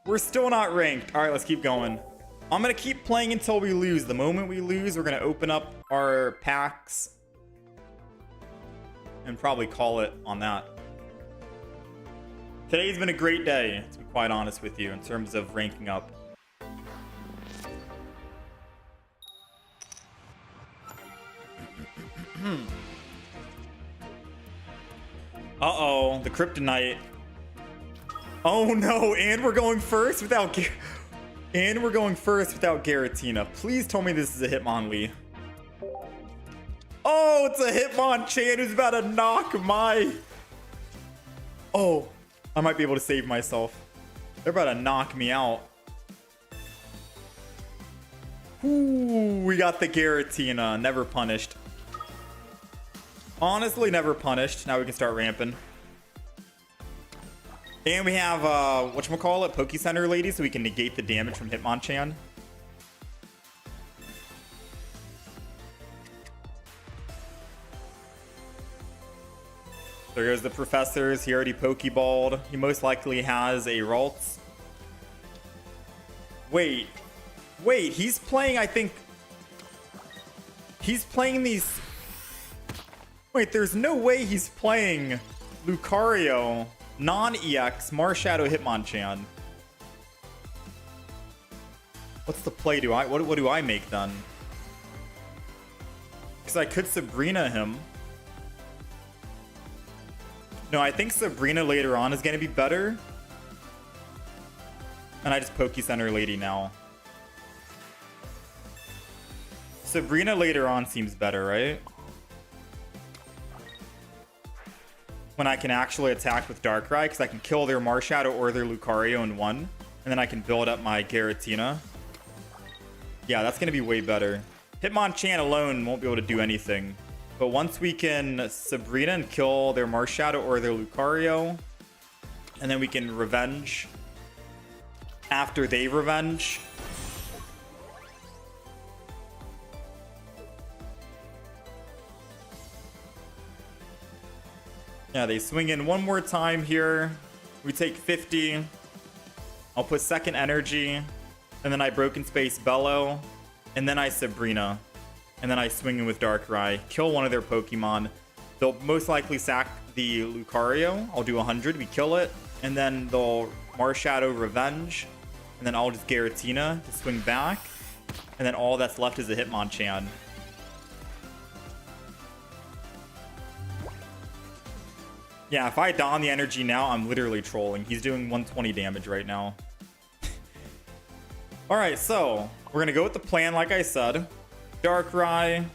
We're still not ranked. All right, let's keep going. I'm going to keep playing until we lose. The moment we lose, we're going to open up our packs and probably call it on that. Today's been a great day, to be quite honest with you, in terms of ranking up. Uh-oh, the Kryptonite. Oh no, and we're going first without Giratina. Please tell me this is a Hitmonlee. Oh, it's a Hitmonchan who's about to knock my... Oh, I might be able to save myself. They're about to knock me out. Ooh, we got the Giratina. Never punished. Honestly, never punished. Now we can start ramping. And we have, whatchamacallit, Poke Center Lady, so we can negate the damage from Hitmonchan. There goes the professors. He already Pokeballed. He most likely has a Ralts. Wait, he's playing, I think... He's playing these... Wait, there's no way he's playing Lucario, non-EX, Marshadow Hitmonchan. What's the play? What do I make then? Because I could Sabrina him. No, I think Sabrina later on is going to be better. And I just Poke Center Lady now. Sabrina later on seems better, right? When I can actually attack with Darkrai, because I can kill their Marshadow or their Lucario in one. And then I can build up my Giratina. Yeah, that's going to be way better. Hitmonchan alone won't be able to do anything. But once we can Sabrina and kill their Marshadow or their Lucario, and then we can Revenge after they Revenge. Yeah, they swing in one more time here. We take 50. I'll put second energy, and then I Broken Space Bellow, and then I Sabrina. And then I swing in with Darkrai, kill one of their Pokemon. They'll most likely sack the Lucario. I'll do 100, we kill it. And then they'll Marshadow Revenge. And then I'll just Giratina to swing back. And then all that's left is a Hitmonchan. Yeah, if I don the energy now, I'm literally trolling. He's doing 120 damage right now. Alright, so we're going to go with the plan like I said. Darkrai.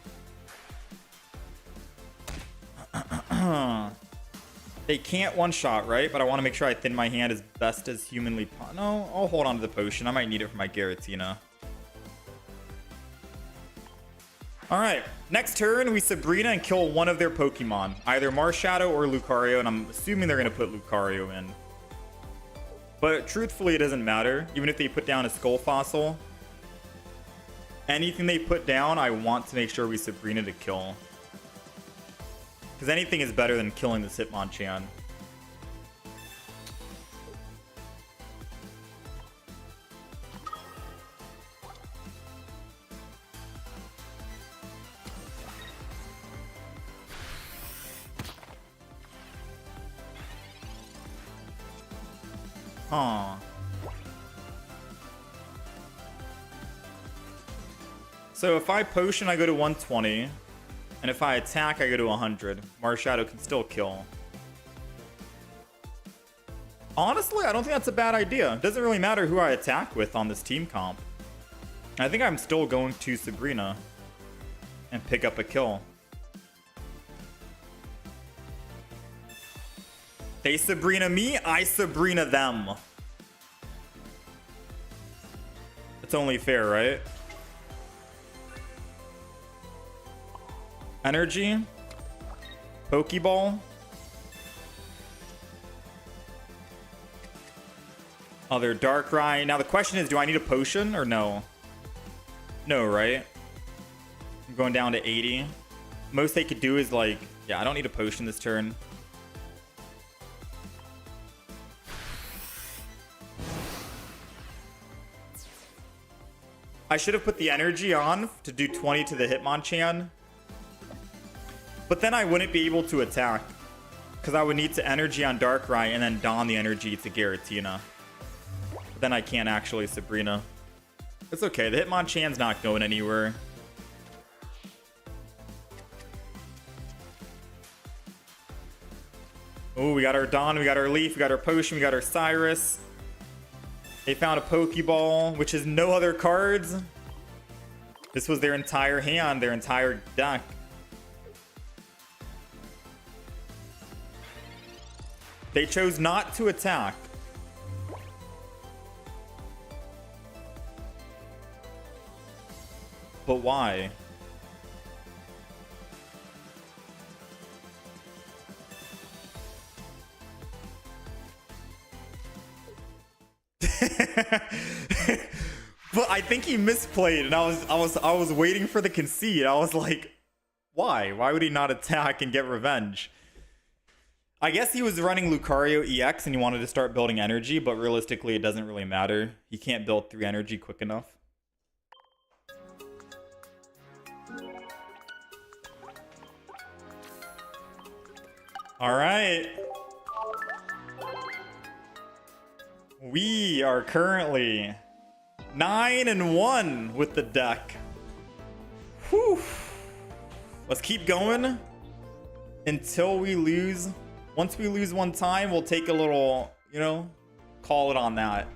They can't one-shot, right? But I want to make sure I thin my hand as best as humanly possible. No, I'll hold on to the potion. I might need it for my Giratina. Alright, next turn we Sabrina and kill one of their Pokemon. Either Marshadow or Lucario, and I'm assuming they're going to put Lucario in. But truthfully, it doesn't matter. Even if they put down a Skull Fossil. Anything they put down, I want to make sure we Sabrina to kill. Because anything is better than killing this Hitmonchan. Huh. So if I potion, I go to 120. And if I attack, I go to 100. Marshadow can still kill. Honestly, I don't think that's a bad idea. It doesn't really matter who I attack with on this team comp. I think I'm still going to Sabrina and pick up a kill. They Sabrina me, I Sabrina them. It's only fair, right? Energy. Pokeball. Other Darkrai. Now the question is, do I need a potion or no? No, right? I'm going down to 80. Most they could do is like, yeah, I don't need a potion this turn. I should have put the energy on to do 20 to the Hitmonchan. But then I wouldn't be able to attack. Because I would need to energy on Darkrai and then don the energy to Giratina. But then I can't actually Sabrina. It's okay, the Hitmonchan's not going anywhere. Oh, we got our Dawn, we got our Leaf, we got our Potion, we got our Cyrus. They found a Pokeball, which is no other cards. This was their entire hand, their entire deck. They chose not to attack. But why? But I think he misplayed, and I was waiting for the concede. I was like, why? Why would he not attack and get revenge? I guess he was running Lucario EX and he wanted to start building energy, but realistically, it doesn't really matter. He can't build 3 energy quick enough. All right. We are currently 9-1 with the deck. Whew. Let's keep going until we lose. Once we lose one time, we'll take a little, you know, call it on that.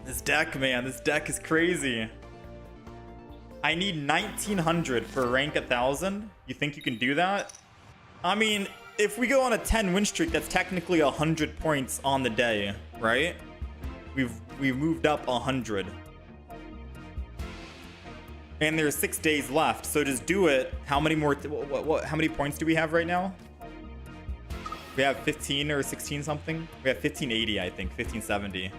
This deck, man, this deck is crazy. I need 1900 for rank 1000. You think you can do that? I mean, if we go on a 10 win streak, that's technically 100 points on the day, right? We've moved up 100. And there's 6 days left, so just do it. How many more? How many points do we have right now? We have 15 or 16 something. We have 1580, I think, 1570.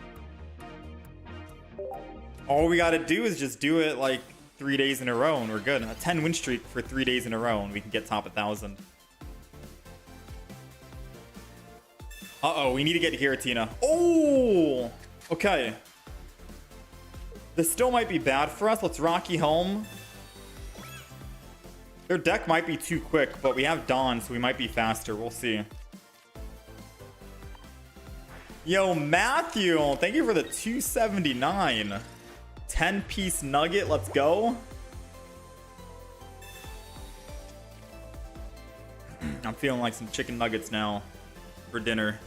All we gotta do is just do it like 3 days in a row, and we're good. A 10 win streak for 3 days in a row, and we can get top 1000. Uh-oh, we need to get Giratina. Oh, okay. This still might be bad for us. Let's Rocky Helm. Their deck might be too quick, but we have Dawn, so we might be faster. We'll see. Yo, Matthew, thank you for the 279. 10-piece nugget. Let's go. I'm feeling like some chicken nuggets now for dinner.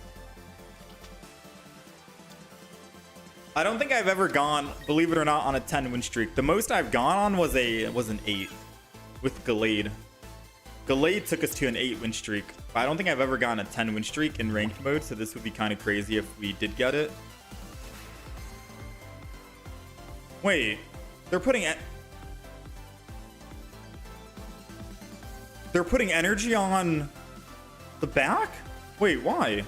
I don't think I've ever gone, believe it or not, on a 10 win streak. The most I've gone on was an 8 with Gallade. Gallade took us to an 8 win streak. I don't think I've ever gotten a 10 win streak in ranked mode, so this would be kind of crazy if we did get it. Wait, they're putting energy on the back? Wait, why?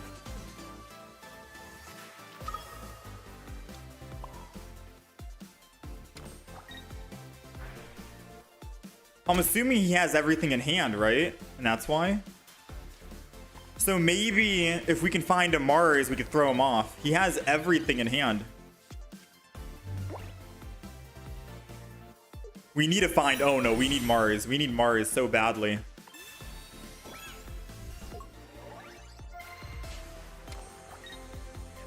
I'm assuming he has everything in hand, right? And that's why. So maybe if we can find a Mars, we could throw him off. He has everything in hand. We need to find... Oh no, we need Mars. We need Mars so badly.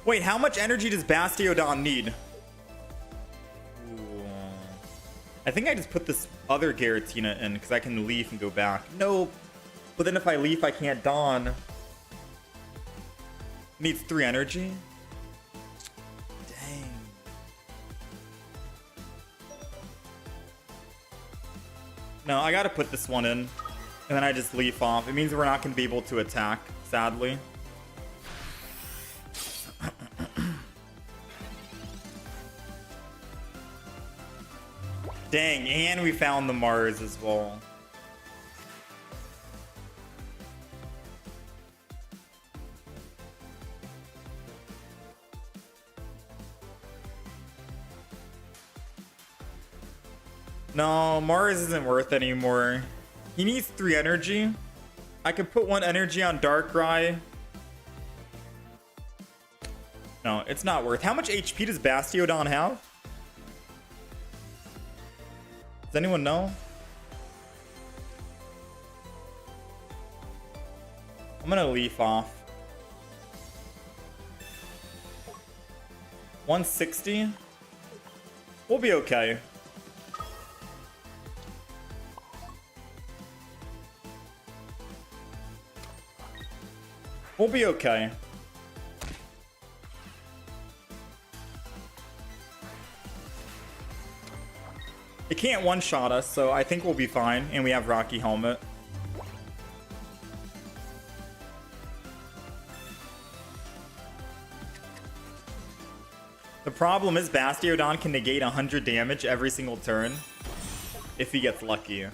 Wait, how much energy does Bastiodon need? Ooh. I think I just put this other Giratina in because I can leaf and go back. Nope. But then if I leaf, I can't Dawn. Needs 3 energy. Dang. No, I gotta put this one in. And then I just leaf off. It means we're not gonna be able to attack, sadly. Dang, and we found the Mars as well. No, Mars isn't worth anymore. He needs 3 energy. I could put 1 energy on Darkrai. No, it's not worth. How much HP does Bastiodon have? Does anyone know? I'm gonna leaf off. 160? We'll be okay. We'll be okay. It can't one-shot us, so I think we'll be fine. And we have Rocky Helmet. The problem is Bastiodon can negate 100 damage every single turn if he gets lucky.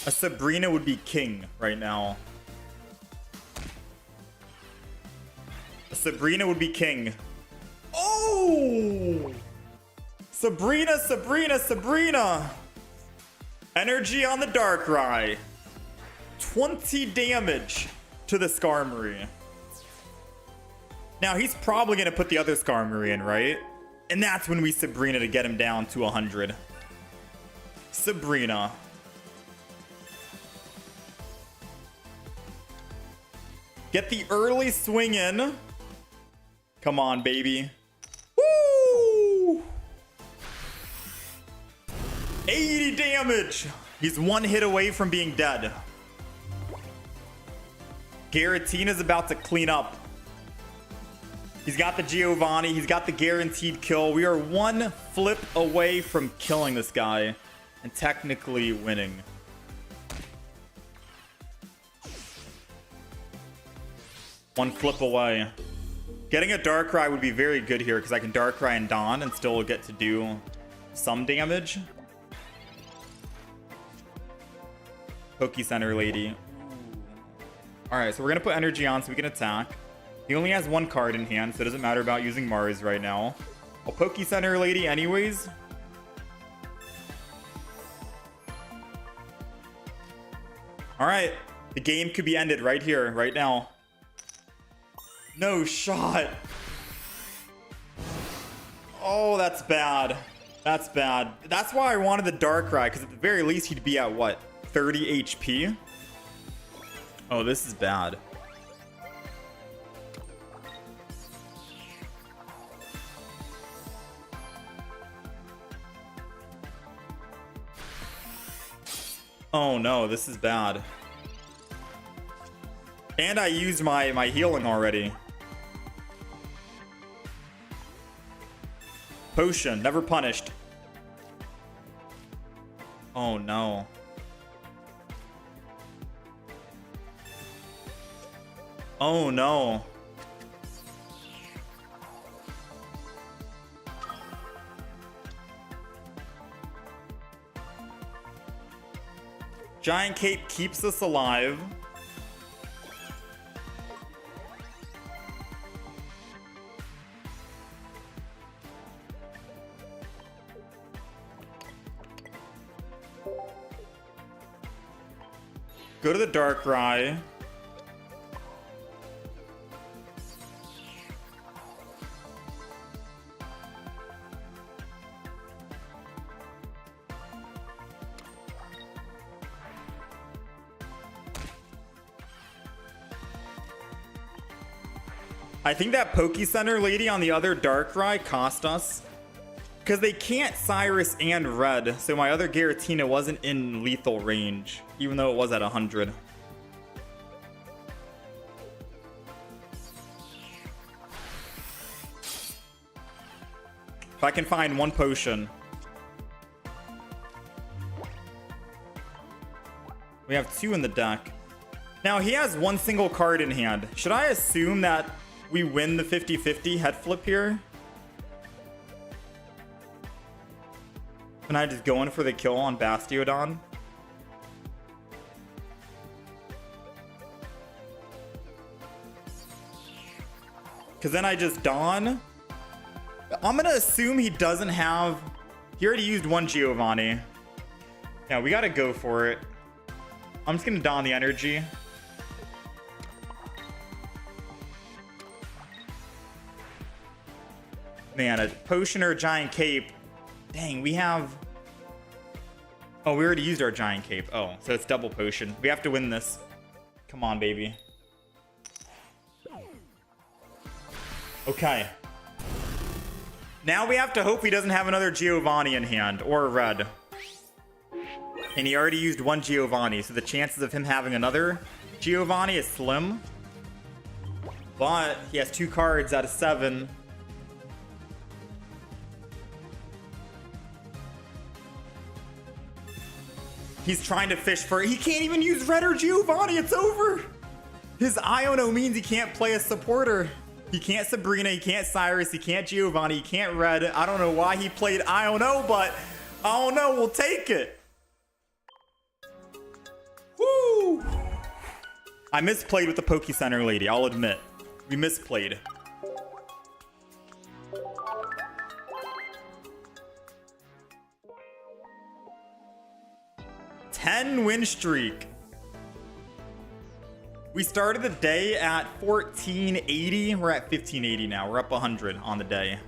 A Sabrina would be king right now. Sabrina would be king. Oh! Sabrina, Sabrina, Sabrina. Energy on the Darkrai. 20 damage to the Skarmory. Now, he's probably going to put the other Skarmory in, right? And that's when we Sabrina to get him down to 100. Sabrina. Get the early swing in. Come on, baby. Woo! 80 damage. He's one hit away from being dead. Giratina's about to clean up. He's got the Giovanni. He's got the guaranteed kill. We are one flip away from killing this guy and technically winning. One flip away. Getting a Darkrai would be very good here because I can Darkrai and Dawn and still get to do some damage. Poke Center Lady. Alright, so we're going to put energy on so we can attack. He only has one card in hand, so it doesn't matter about using Mars right now. I'll Poke Center Lady anyways. Alright, the game could be ended right here, right now. No shot. Oh, that's bad. That's bad. That's why I wanted the Darkrai, because at the very least he'd be at what? 30 HP? Oh, this is bad. Oh no, this is bad. And I used my healing already. Potion, never punished. Oh no. Oh no. Giant Cape keeps us alive. Go to the Darkrai. I think that Poke Center Lady on the other Darkrai cost us. Because they can't Cyrus and Red, so my other Giratina wasn't in lethal range, even though it was at 100. If I can find one potion. We have two in the deck. Now, he has one single card in hand. Should I assume that we win the 50-50 head flip here? Can I just go in for the kill on Bastiodon? Because then I just Dawn. I'm going to assume he doesn't have... He already used one Giovanni. Yeah, we got to go for it. I'm just going to Dawn the energy. Man, a potion or a giant cape. Dang, we have... Oh, we already used our giant cape. Oh, so it's double potion. We have to win this. Come on, baby. Okay. Now we have to hope he doesn't have another Giovanni in hand. Or a red. And he already used one Giovanni, so the chances of him having another Giovanni is slim. But he has 2 cards out of 7. He's trying to fish for... He can't even use Red or Giovanni. It's over. His Iono means he can't play a supporter. He can't Sabrina. He can't Cyrus. He can't Giovanni. He can't Red. I don't know why he played Iono, but I don't know. We'll take it. Woo! I misplayed with the Poke Center Lady. I'll admit. We misplayed. 10 win streak. We started the day at 1480. We're at 1580 now. We're up 100 on the day.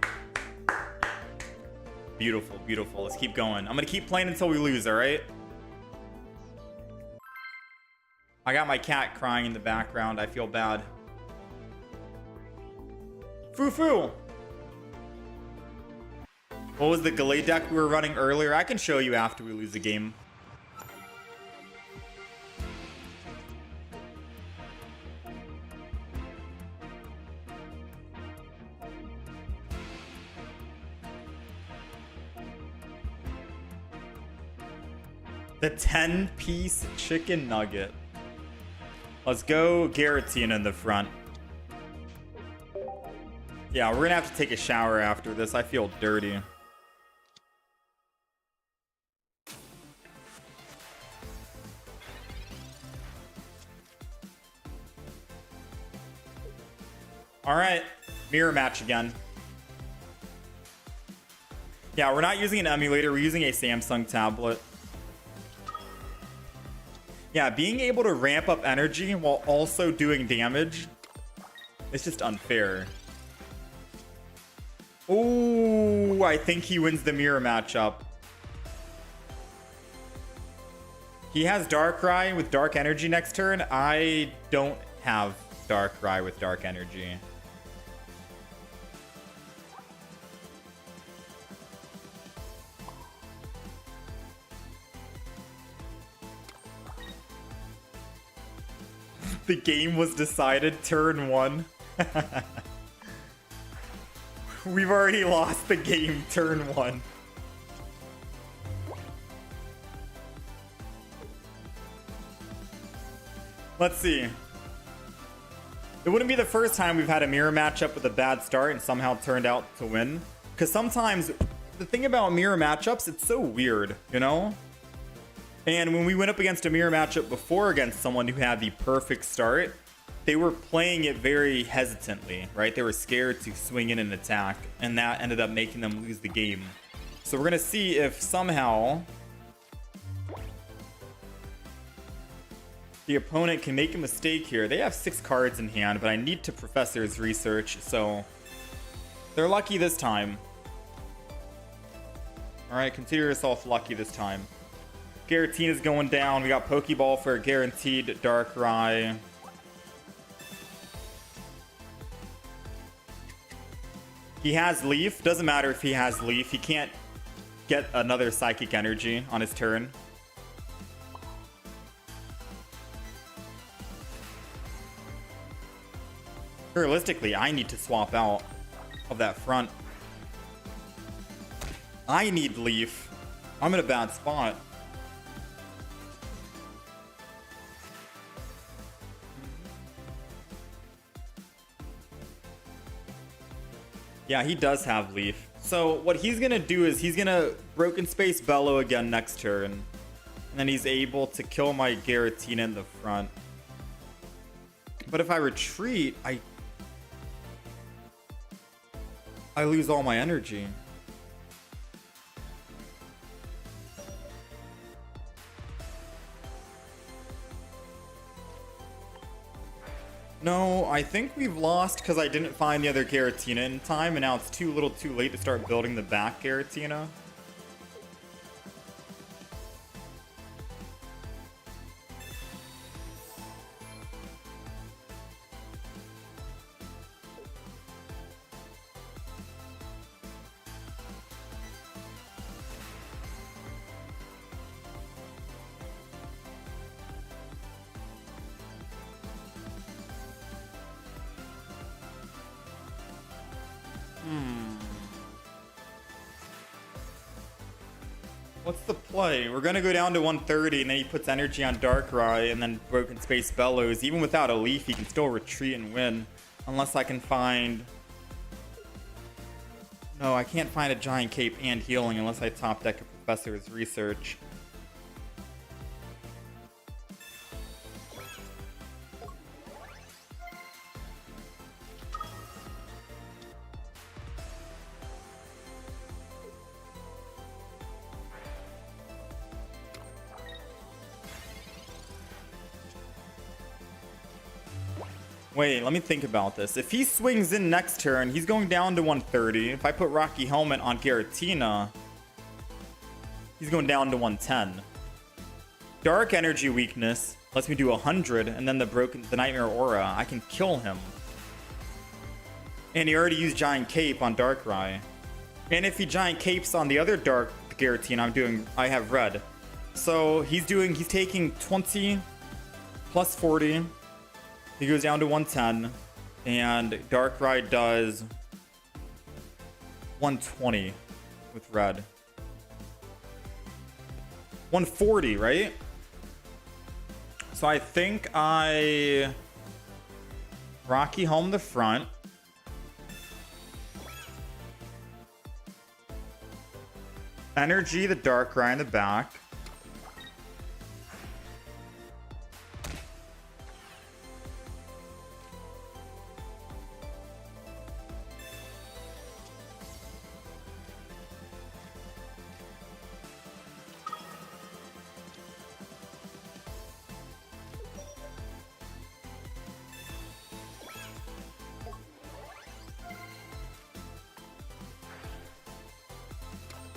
Beautiful, beautiful. Let's keep going. I'm gonna keep playing until we lose, all right? I got my cat crying in the background. I feel bad. Foo-foo. What was the Gallade deck we were running earlier? I can show you after we lose the game. The 10-piece chicken nugget. Let's go Giratina in the front. Yeah, we're gonna have to take a shower after this. I feel dirty. All right, mirror match again. Yeah, we're not using an emulator. We're using a Samsung tablet. Yeah, being able to ramp up energy while also doing damage, it's just unfair. Oh, I think he wins the mirror matchup. He has Darkrai with dark energy next turn. I don't have Darkrai with dark energy. The game was decided turn 1. We've already lost the game turn 1. Let's see. It wouldn't be the first time we've had a mirror matchup with a bad start and somehow turned out to win. Because sometimes, the thing about mirror matchups, it's so weird, you know? And when we went up against a mirror matchup before against someone who had the perfect start, they were playing it very hesitantly, right? They were scared to swing in and attack, and that ended up making them lose the game. So we're going to see if somehow the opponent can make a mistake here. They have 6 cards in hand, but I need to Professor's Research, so they're lucky this time. All right, consider yourself lucky this time. Giratina's going down. We got Pokeball for a guaranteed Darkrai. He has Leaf. Doesn't matter if he has Leaf. He can't get another Psychic Energy on his turn. Realistically, I need to swap out of that front. I need Leaf. I'm in a bad spot. Yeah, he does have Leaf. So what he's going to do is he's going to Broken Space Bellow again next turn. And then he's able to kill my Giratina in the front. But if I retreat, I lose all my energy. No, I think we've lost because I didn't find the other Giratina in time, and now it's too little too late to start building the back Giratina. What's the play? We're going to go down to 130, and then he puts energy on Darkrai, and then Broken Space Bellows. Even without a Leaf, he can still retreat and win. Unless I can find... No, I can't find a Giant Cape and Healing unless I top deck a Professor's Research. Wait, let me think about this. If he swings in next turn, he's going down to 130. If I put Rocky Helmet on Giratina, he's going down to 110. Dark Energy Weakness lets me do 100, and then the Nightmare Aura. I can kill him. And he already used Giant Cape on Darkrai. And if he Giant Capes on the other Dark Giratina, I have red. So he's taking 20 plus 40. He goes down to 110. And Darkrai does 120 with red. 140, right? So I think I Rocky Home the front. Energy the Darkrai in the back.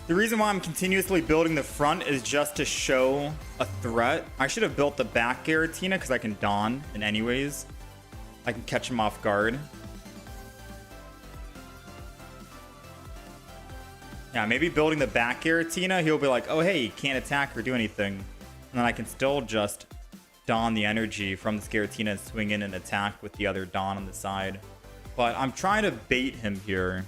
The reason why I'm continuously building the front is just to show a threat. I should have built the back Giratina because I can Dawn in anyways. I can catch him off guard. Yeah, maybe building the back Giratina, he'll be like, oh hey, he can't attack or do anything. And then I can still just Dawn the energy from this Giratina and swing in and attack with the other Dawn on the side. But I'm trying to bait him here.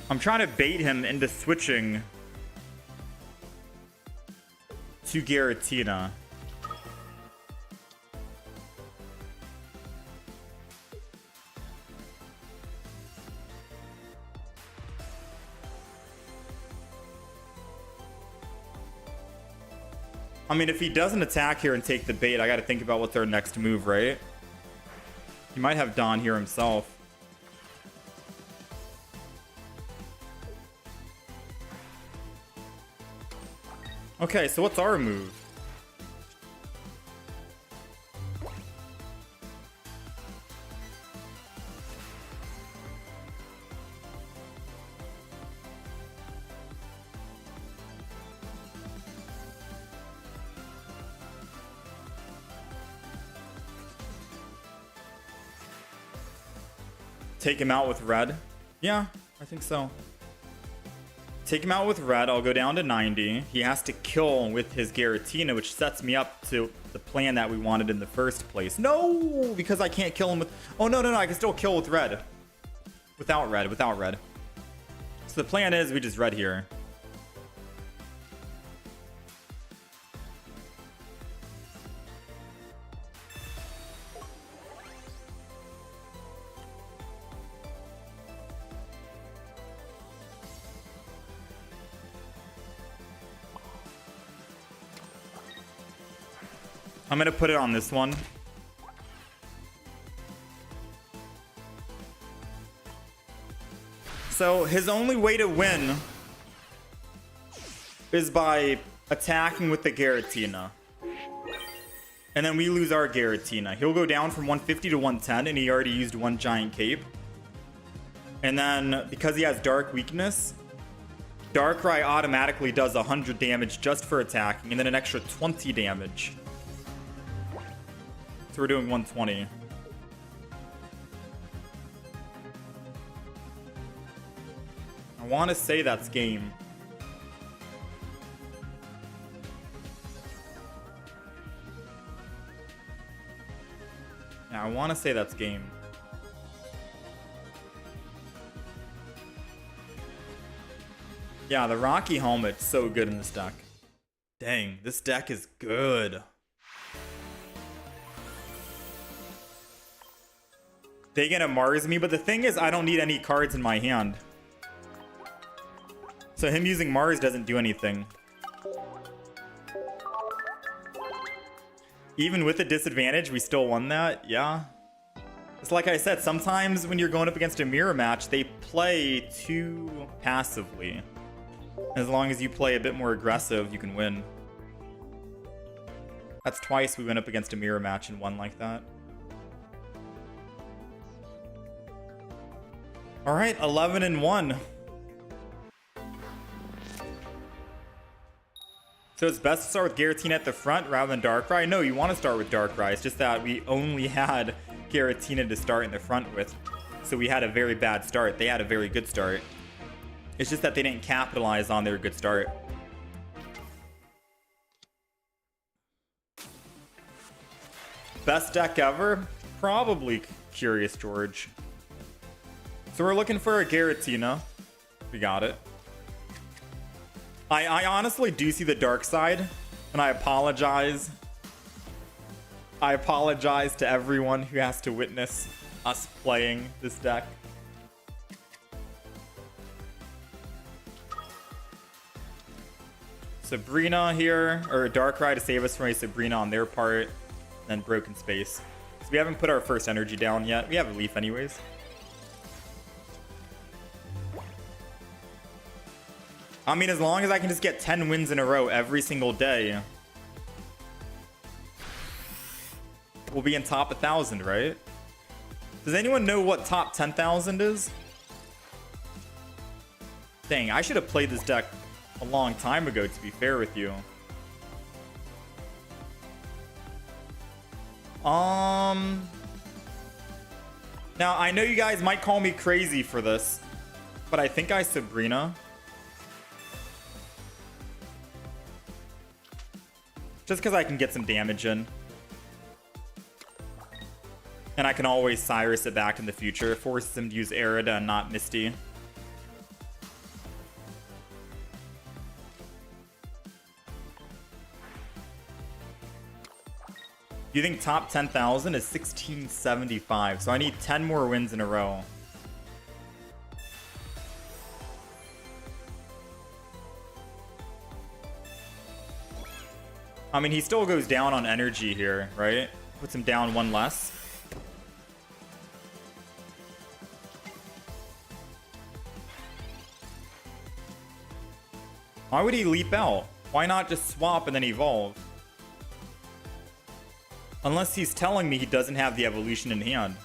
I'm trying to bait him into switching to Giratina. I mean, if he doesn't attack here and take the bait, I got to think about what's our next move, right? He might have Dawn here himself. Okay, so what's our move? Take him out with red? Yeah, I think so. Take him out with red. I'll go down to 90. He has to kill with his Giratina, which sets me up to the plan that we wanted in the first place. No, because I can't kill him with... Oh, no. I can still kill with red. Without red. So the plan is we just red here. I'm going to put it on this one. So his only way to win is by attacking with the Giratina. And then we lose our Giratina. He'll go down from 150 to 110, and he already used one Giant Cape. And then, because he has Dark Weakness, Darkrai automatically does 100 damage just for attacking, and then an extra 20 damage. So we're doing 120. I want to say that's game. Yeah, I want to say that's game. Yeah, the Rocky Helmet's so good in this deck. Dang, this deck is good. They gonna Mars me, but the thing is, I don't need any cards in my hand. So him using Mars doesn't do anything. Even with a disadvantage, we still won that? Yeah. It's like I said, sometimes when you're going up against a mirror match, they play too passively. As long as you play a bit more aggressive, you can win. That's twice we went up against a mirror match and won like that. All right, 11-1. So it's best to start with Giratina at the front rather than Darkrai? No, you want to start with Darkrai. It's just that we only had Giratina to start in the front with. So we had a very bad start. They had a very good start. It's just that they didn't capitalize on their good start. Best deck ever? Probably Curious George. So we're looking for a Giratina. We got it. I honestly do see the dark side, and I apologize. I apologize to everyone who has to witness us playing this deck. Sabrina here, or Darkrai to save us from a Sabrina on their part, and then Broken Space. So we haven't put our first energy down yet. We have a Leaf anyways. I mean, as long as I can just get 10 wins in a row every single day, we'll be in top 1,000, right? Does anyone know what top 10,000 is? Dang, I should have played this deck a long time ago, to be fair with you. Now, I know you guys might call me crazy for this, but I think I Sabrina. Just because I can get some damage in. And I can always Cyrus it back in the future. Forces him to use Arida and not Misty. You think top 10,000 is 1675. So I need 10 more wins in a row. I mean, he still goes down on energy here, right? Puts him down one less. Why would he leap out? Why not just swap and then evolve? Unless he's telling me he doesn't have the evolution in hand.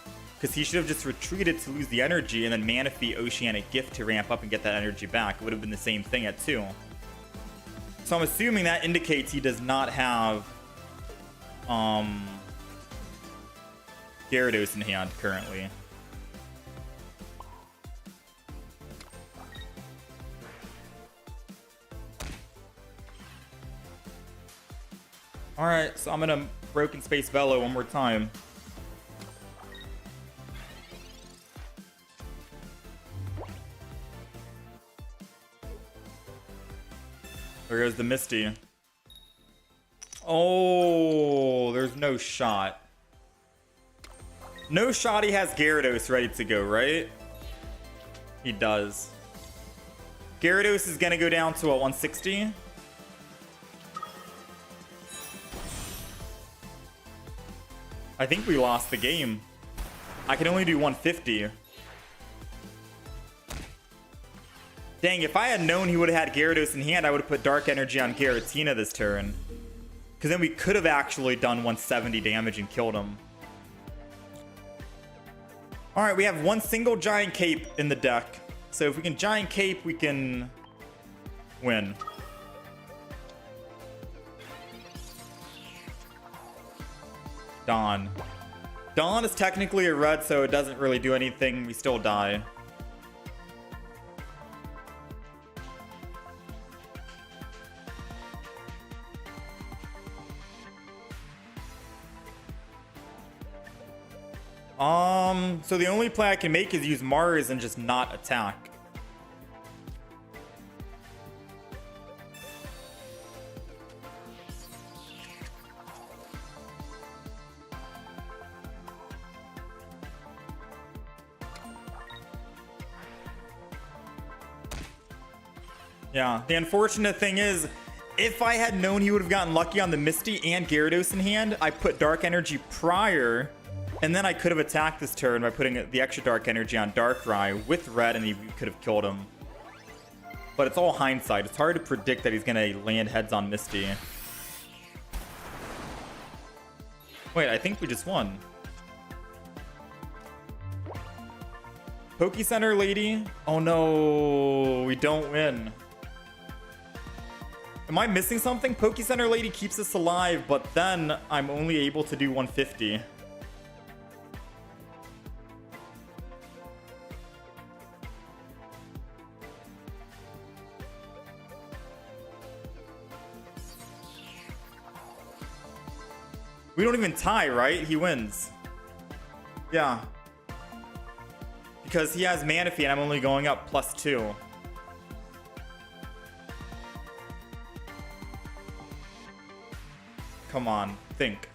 Because he should have just retreated to lose the energy and then Manaphy Oceanic Gift to ramp up and get that energy back. It would have been the same thing at 2. So I'm assuming that indicates he does not have Gyarados in hand currently. Alright, so I'm gonna Broken Space Velo one more time. There goes the Misty. Oh, there's no shot. No shot he has Gyarados ready to go, right? He does. Gyarados is gonna go down to a 160. I think we lost the game. I can only do 150. Dang, if I had known he would have had Gyarados in hand, I would have put Dark Energy on Giratina this turn. Because then we could have actually done 170 damage and killed him. Alright, we have one single Giant Cape in the deck. So if we can Giant Cape, we can win. Dawn. Dawn is technically a red, so it doesn't really do anything. We still die. So the only play I can make is use Mars and just not attack. Yeah, the unfortunate thing is, if I had known he would have gotten lucky on the Misty and Gyarados in hand, I put Dark Energy prior, and then I could have attacked this turn by putting the extra Dark Energy on Darkrai with red, and he could have killed him. But it's all hindsight. It's hard to predict that he's going to land heads on Misty. Wait, I think we just won. Poke Center lady? Oh no, we don't win. Am I missing something? Poke Center lady keeps us alive, but then I'm only able to do 150. We don't even tie, right? He wins. Yeah. Because he has Manaphy and I'm only going up +2. Come on. Think.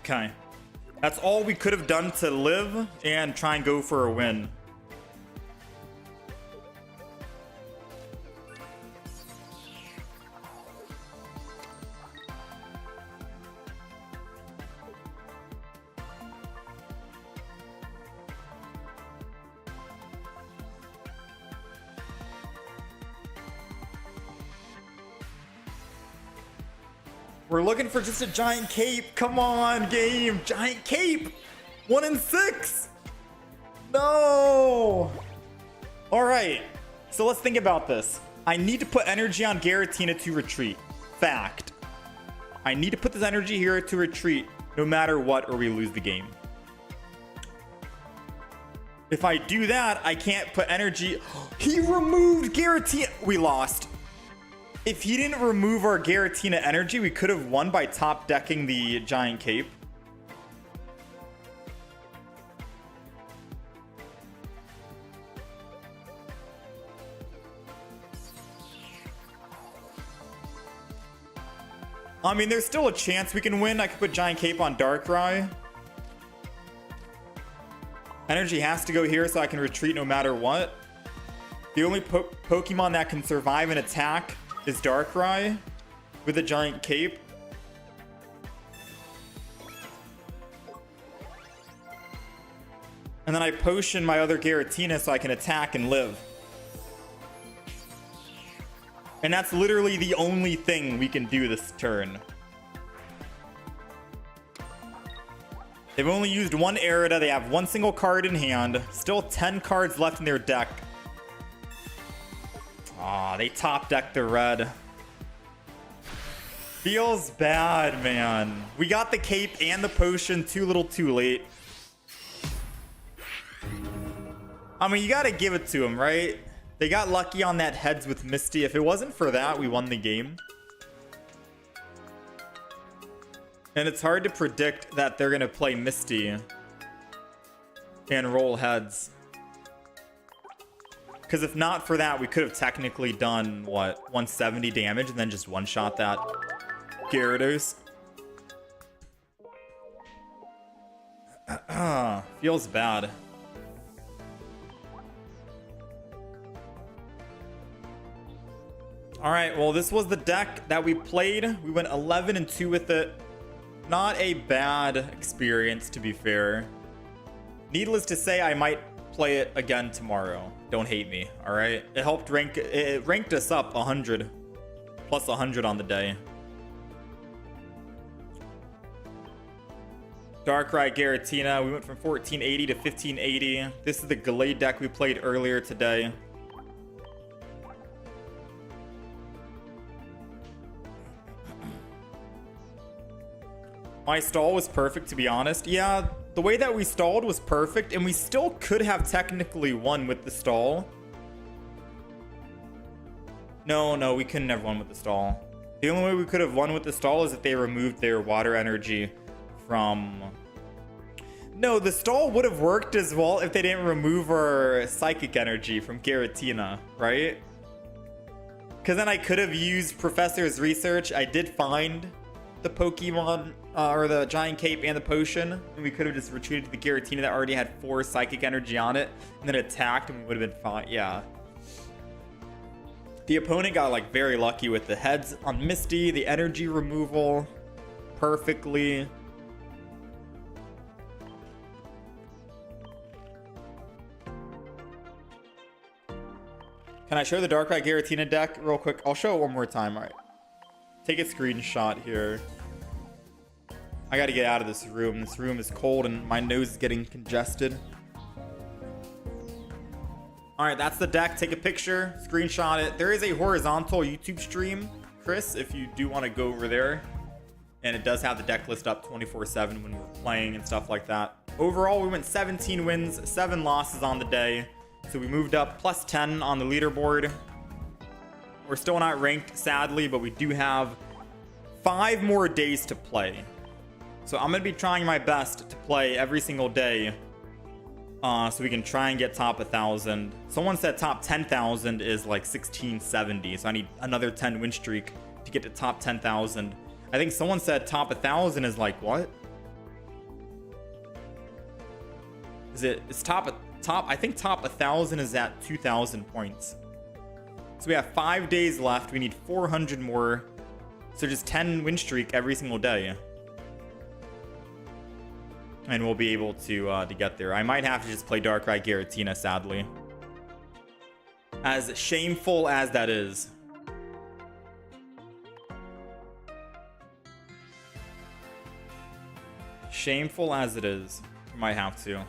Okay. That's all we could have done to live and try and go for a win. We're looking for just a giant cape. Come on, game. Giant cape. 1 in 6. No. All right. So let's think about this. I need to put energy on Giratina to retreat. Fact. I need to put this energy here to retreat no matter what or we lose the game. If I do that, I can't put energy. He removed Giratina. We lost. If he didn't remove our Giratina energy, we could have won by top decking the giant cape. I mean, there's still a chance we can win. I could put giant cape on Darkrai. Energy has to go here so I can retreat no matter what. The only Pokemon that can survive an attack is Darkrai with a giant cape. And then I potion my other Giratina so I can attack and live. And that's literally the only thing we can do this turn. They've only used one Arida. They have one single card in hand. Still 10 cards left in their deck. Aw, they top decked the red. Feels bad, man. We got the cape and the potion too little too late. I mean, you gotta give it to them, right? They got lucky on that heads with Misty. If it wasn't for that, we won the game. And it's hard to predict that they're gonna play Misty and roll heads. Because if not for that, we could have technically done, what, 170 damage and then just one-shot that Gyarados. Feels bad. Alright, well, this was the deck that we played. We went 11-2 with it. Not a bad experience, to be fair. Needless to say, I might play it again tomorrow. Don't hate me, all right? It helped rank, it ranked us up 100, plus 100 on the day. Darkrai Giratina, we went from 1480 to 1580. This is the Gallade deck we played earlier today. My stall was perfect, to be honest. Yeah, the way that we stalled was perfect, and we still could have technically won with the stall. No, we couldn't have won with the stall. The only way we could have won with the stall is if they removed their water energy from... No, the stall would have worked as well if they didn't remove our psychic energy from Giratina, right? Because then I could have used Professor's Research. I did find the Pokemon or the Giant Cape and the Potion, and we could have just retreated to the Giratina that already had 4 Psychic Energy on it, and then attacked, and we would have been fine. Yeah. The opponent got like very lucky with the heads on Misty, the energy removal perfectly. Can I show the Darkrai Giratina deck real quick? I'll show it one more time. All right. Take a screenshot here. I gotta get out of this room. This room is cold and my nose is getting congested. All right, that's the deck. Take a picture, screenshot it. There is a horizontal YouTube stream, Chris, if you do want to go over there. And it does have the deck list up 24/7 when we're playing and stuff like that. Overall, we went 17 wins, 7 losses on the day. So we moved up plus 10 on the leaderboard. We're still not ranked, sadly, but we do have 5 more days to play. So I'm going to be trying my best to play every single day, so we can try and get top 1,000. Someone said top 10,000 is like 1670, so I need another 10 win streak to get to top 10,000. I think someone said top 1,000 is like what? It's top? I think top 1,000 is at 2,000 points. So we have 5 days left. We need 400 more. So just 10 win streak every single day. And we'll be able to get there. I might have to just play Darkrai Giratina, sadly. As shameful as that is. Shameful as it is. I might have to.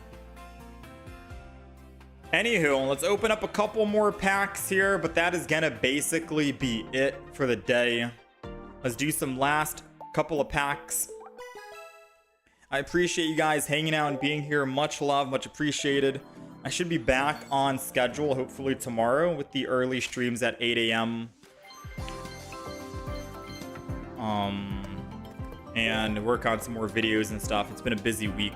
Anywho, let's open up a couple more packs here, but that is gonna basically be it for the day. Let's do some last couple of packs. I appreciate you guys hanging out and being here. Much love, much appreciated. I should be back on schedule hopefully tomorrow with the early streams at 8 a.m. And work on some more videos and stuff. It's been a busy week.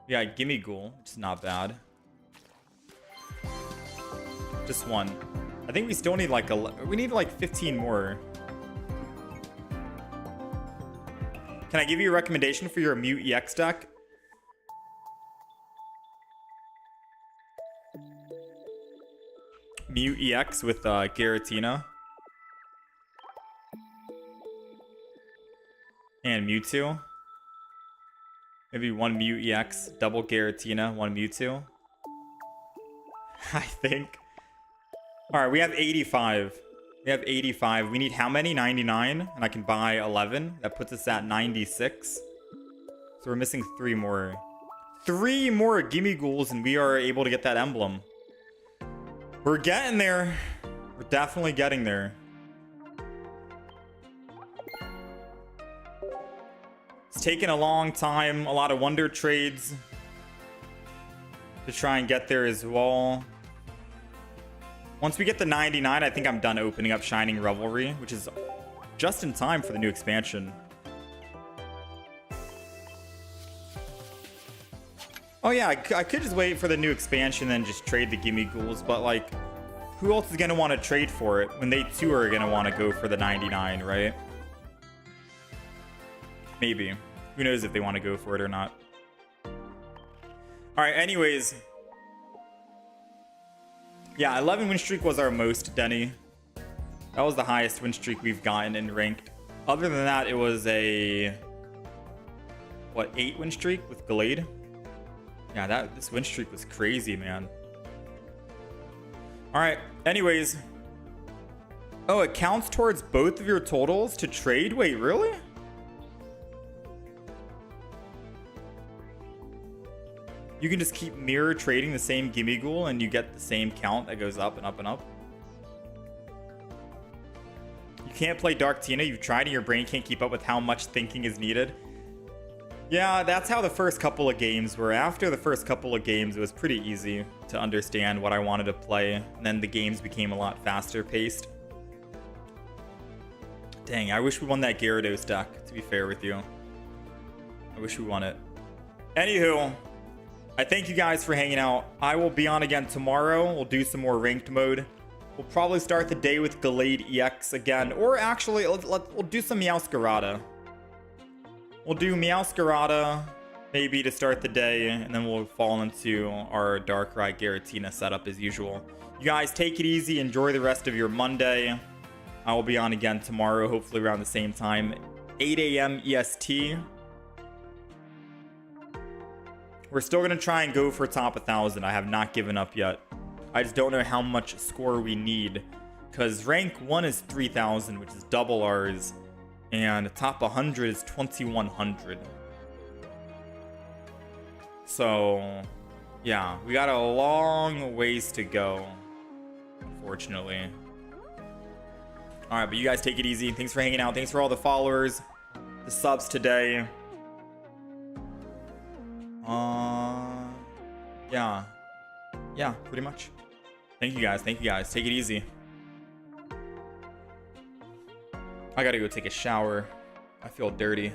Yeah, Gimme Ghoul. It's not bad. Just one. I think we still need like we need like 15 more. Can I give you a recommendation for your Mew EX deck? Mew EX with Giratina. And Mewtwo. Maybe one Mew EX, double Giratina, one Mewtwo. I think. Alright, we have 85. We have 85. We need how many? 99? And I can buy 11. That puts us at 96. So we're missing 3 more. 3 more Gimme Ghouls and we are able to get that emblem. We're getting there. We're definitely getting there. It's taken a long time. A lot of wonder trades to try and get there as well. Once we get the 99, I think I'm done opening up Shining Revelry, which is just in time for the new expansion. Oh yeah, I could just wait for the new expansion and just trade the Gimme Ghouls, but like, who else is going to want to trade for it when they too are going to want to go for the 99, right? Maybe. Who knows if they want to go for it or not. Alright, anyways. Yeah, 11 win streak was our most, Denny. That was the highest win streak we've gotten in ranked. Other than that, it was a... what, 8 win streak with Glade? Yeah, this win streak was crazy, man. Alright, anyways. Oh, it counts towards both of your totals to trade? Wait, really? You can just keep mirror trading the same Gimme Ghoul and you get the same count that goes up and up and up. You can't play Darktina. You've tried and your brain can't keep up with how much thinking is needed. Yeah, that's how the first couple of games were. After the first couple of games, it was pretty easy to understand what I wanted to play. And then the games became a lot faster paced. Dang, I wish we won that Gyarados deck, to be fair with you. I wish we won it. Anywho, I thank you guys for hanging out. I will be on again tomorrow. We'll do some more ranked mode. We'll probably start the day with Gallade EX again. Or actually, we'll do some Meowscarada. We'll do Meowscarada maybe to start the day, and then we'll fall into our Darkrai Giratina setup as usual. You guys take it easy. Enjoy the rest of your Monday. I will be on again tomorrow, hopefully around the same time, 8 a.m. EST. We're still going to try and go for top 1,000. I have not given up yet. I just don't know how much score we need, because rank 1 is 3,000, which is double ours, and top 100 is 2,100. So, yeah, we got a long ways to go, unfortunately. All right, but you guys take it easy. Thanks for hanging out. Thanks for all the followers, the subs today. Yeah, pretty much. Thank you guys. Thank you guys. Take it easy. I gotta go take a shower. I feel dirty.